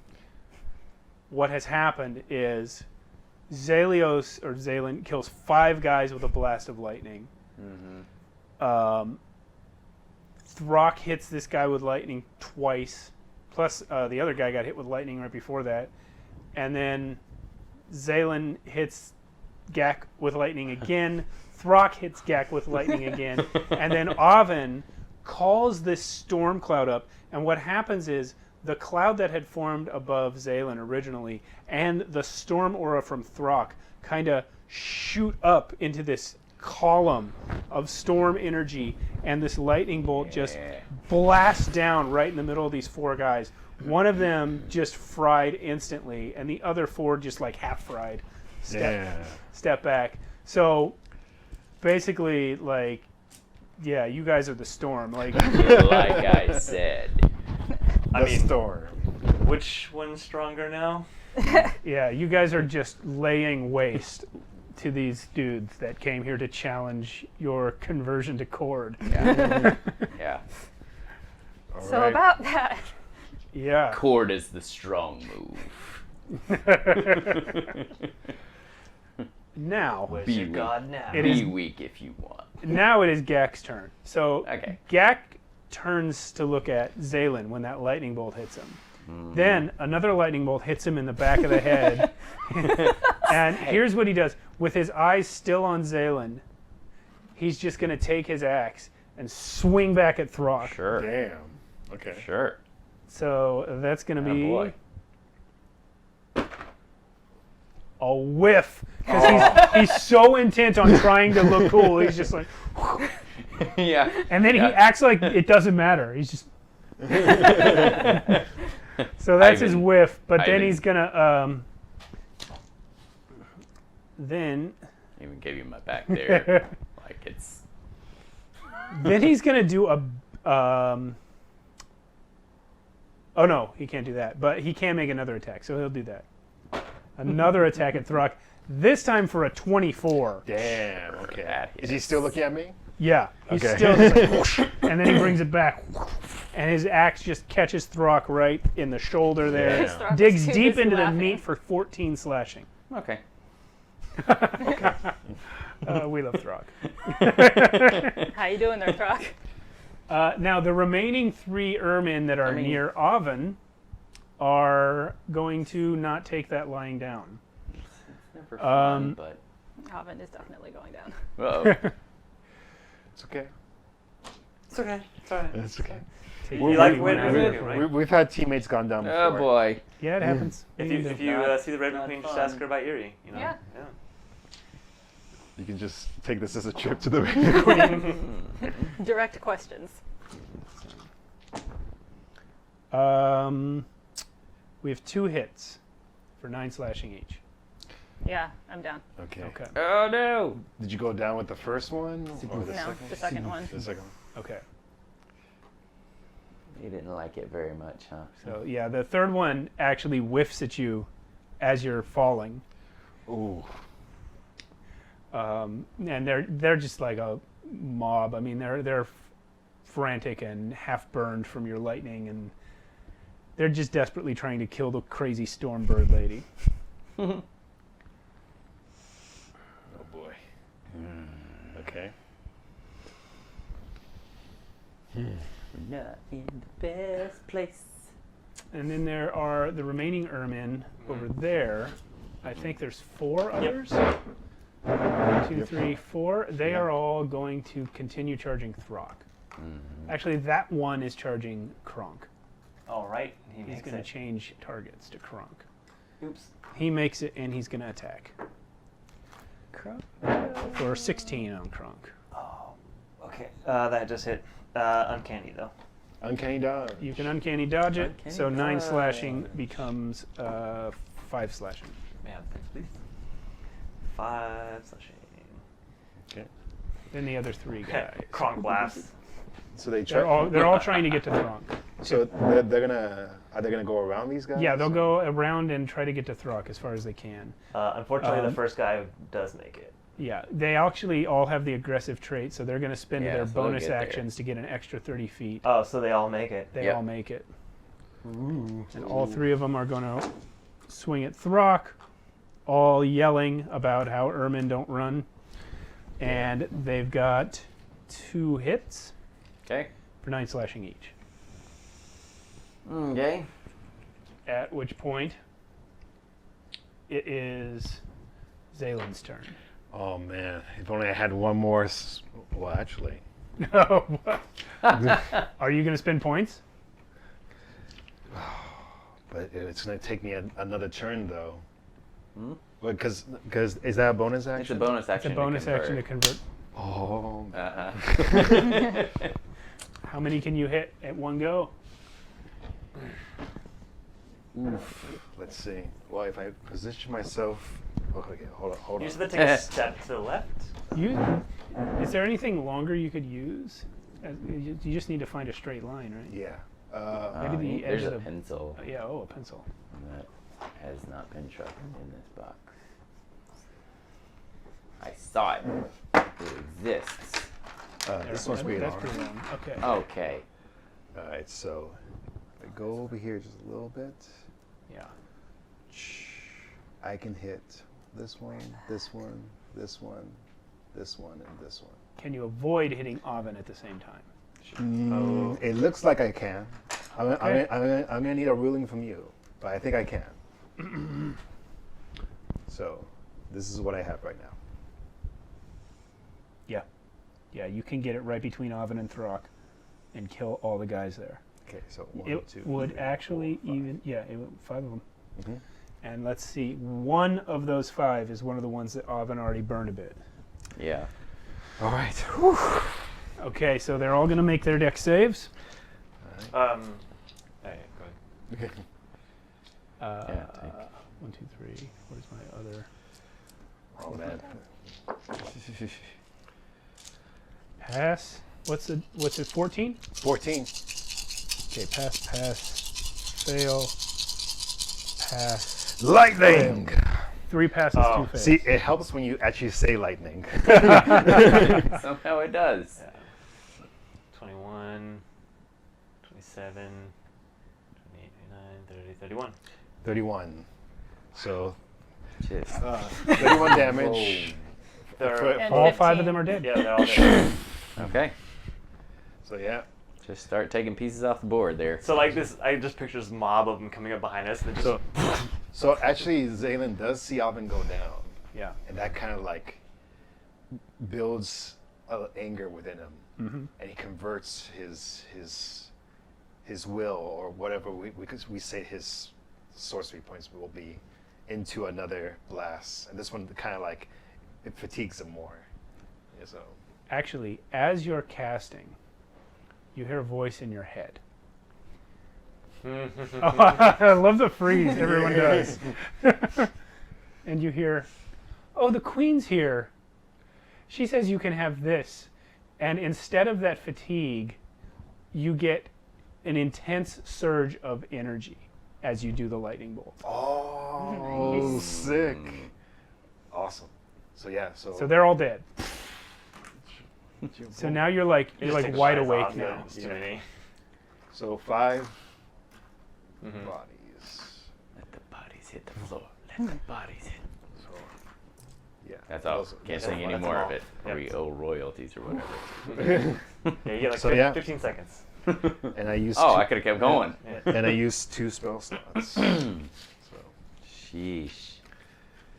what has happened is Zaylin kills 5 guys with a blast of lightning.
Mm-hmm.
Throck hits this guy with lightning twice, plus the other guy got hit with lightning right before that, and then Zaylin hits Gak with lightning again. Throck hits Gak with lightning again, and then Oven calls this storm cloud up. And what happens is the cloud that had formed above Zaylin originally and the storm aura from Throck kind of shoot up into this column of storm energy, and this lightning bolt just blasts down right in the middle of these 4 guys. One of them just fried instantly, and the other 4 just like half fried. Step back. So basically, like, yeah, you guys are the storm. Like,
Like I said.
I
The
mean,
storm.
which one's stronger now?
yeah, you guys are just laying waste to these dudes that came here to challenge your conversion to Chord.
Yeah. Yeah.
All
So
right.
about that.
Yeah.
Chord is the strong move.
Now,
Where's
Be
your
weak.
god now?
It
Be
is-
weak if you want.
now it is Gak's turn. So
Okay.
Gak turns to look at Zaylin when that lightning bolt hits him. Then another lightning bolt hits him in the back of the head. And here's what he does. With his eyes still on Zaylin, he's just going to take his axe and swing back at Throck.
Sure.
Damn. Okay.
Sure.
So that's going to
Oh,
be
boy.
a whiff. Because he's so intent on trying to look cool. He's just like,
Yeah.
and then he acts like it doesn't matter. He's just. So that's his
Ivan.
whiff. But then
Ivan.
he's going to. Then
Even gave you my back there. Like it's.
Then he's gonna do a. Oh no, he can't do that. But he can make another attack, so he'll do that. Another attack at Throck. This time for a 24.
Damn. Okay.
That
Is he
hits.
still looking at me?
Yeah, he's
Okay.
still just like, whoosh, and then he brings it back, and his axe just catches Throck right in the shoulder there.
Yeah.
Throck was
Digs
too
deep
busy
into the
laughing.
meat for 14 slashing.
Okay.
We love Throck.
How you doing there, Throck?
Now, the remaining 3 ermine that are near Oven are going to not take that lying down.
Never fun, but.
Oven is definitely going down.
Uh-oh.
It's okay.
It's okay. It's alright.
It's okay.
Take
You like
everyone
win,
out of
win,
it.
right?
We've had teammates gone down before.
Oh boy.
Yeah, it happens.
If you see the Red
not
Queen, just
fun.
ask her about Erie. You know?
Yeah.
You can just take this as a trip to the Red Queen.
Direct questions.
We have 2 hits for 9 slashing each.
Yeah, I'm down.
Okay.
Okay.
Oh no.
Did you go down with the first one or the
No,
second?
the second one.
The second one.
Okay.
You didn't like it very much, huh?
So yeah, the third one actually whiffs at you as you're falling,
Ooh.
and they're just like a mob. I mean, they're frantic and half burned from your lightning, and they're just desperately trying to kill the crazy Stormbird lady.
Oh boy. Okay.
We're not in the best place.
And then there are the remaining ermine over there. I think there's 4 others. 1, 2, 3, 4. They are all going to continue charging Throck. Actually, that one is charging Kronk.
All right. He
He's
makes
going to
it.
change targets to Kronk.
Oops.
He makes it, and he's going to attack. For 16 on Kronk.
Oh. Okay. That just hit. Uncanny though.
Uncanny dodge.
You can uncanny dodge it,
Uncanny
so 9
dodge.
slashing becomes 5 slashing.
Yeah. Thanks, please. 5 slashing.
Okay.
Then the other 3 guys.
Kronk blast.
So they
They're
try.
all trying to get to Throck.
So they're gonna. Are they gonna go around these guys?
Yeah, they'll go around and try to get to Throck as far as they can.
Unfortunately, the first guy does make it.
Yeah, they actually all have the aggressive trait, so they're going to spend
Yeah,
their
so they'll
bonus
get there.
actions to get an extra 30 feet.
Oh, so they all make it.
They
Yep.
all make it. And all 3 of them are going to swing at Throck, all yelling about how ermine don't run. And they've got 2 hits
Okay.
for 9 slashing each.
Okay.
At which point, it is Zaylin's turn.
Oh man! If only I had one more. Well, actually.
No. Are you going to spend points?
But it's gonna take me another turn though. Because is that a bonus
It's
action?
a bonus
It's
action.
a bonus
to
action to
convert.
convert.
Oh.
Uh-huh.
How many can you hit at one go?
Let's see. Well, if I position myself. Okay, hold on.
You just have to take a step to the left.
Is there anything longer you could use? You just need to find a straight line, right?
Yeah.
Maybe the edge
There's
of
a
the-
pencil
Yeah, a pencil.
that has not been sharpened in this box. I saw it. It exists.
This one's pretty
That's
long.
pretty long. Okay.
Okay.
All right, so if I go over here just a little bit,
Yeah.
I can hit this one, this one, this one, this one, and this one.
Can you avoid hitting Oven at the same time?
It looks like I can.
Okay.
I'm gonna need a ruling from you, but I think I can. So, this is what I have right now.
Yeah. Yeah, you can get it right between Oven and Throck and kill all the guys there.
Okay, so
It
2,
would
3,
actually
4, 5.
even, yeah, 5 of them.
Mhm.
And let's see, one of those 5 is one of the ones that Oven already burned a bit.
Yeah.
All right.
Okay, so they're all going to make their deck saves.
Hey, go ahead.
Okay.
Yeah, take.
1, 2, 3. Where's my other?
Oh man.
Pass. What's it? 14?
14.
Okay, pass, fail, pass.
Lightning.
3 passes, 2 fails.
See, it helps when you actually say lightning.
Somehow it does.
Yeah. 21, 27, 28, 29, 30, 31.
31. So,
Just
31 damage.
They're,
And
All 5 of
15.
them are dead.
yeah, they're all dead.
okay.
So yeah.
Just start taking pieces off the board there.
So like this, I just picture this mob of them coming up behind us. And just,
So actually, Zaylin does see Alvin go down,
Yeah.
and that kind of like builds anger within him, and he converts his will or whatever we say his sorcery points will be into another blast, and this one kind of like it fatigues him more. Yeah, so
Actually, as you're casting, you hear a voice in your head. I love the freeze everyone does. And you hear, oh, the queen's here. She says you can have this. And instead of that fatigue, you get an intense surge of energy as you do the lightning bolt.
oh, sick, awesome. So yeah,
So they're all dead. So now you're like
They just take
wide
shots
awake
off,
now.
It's too many.
so 5
Mhm.
bodies.
Let the bodies hit the floor. Let the bodies hit.
So yeah,
That's all.
those-
Can't
those
sing
are
any
that's
more
all.
of it. Or
Yep.
we owe royalties or whatever.
Yeah, you get like
So, yeah.
15 seconds.
And I used
Oh,
two,
I could have kept going.
and I used 2 spell slots. So
Sheesh.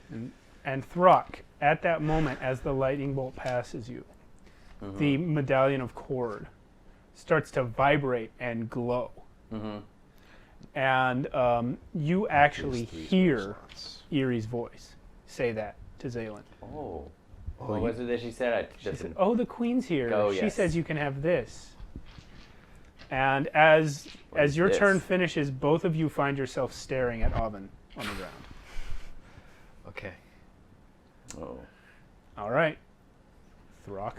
And Throck, at that moment, as the lightning bolt passes you, the medallion of cord starts to vibrate and glow. And you actually
Three spell
hear
slots.
Erie's voice say that to Zaylin.
Oh. What was it that she said?
She said, oh, the queen's here.
Oh,
She
yes.
says you can have this. And as
is
your turn
this?
finishes, both of you find yourself staring at Oven on the ground.
Okay.
Oh.
All right. Throck.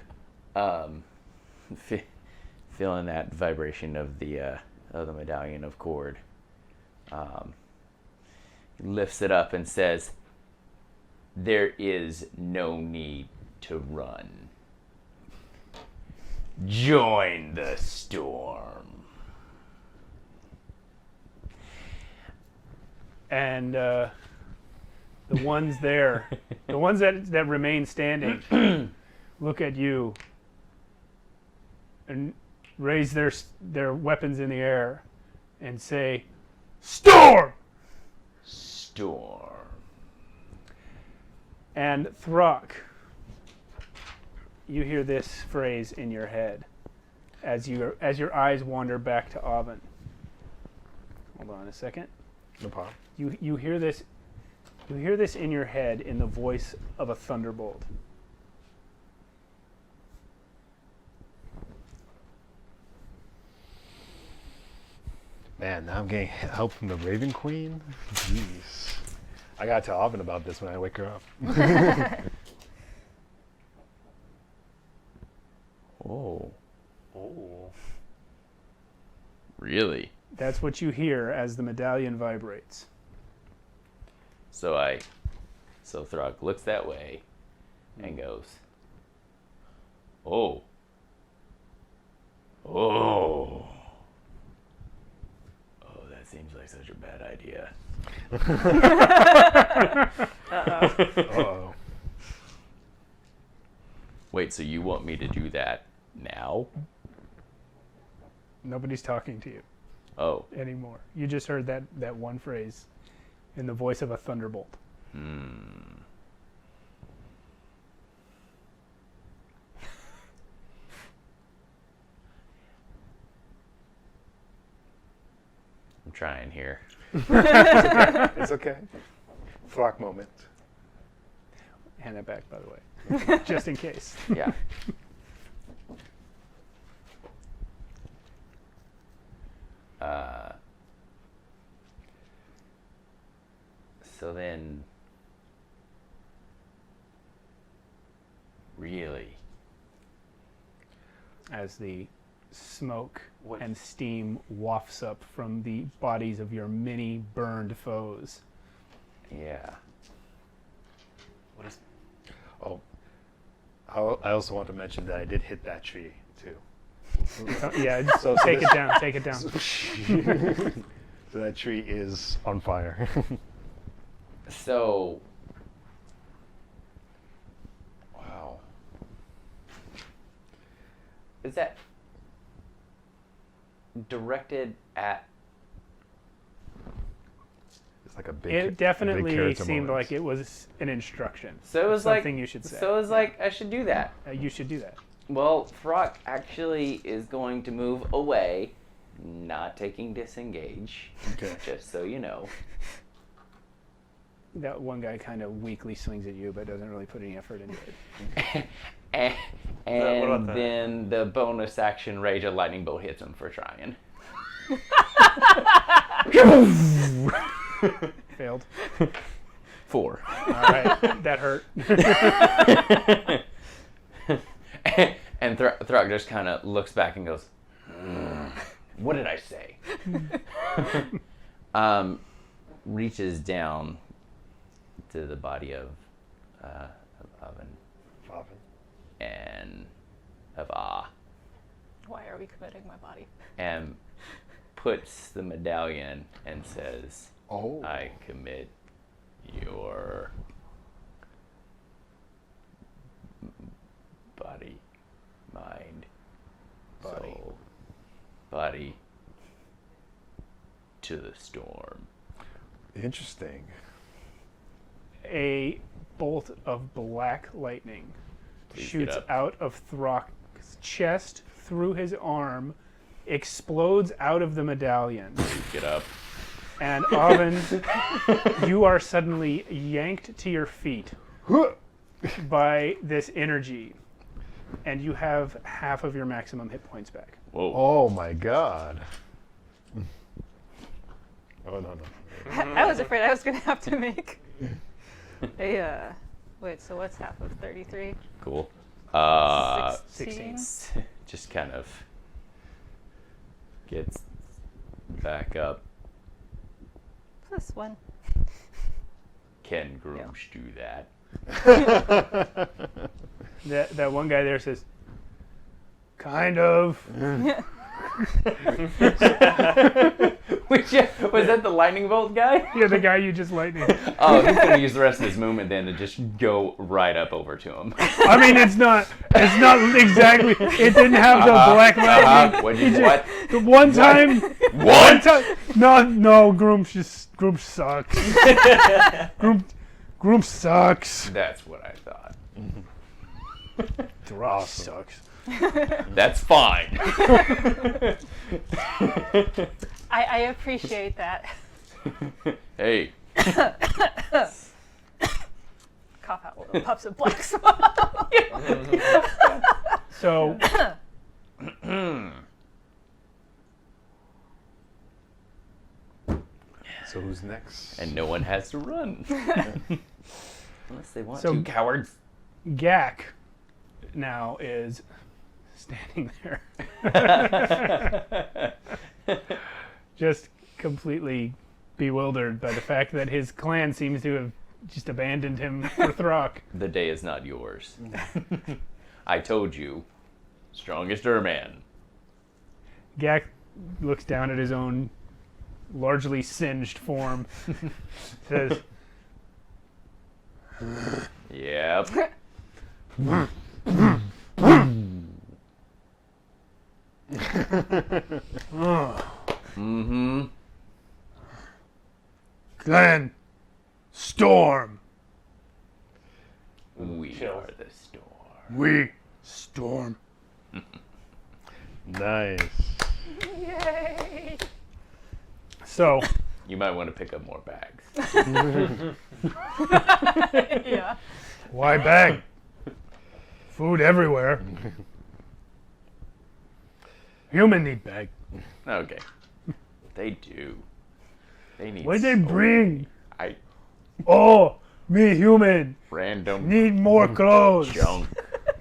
Feeling that vibration of the medallion of cord. He lifts it up and says, "There is no need to run. Join the storm."
And the ones there, the ones that remain standing, look at you and raise their weapons in the air and say, "Storm!"
Storm.
And Throck, you hear this phrase in your head as your eyes wander back to Oven. Hold on a second.
No problem.
You hear this. You hear this in your head in the voice of a thunderbolt.
Man, now I'm getting help from the Raven Queen. Jeez. I gotta tell Alvin about this when I wake her up.
Oh.
Oh.
Really?
That's what you hear as the medallion vibrates.
So Throck looks that way and goes, "Oh. Oh. Oh, that seems like such a bad idea."
Uh-oh.
Wait, so you want me to do that now?
Nobody's talking to you
Oh.
anymore. You just heard that one phrase in the voice of a thunderbolt.
Hmm. I'm trying here.
It's okay. Throck moment.
Hand that back, by the way, just in case.
Yeah. So then, really,
As the smoke
What-
and steam wafts up from the bodies of your many burned foes.
yeah.
What is?
Oh, I also want to mention that I did hit that tree too.
Yeah, just
So
take
this-
it down. Take it down.
So that tree is on fire.
So, wow. Is that directed at?
It's like a big.
It
a big
definitely
character
seemed
moment.
like it was an instruction.
So it was
Something
like.
you should say.
So it was like I should do that.
You should do that.
Well, Throck actually is going to move away, not taking disengage.
Okay.
Just so you know.
That one guy kind of weakly swings at you, but doesn't really put any effort into it.
and
what about the-
then the bonus action rage of lightning bolt hits him for trying.
Failed.
4.
All right, that hurt.
And Throck just kind of looks back and goes, "What did I say?" Reaches down to the body of Oven
Oven.
and of Ah,
Why are we committing my body?
and puts the medallion and says,
Oh.
"I commit your body, mind,
Body.
soul, body to the storm."
Interesting.
A bolt of black lightning
Please
shoots
get up.
out of Throck's chest through his arm, explodes out of the medallion,
Get up.
and Oven, you are suddenly yanked to your feet by this energy, and you have half of your maximum hit points back.
Whoa.
Oh my god. Oh no.
I was afraid I was going to have to make a. Wait, so what's half of 33?
Cool.
16?
Just kind of gets back up.
Plus 1.
Can Grooms do that?
That one guy there says, kind of.
Which was that the lightning bolt guy?
Yeah, the guy you just lightning.
Oh, he's gonna use the rest of his movement then to just go right up over to him.
I mean, it's not exactly. It didn't have the black lightning.
What?
The one time. One time. No. Groom sucks. Groom sucks.
That's what I thought.
Throck sucks.
That's fine.
I appreciate that.
Hey.
Cough out little puffs of black smoke.
So,
So who's next?
And no one has to run. Unless they want
So-
to, cowards.
Gak now is standing there, just completely bewildered by the fact that his clan seems to have just abandoned him for Throck.
The day is not yours. I told you. Strongest Urman.
Gak looks down at his own largely singed form, says,
Yep.
Mm-hmm. Clan Storm.
We
Chill.
are the storm.
We storm.
Nice.
Yay!
So,
You might want to pick up more bags.
Yeah.
why bag? Food everywhere. Human need bag.
Okay. They do. They need.
What they
so-
bring?
I
Oh, me human
random
need more clothes.
junk,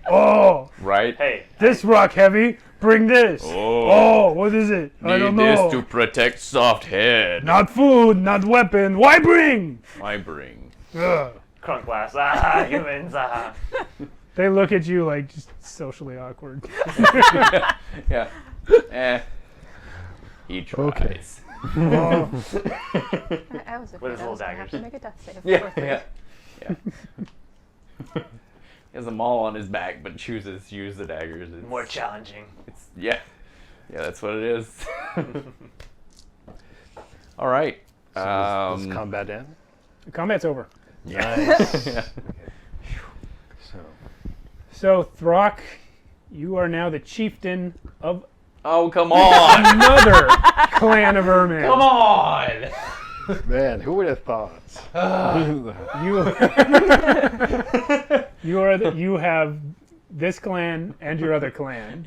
Oh,
right?
Hey,
this rock heavy. Bring this.
Oh.
Oh, what is it? I don't
Need
know.
this to protect soft head.
Not food, not weapon. Why bring?
I bring.
Ugh.
crunk glass. Ah, humans. Ah.
They look at you like just socially awkward.
Yeah. He tries.
Okay.
Oh.
I was
With
afraid
his
I
little
was gonna have
daggers.
to make a death save.
Yeah,
for three.
yeah, yeah. He has them all on his back, but chooses to use the daggers. It's,
More challenging.
It's, yeah, that's what it is. All right.
So does combat end?
The combat's over.
Nice.
Yeah.
So,
So, Throck, you are now the chieftain of
Oh, come on!
another clan of Ermin.
Come on!
man, who would have thought?
You have this clan and your other clan.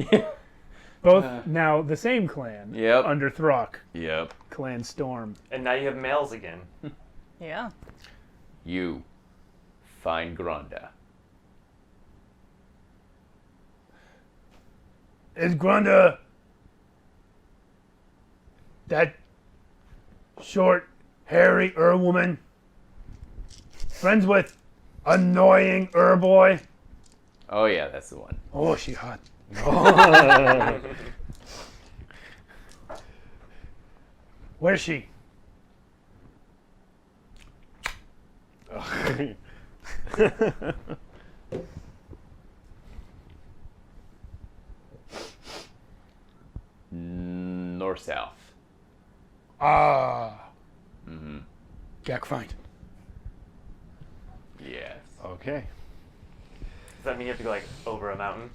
Both now the same clan.
Yep.
Under Throck,
Yep.
Clan Storm.
And now you have males again.
Yeah.
You find Granda.
Is Granda that short, hairy woman friends with annoying boy?
Oh yeah, that's the one.
Oh, she hot. Where's she?
North south.
Ah.
Mm-hmm.
Gak find.
Yes.
Okay.
Does that mean you have to go like over a mountain?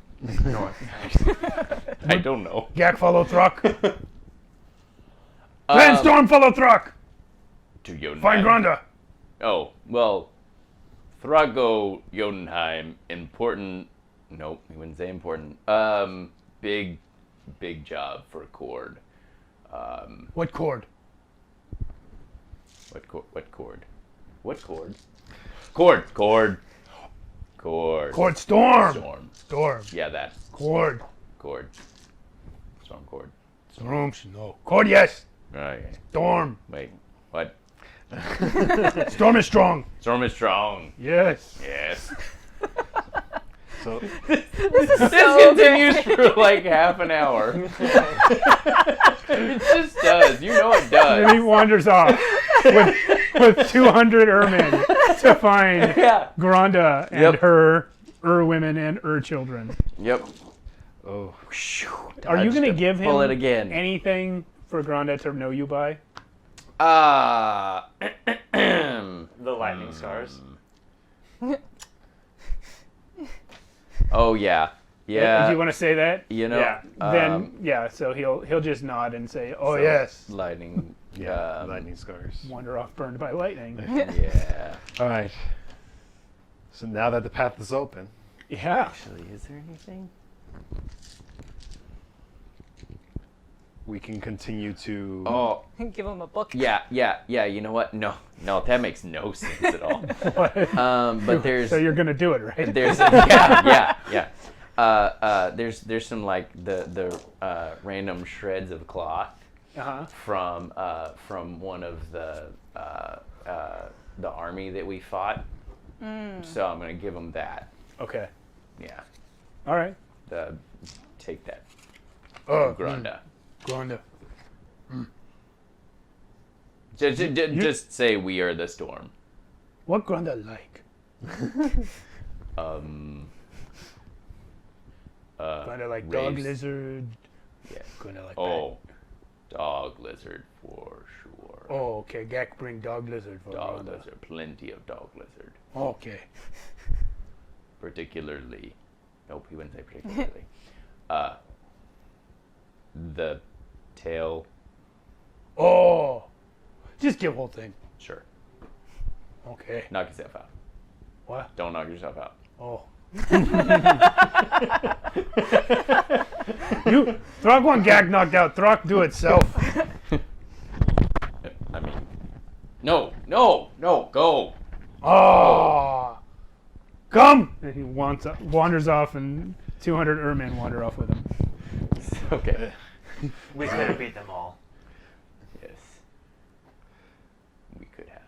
I don't know.
Gak follow Throck. Clan Storm follow Throck.
To Jotunheim.
Find Granda.
Oh, well, Thrago Jotunheim, important. Nope, he wouldn't say important. Big job for Cord.
What cord?
What cord? What cord? Cord.
Cord Storm.
Storm.
Storm.
Yeah, that.
Cord.
Storm cord.
Storm. No. Cord. Yes.
Okay.
Storm.
Wait, what?
Storm is strong.
Storm is strong.
Yes.
Yes.
So,
This continues for like half an hour. It just does. You know it
And
does.
he wanders off with 200 Ermin to find
Yeah.
Granda and
Yep.
her women and children.
Yep.
oh,
Are you
Dodged
going to
a
give him
bullet again.
anything for Granda to know you by?
The lightning scars.
Oh yeah.
Do
Yeah.
you want to say that?
You know.
Yeah.
Then so he'll just nod and say, "Oh
so
yes."
Lightning.
yeah, lightning scars.
Wander off burned by lightning.
Yeah.
All right. So now that the path is open,
Yeah.
Actually, is there anything?
we can continue to.
Oh.
Give him a book.
Yeah. You know what? No, that makes no sense at all.
What?
But there's
So you're gonna do it, right?
there's yeah. There's some like the random shreds of cloth
Uh-huh.
from one of the army that we fought. So I'm gonna give them that.
Okay.
Yeah.
All right.
Take that.
Oh,
Granda.
Granda.
Just say we are the storm.
What Granda like?
Um.
Granda like dog,
Raised-
lizard,
Yes.
Gonna like
Oh, dog lizard for sure.
that. Oh, okay. Gak bring dog lizard for
Dog
Rhonda.
lizard, plenty of dog lizard.
Okay.
Particularly, nope, he wouldn't say particularly. The tail,
Oh, just give whole thing.
sure.
Okay.
Knock yourself out.
What?
Don't knock yourself out.
Oh. You Throck one Gag knocked out. Throck do itself.
I mean, no, go.
Oh. Come. And he wanders off, and 200 Ermen wander off with him.
Okay.
We could have beat them all.
Yes. We could have.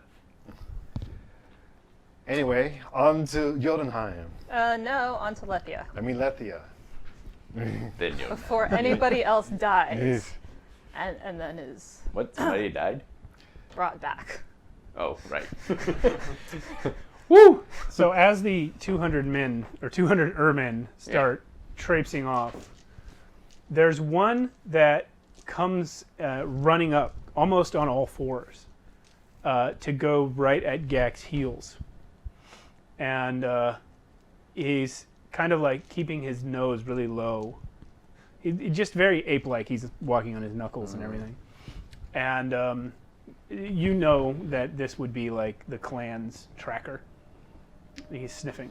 Anyway, on to Jotunheim.
No, on to Lethia.
I mean Lethia.
Then you.
Before anybody else dies. And then is
What? Somebody died?
brought back.
Oh, right.
Woo! So as the 200 men or 200 Ermen start traipsing off, there's one that comes running up almost on all fours to go right at Gak's heels, and he's kind of like keeping his nose really low. Just very ape-like. He's walking on his knuckles and everything, and you know that this would be like the clan's tracker. He's sniffing.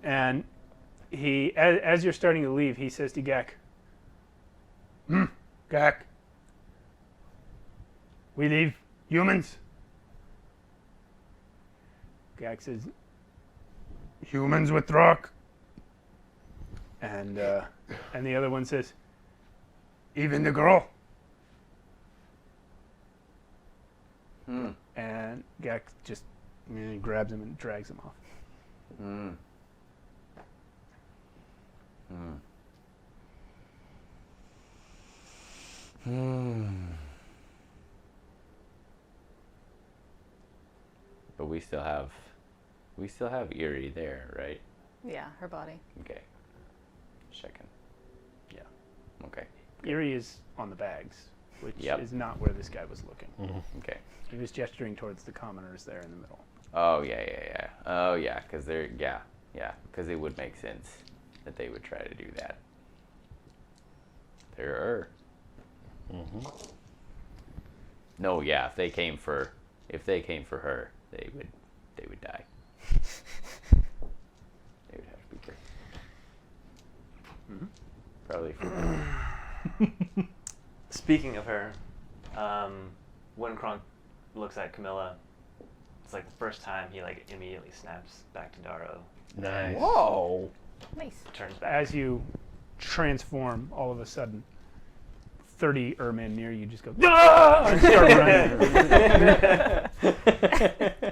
And he, as you're starting to leave, he says to Gak, Gak, we leave humans? Gak says, humans with Throck? And the other one says, even the girl? And Gak just grabs him and drags him off.
But we still have Eerie there, right?
Yeah, her body.
Okay. Checking. Yeah. Okay.
Eerie is on the bags, which
Yep.
is not where this guy was looking.
Okay.
He was gesturing towards the commoners there in the middle.
Oh yeah. Oh yeah, because because it would make sense that they would try to do that. No, yeah. If they came for her, they would die. They would have to be killed. Probably for her.
Speaking of her, when Kronk looks at Camilla, it's like the first time he like immediately snaps back to Darrow.
Nice.
Whoa.
Nice.
Turns back.
As you transform, all of a sudden, 30 Ermen near you just go, "Ah!" and start running.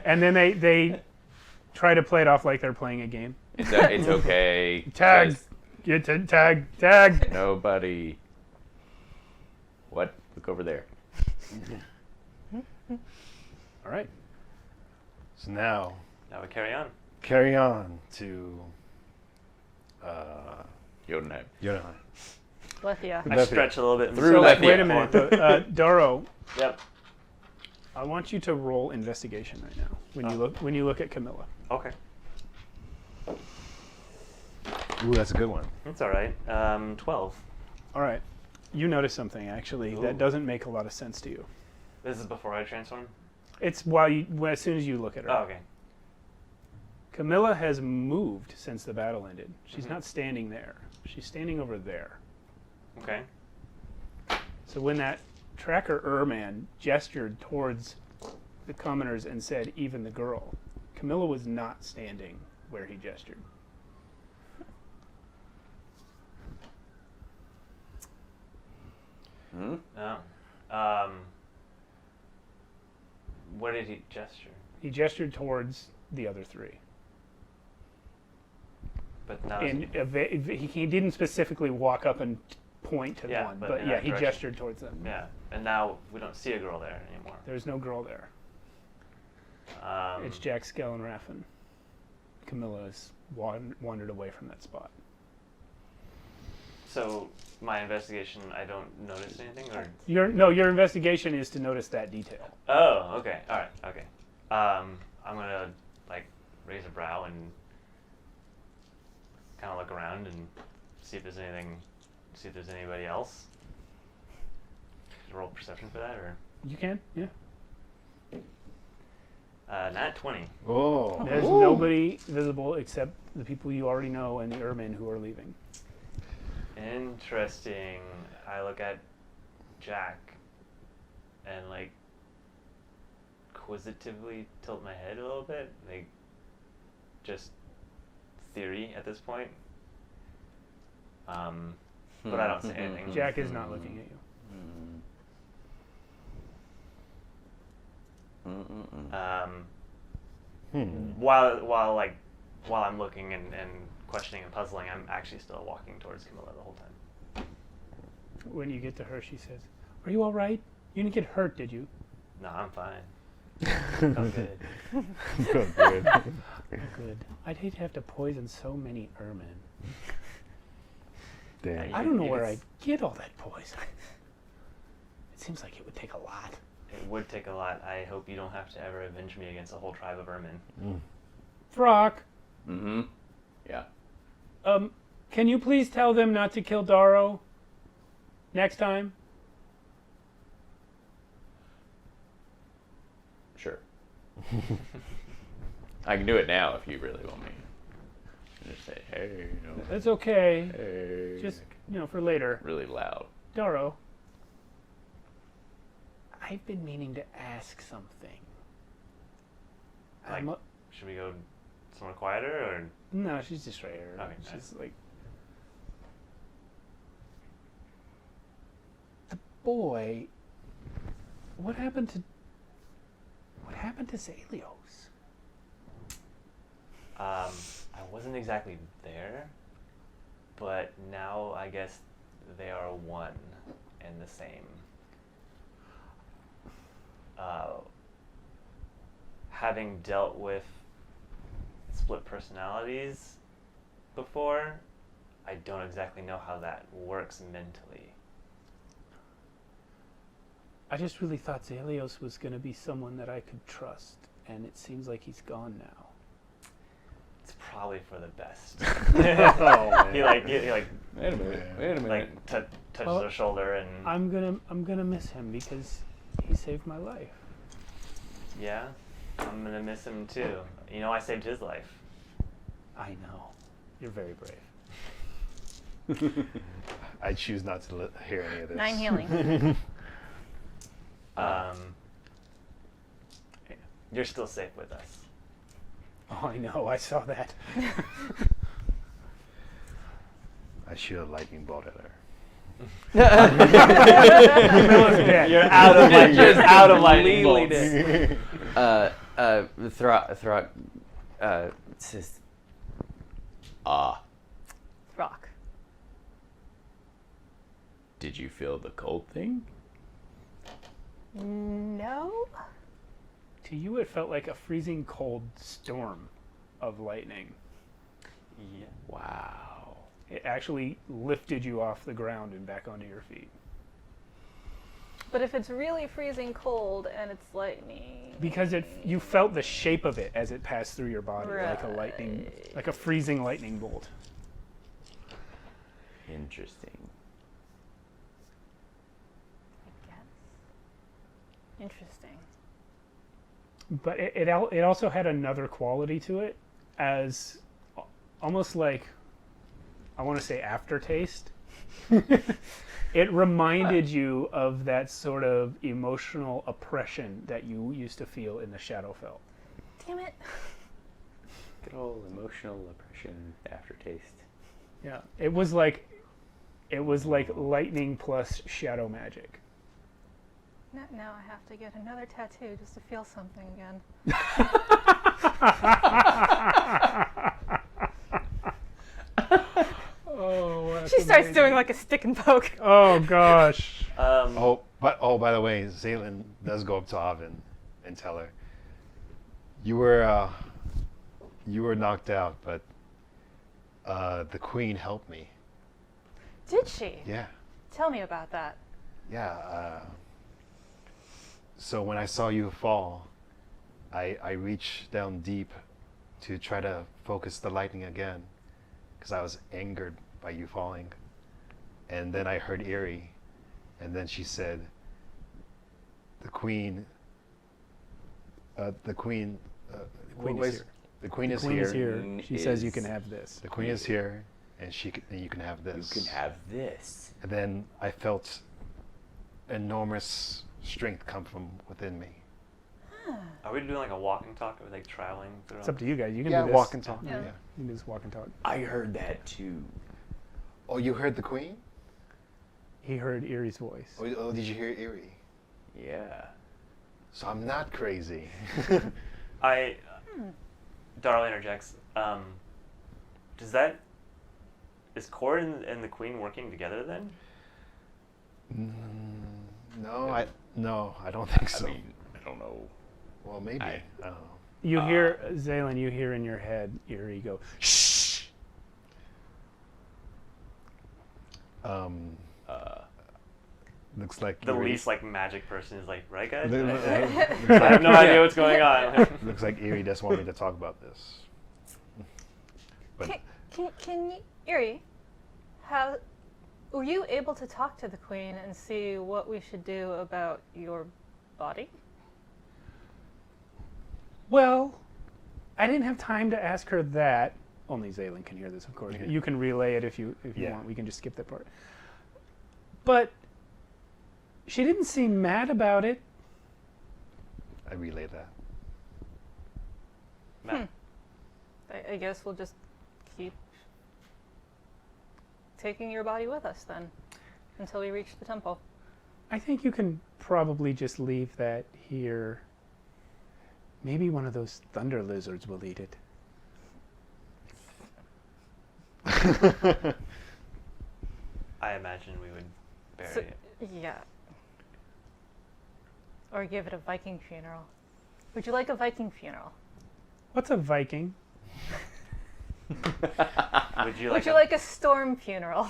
And then they try to play it off like they're playing a game.
It's okay.
Tag!
Just
Get to tag!
nobody. What? Look over there.
All right.
So now,
Now we carry on.
carry on to
Jotunheim.
Jotunheim.
Lethia.
I stretch a little bit.
Through
So,
Lethia.
wait a minute, though. Darrow,
Yep.
I want you to roll investigation right now when you look at Camilla.
Okay.
Ooh, that's a good one.
That's all right. 12.
All right. You notice something actually
Ooh.
that doesn't make a lot of sense to you.
This is before I transform?
It's as soon as you look at her.
Oh, okay.
Camilla has moved since the battle ended. She's not standing there. She's standing over there.
Okay.
So when that tracker Erman gestured towards the commoners and said, even the girl, Camilla was not standing where he gestured.
Oh. Where did he gesture?
He gestured towards the other three.
But now
And he didn't specifically walk up and point to
Yeah,
one,
but
but
in
yeah,
that
he
direction.
gestured towards them.
yeah, and now we don't see a girl there anymore.
There's no girl there. It's Jack Skell and Raffin. Camilla has wandered away from that spot.
So my investigation, I don't notice anything, or
Your investigation is to notice that detail.
oh, okay, all right, okay. I'm gonna like raise a brow and kind of look around and see if there's anything, see if there's anybody else. Roll perception for that, or
You can, yeah.
nat 20.
Oh.
There's nobody visible except the people you already know and the Ermin who are leaving.
Interesting. I look at Jack and like inquisitively tilt my head a little bit, like just theory at this point. But I don't say anything.
Jack is not looking at you.
While I'm looking and questioning and puzzling, I'm actually still walking towards Camilla the whole time.
When you get to her, she says, "Are you all right? You didn't get hurt, did you?"
No, I'm fine. I'm good.
Good, good.
Good. I'd hate to have to poison so many Ermin.
Damn.
I don't know
If
where
it's-
I'd get all that poison. It seems like it would take a lot.
It would take a lot. I hope you don't have to ever avenge me against a whole tribe of Ermin.
Throck,
Mm-hmm. Yeah.
can you please tell them not to kill Darrow next time?
Sure. I can do it now if you really want me. Just say, hey,
That's okay.
hey.
Just, for later.
really loud.
Darrow, I've been meaning to ask something.
Like, should we go somewhere quieter, or?
No, she's just right here.
Okay,
She's like... The boy... What happened to Zalios?
I wasn't exactly there, but now I guess they are one and the same. Having dealt with split personalities before, I don't exactly know how that works mentally.
I just really thought Zalios was going to be someone that I could trust, and it seems like he's gone now.
It's probably for the best.
Oh, man.
he like
Wait a minute.
like touches
Well,
her shoulder, and
I'm gonna miss him because he saved my life.
yeah, I'm gonna miss him too. You know, I saved his life.
I know. You're very brave.
I choose not to hear any of this.
9 healing.
You're still safe with us.
Oh, I know. I saw that.
I shoot a lightning bolt at her.
Camilla's dead.
You're out of my. You're out of lightning
Completely
bolts.
Throck says,
Throck.
did you feel the cold thing?
No?
To you, it felt like a freezing cold storm of lightning.
Yeah.
Wow.
It actually lifted you off the ground and back onto your feet.
But if it's really freezing cold and it's lightning...
Because you felt the shape of it as it passed through your body, like a lightning, like a freezing lightning bolt.
Interesting.
I guess. Interesting.
But it also had another quality to it, as almost like, I want to say aftertaste. It reminded you of that sort of emotional oppression that you used to feel in the Shadowfell.
Damn it.
Good old emotional oppression aftertaste.
Yeah, it was like lightning plus shadow magic.
Now I have to get another tattoo just to feel something again.
Oh, that's
She starts
amazing.
doing like a stick and poke.
Oh gosh.
By the way, Zaylin does go up to Avin and tell her, you were knocked out, but the queen helped me.
Did she?
Yeah.
Tell me about that.
Yeah. So when I saw you fall, I reached down deep to try to focus the lightning again, because I was angered by you falling. And then I heard Eerie, and then she said, the queen is here. The queen is here.
She says you can have this.
The queen is here, and you can have this.
You can have this.
And then I felt enormous strength come from within me.
Are we doing like a walk and talk, or like traveling through?
It's up to you guys. You can
Yeah,
do this.
walk and talk.
Yeah.
Yeah.
You can do this walk and talk.
I heard that too.
Oh, you heard the queen?
He heard Erie's voice.
Oh, did you hear Eerie?
Yeah.
So I'm not crazy.
Darla interjects. Is Cord and the Queen working together then?
No, I don't think so.
I mean, I don't know.
Well, maybe. I don't know.
You hear, Zaylin, you hear in your head Eerie go, shh!
Looks like
The
Eerie-
least like magic person is like, right, guys?
Looks
I have no idea what's going on.
looks like Eerie doesn't want me to talk about this. But
Can you, Eerie, were you able to talk to the queen and see what we should do about your body?
Well, I didn't have time to ask her that. Only Zaylin can hear this, of course.
Yeah.
You can relay it if you
Yeah.
want. We can just skip that part. But she didn't seem mad about it.
I relay that.
Matt,
I guess we'll just keep taking your body with us then, until we reach the temple.
I think you can probably just leave that here. Maybe one of those thunder lizards will eat it.
I imagine we would bury
So-
it.
Yeah. Or give it a Viking funeral. Would you like a Viking funeral?
What's a Viking?
Would you
Would you like a storm funeral?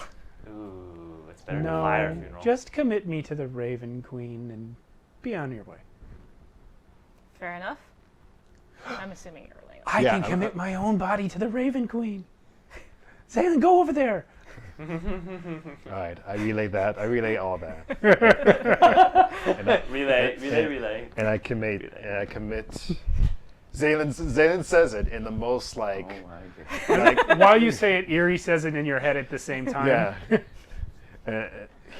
Ooh, it's better than
No,
fire funeral.
just commit me to the Raven Queen and be on your way.
Fair enough. I'm assuming you're laying.
I
Yeah,
can commit my own body to the Raven Queen. Zaylin, go over there.
All right, I relay that. I relay all that.
relay.
And I commit. Zaylin says it in the most like.
Oh my god.
like
While you say it, Eerie says it in your head at the same time.
yeah.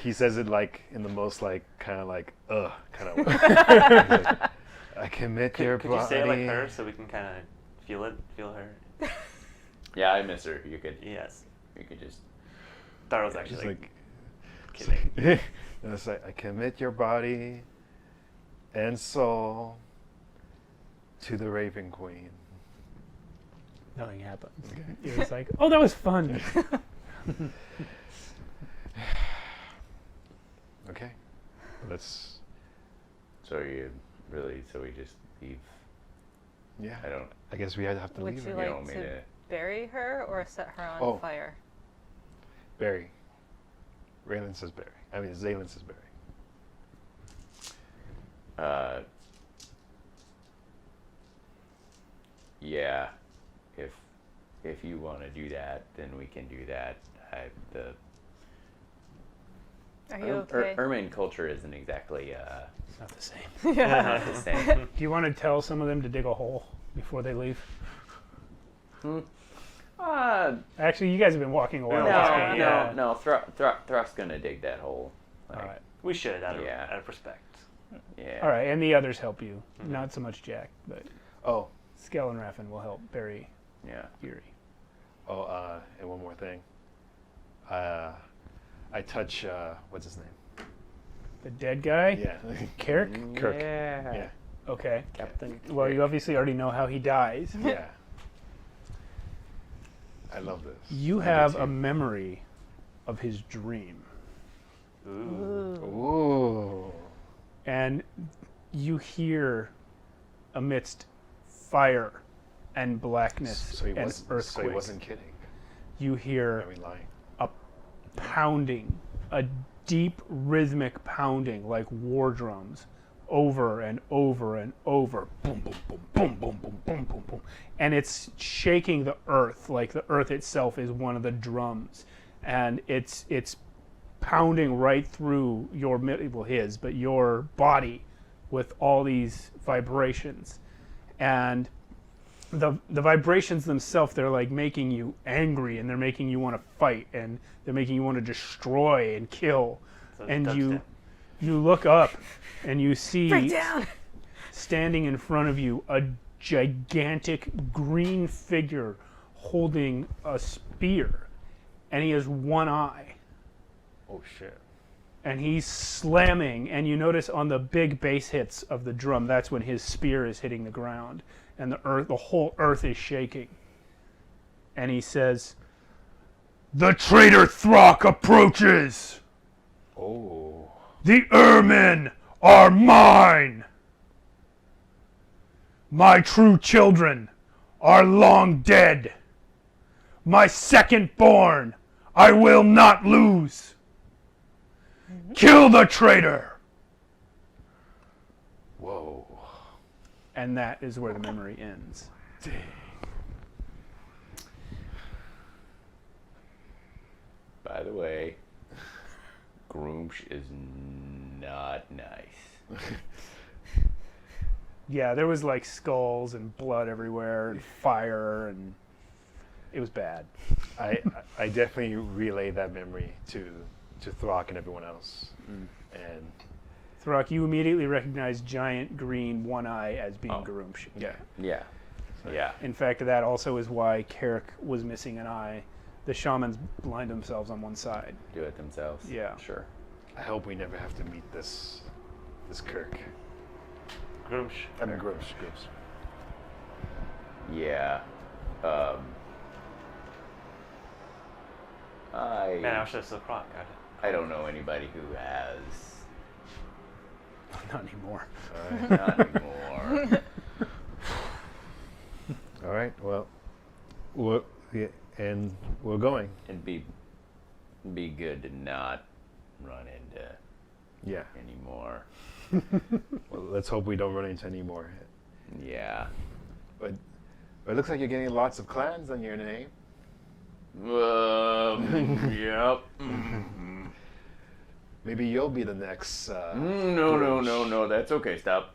He says it like in the most like kind of like kind of way. He's like, I commit your
Could
body.
you say it like her so we can kind of feel her?
Yeah, I miss her. You could
Yes.
just.
Darla's actually
Just
like,
like
kidding.
it's like I commit your body and soul to the Raven Queen.
Nothing happens. Eerie's like, oh, that was fun.
Okay, let's.
So we just leave.
Yeah,
I
I guess we have to
Would
leave
you
her.
like
want me
to
to-
bury her or set her on
Oh.
fire?
Barry. Raylan says Barry. I mean, Zaylin says Barry.
Yeah, if you want to do that, then we can do that.
Are you okay?
Ermine culture isn't exactly
It's not the same.
not the same.
Do you want to tell some of them to dig a hole before they leave? Actually, you guys have been walking a while.
No,
at this point.
yeah.
No. Throck's gonna dig that hole. Like,
All right.
We should out
Yeah.
of respect.
Yeah.
All right, and the others help you. Not so much Jack, but
Oh,
Skell and Raffin will help bury
Yeah.
Eerie.
and one more thing. I touch what's his name?
The dead guy?
Yeah,
Kirk?
Kirk.
Yeah.
Yeah,
Okay.
Captain.
Well, you obviously already know how he dies.
yeah. I love this.
You have a memory of his dream.
Ooh.
Ooh.
And you hear amidst fire and blackness
So he
and
was.
earthquake,
So he wasn't kidding.
you hear
I mean, lying.
pounding, a deep rhythmic pounding like war drums, over and over and over. Boom, boom, boom, boom, boom, boom, boom, boom, boom. And it's shaking the earth like the earth itself is one of the drums. And it's pounding right through your, well, his, but your body with all these vibrations. And the vibrations themselves, they're like making you angry, and they're making you want to fight, and they're making you want to destroy and kill.
So
And
dubstep.
you look up and you see
Breakdown!
standing in front of you a gigantic green figure holding a spear, and he has one eye,
Oh shit.
and he's slamming, and you notice on the big bass hits of the drum, that's when his spear is hitting the ground, and the whole earth is shaking. And he says, "The traitor Throck approaches!
Oh.
The Ermin are mine! My true children are long dead. My second born I will not lose. Kill the traitor!"
Whoa.
And that is where the memory ends.
By the way, Groomsh is not nice.
Yeah, there was like skulls and blood everywhere and fire, and it was bad.
I definitely relay that memory to Throck and everyone else. And
Throck, you immediately recognized giant green one eye as being
Oh.
Garumsh.
yeah.
Yeah. Yeah.
In fact, that also is why Carrick was missing an eye. The shamans blind themselves on one side.
Do it themselves.
Yeah.
Sure.
I hope we never have to meet this Kirk.
Groomsh.
I mean, Gross.
Yeah.
Man, I wish I was still Croc.
I don't know anybody who has.
Not anymore.
Not anymore.
All right. Well, we're going.
It'd be good to not run into
Yeah.
anymore.
Well, let's hope we don't run into any more.
Yeah.
But it looks like you're getting lots of clans on your name.
Yep.
Maybe you'll be the next.
No. That's okay. Stop.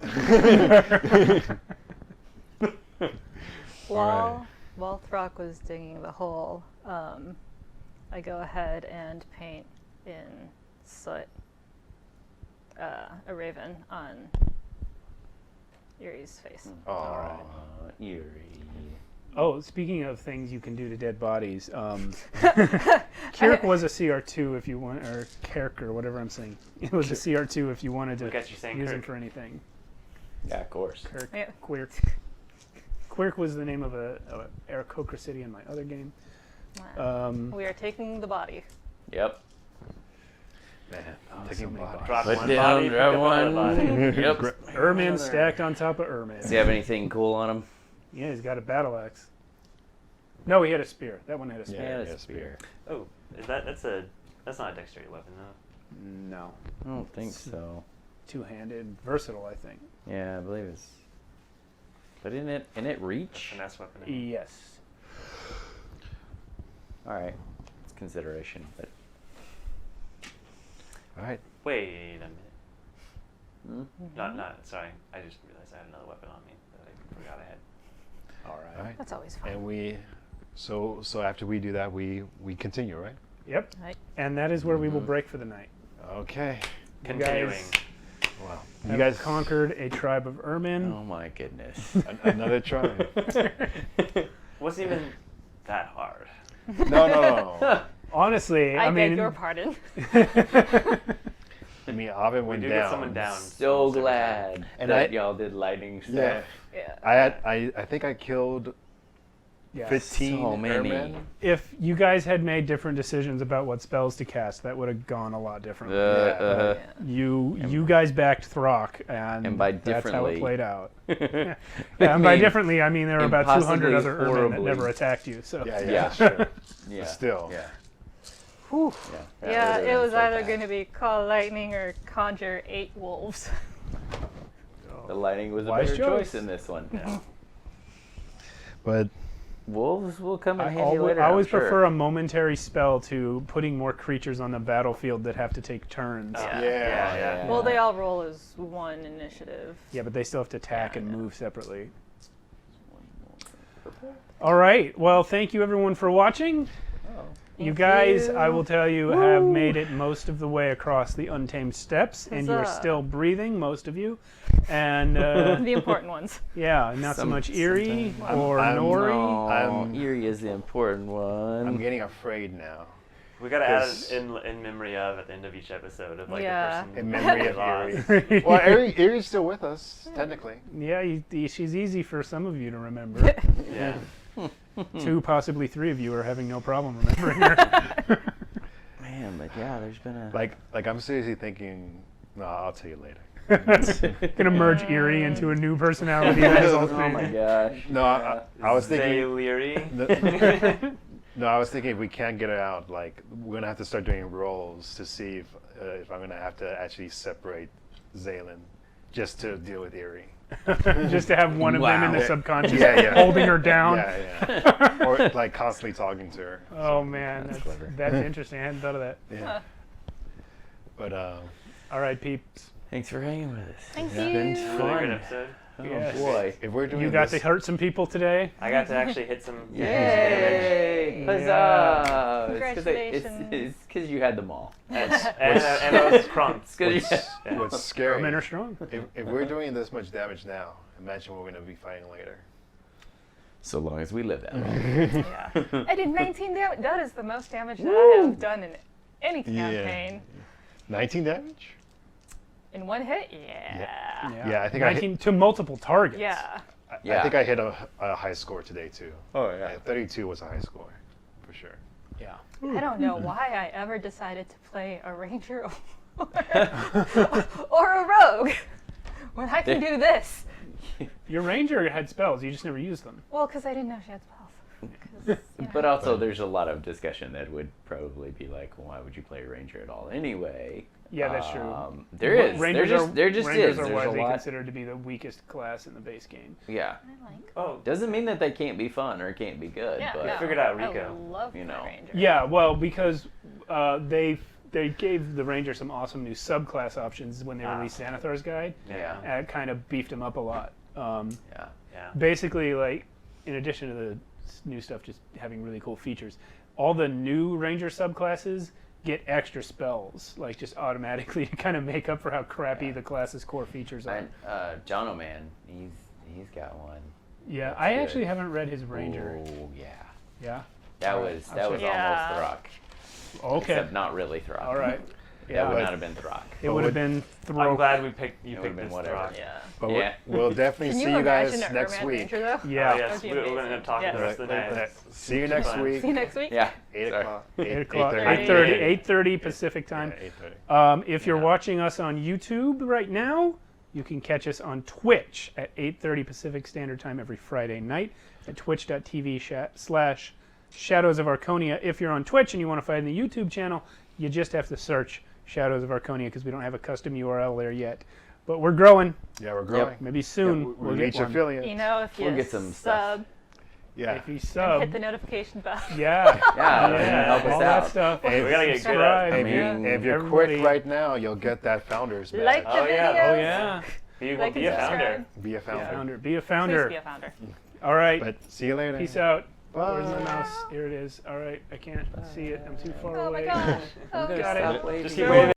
While Throck was digging the hole, I go ahead and paint in soot a raven on Yuri's face.
Oh.
Eerie.
Oh, speaking of things you can do to dead bodies, Carrick was a CR2 if you want, or Carrick or whatever I'm saying. It was a CR2 if you wanted to
Look at you saying
use him
Kirk.
for anything.
Yeah, of course.
Kirk,
Yeah.
Quirk. Quirk was the name of a Aarakocra city in my other game.
We are taking the body.
Yep.
Man,
so
taking
many
bodies.
Drop
Put
one
down,
body, pick
grab
up another
one.
body.
Yep.
Ermin stacked on top of Ermin.
Does he have anything cool on him?
Yeah, he's got a battle axe. No, he had a spear. That one had a spear.
Yeah,
yeah,
a spear.
Oh, that's not a dexterity weapon though.
No.
I don't think so.
Two-handed, versatile, I think.
Yeah, I believe it's. But in it reach?
Finesse weapon.
Yes.
All right, it's consideration, but.
All right.
Wait a minute.
Mm-hmm.
Not. Sorry, I just realized I had another weapon on me that I forgot I had.
All right.
All right.
That's always fun.
And we, so after we do that, we continue, right?
Yep.
Right.
And that is where we will break for the night.
Okay.
You
Continuing.
guys
Wow.
have
You guys
conquered a tribe of Ermin.
Oh my goodness.
another try.
Wasn't even that hard.
No.
Honestly,
I
I
beg
mean,
your pardon.
I mean, Ovid
We
went
do
down.
get someone down.
So
almost every time.
glad
And
that
I-
y'all did lightning stuff.
Yeah.
Yeah.
I think I killed
yeah.
15
so many.
airmen.
If you guys had made different decisions about what spells to cast, that would have gone a lot differently.
Yeah.
You guys backed Throck, and
by
that's how it
differently-
played out. Yeah, and by
mean,
differently, I mean there were about 200
impossibly
other Ermin that
horribly.
never attacked you. So
Yeah,
Yeah.
sure.
Yeah.
Still.
Yeah. Whew.
Yeah, it was either going to be call lightning or conjure 8 wolves.
The lightning was a
Wise
better
choice.
choice in this one.
But
Wolves will come in
I
handy later.
always
I'm sure.
prefer a momentary spell to putting more creatures on the battlefield that have to take turns.
yeah.
Well, they all roll as 1 initiative.
Yeah, but they still have to attack and move separately. All right. Well, thank you everyone for watching. You
Thank
guys,
you.
I will tell you, have made it most of the way across the Untamed Steps, and you're
Huzzah.
still breathing, most of you. And
The important ones.
yeah, not so much Eerie
sometimes.
or
I'm-
Nori.
Oh,
I'm-
Eerie is the important one.
I'm getting afraid now.
We gotta add
Because-
it in memory of at the end of each episode of like
Yeah.
the person
In memory of
lost.
Eerie. Well, Erie's still with us, technically.
Yeah, she's easy for some of you to remember.
Yeah.
2, possibly 3 of you are having no problem remembering her.
Man, but yeah, there's been a.
Like I'm seriously thinking. No, I'll tell you later.
Gonna merge Eerie into a new personality that is all
Oh my
3.
gosh.
No, I was thinking.
Zayleary.
No, I was thinking if we can't get it out, like we're gonna have to start doing rolls to see if I'm gonna have to actually separate Zaylin, just to deal with Eerie.
Just to have one of them in the
Wow.
subconscious
Yeah.
holding her down.
Yeah. Or like constantly talking to her.
Oh man,
That's clever.
that's interesting. I hadn't thought of that.
Yeah. But
All right, peeps.
Thanks for hanging with us.
Thank
Yeah.
you.
Been
Really
fun.
good episode.
Oh
Yes.
boy.
if we're doing
You got
this,
to hurt some people today.
I got to actually hit some
Yay!
Yay.
Huzzah!
Congratulations.
It's because you had them all.
and I was crunked.
It's 'cause
what's, what's scary,
Men are strong.
if we're doing this much damage now, imagine what we're gonna be fighting later.
So long as we live that long.
Yeah. I did 19 damage. That is the most damage that I have done in any campaign.
19 damage?
In one hit? Yeah.
Yeah, I think I
19 to multiple targets.
Yeah.
Yeah.
I think I hit a high score today too.
Oh yeah.
32 was a high score, for sure.
Yeah.
I don't know why I ever decided to play a ranger or a rogue when I can do this.
Your ranger had spells. You just never used them.
Well, because I didn't know she had spells. 'Cause, you know.
But also, there's a lot of discussion that would probably be like, well, why would you play a ranger at all anyway?
Yeah, that's true.
There is.
Rangers
there just
Rangers
is.
are
There's a
widely
lot.
considered to be the weakest class in the base game.
Yeah.
I like.
Oh,
Doesn't mean that they can't be fun or can't be good.
Yeah,
but
no,
figured out
I
Rico,
love
you
my
know.
ranger.
Yeah, well, because they gave the ranger some awesome new subclass options when they released Xanathar's Guide.
yeah.
And it kind of beefed him up a lot.
yeah.
Yeah.
Basically, like, in addition to the new stuff just having really cool features, all the new ranger subclasses get extra spells, like just automatically to kind of make up for how crappy the class's core features are.
And John O'Man, he's got one.
Yeah,
That's
I
good.
actually haven't read his ranger.
Oh yeah.
Yeah.
That
Alright,
was
I'll check
it out.
almost Throck.
Okay.
Except not really Throck.
All right.
That
Yeah.
would not have been Throck.
It would have been
I'm
Throck.
glad you
It
picked
would've been
this
whatever.
Throck.
Yeah.
But
Yeah.
we'll definitely
Can
see
you
you guys
imagine a
next
Urman
week.
ranger though?
Yeah.
Oh, yes,
That'd be
we're going to
amazing.
talk
Yes.
the rest of the night.
See you next
Fun.
week.
See you next week.
Yeah.
8
Sorry.
o'clock.
8 o'clock,
8:30.
8:30 Pacific time.
Yeah, 8:30.
If you're watching us on YouTube right now, you can catch us on Twitch at 8:30 Pacific Standard Time every Friday night at twitch.tv/Shadows of Archonia. If you're on Twitch and you want to find the YouTube channel, you just have to search Shadows of Archonia because we don't have a custom URL there yet. But we're growing.
Yeah, we're growing.
Maybe soon
Yeah,
we'll
we'll
get
reach
one.
affiliate.
You know, if you
We'll get some stuff.
sub
Yeah.
If you
and
sub,
hit the notification bell.
yeah,
Yeah. Help us
all
out.
that stuff.
We got to get good
Subscribe.
at
If,
it.
you,
mean,
if you're
everybody-
quick right now, you'll get that founder's badge.
Like the
Oh, yeah.
videos.
Oh yeah,
You
Like
will be
and
a founder.
subscribe.
Be a founder.
founder. Be a
Please
founder.
be a founder.
All right.
But see you later.
Peace out.
Bye.
Where's my mouse? Here it is. All right. I can't see it. I'm too far
Oh my
away.
gosh. Oh,
I'm gonna
Got it.
stop waving.
Just keep waving.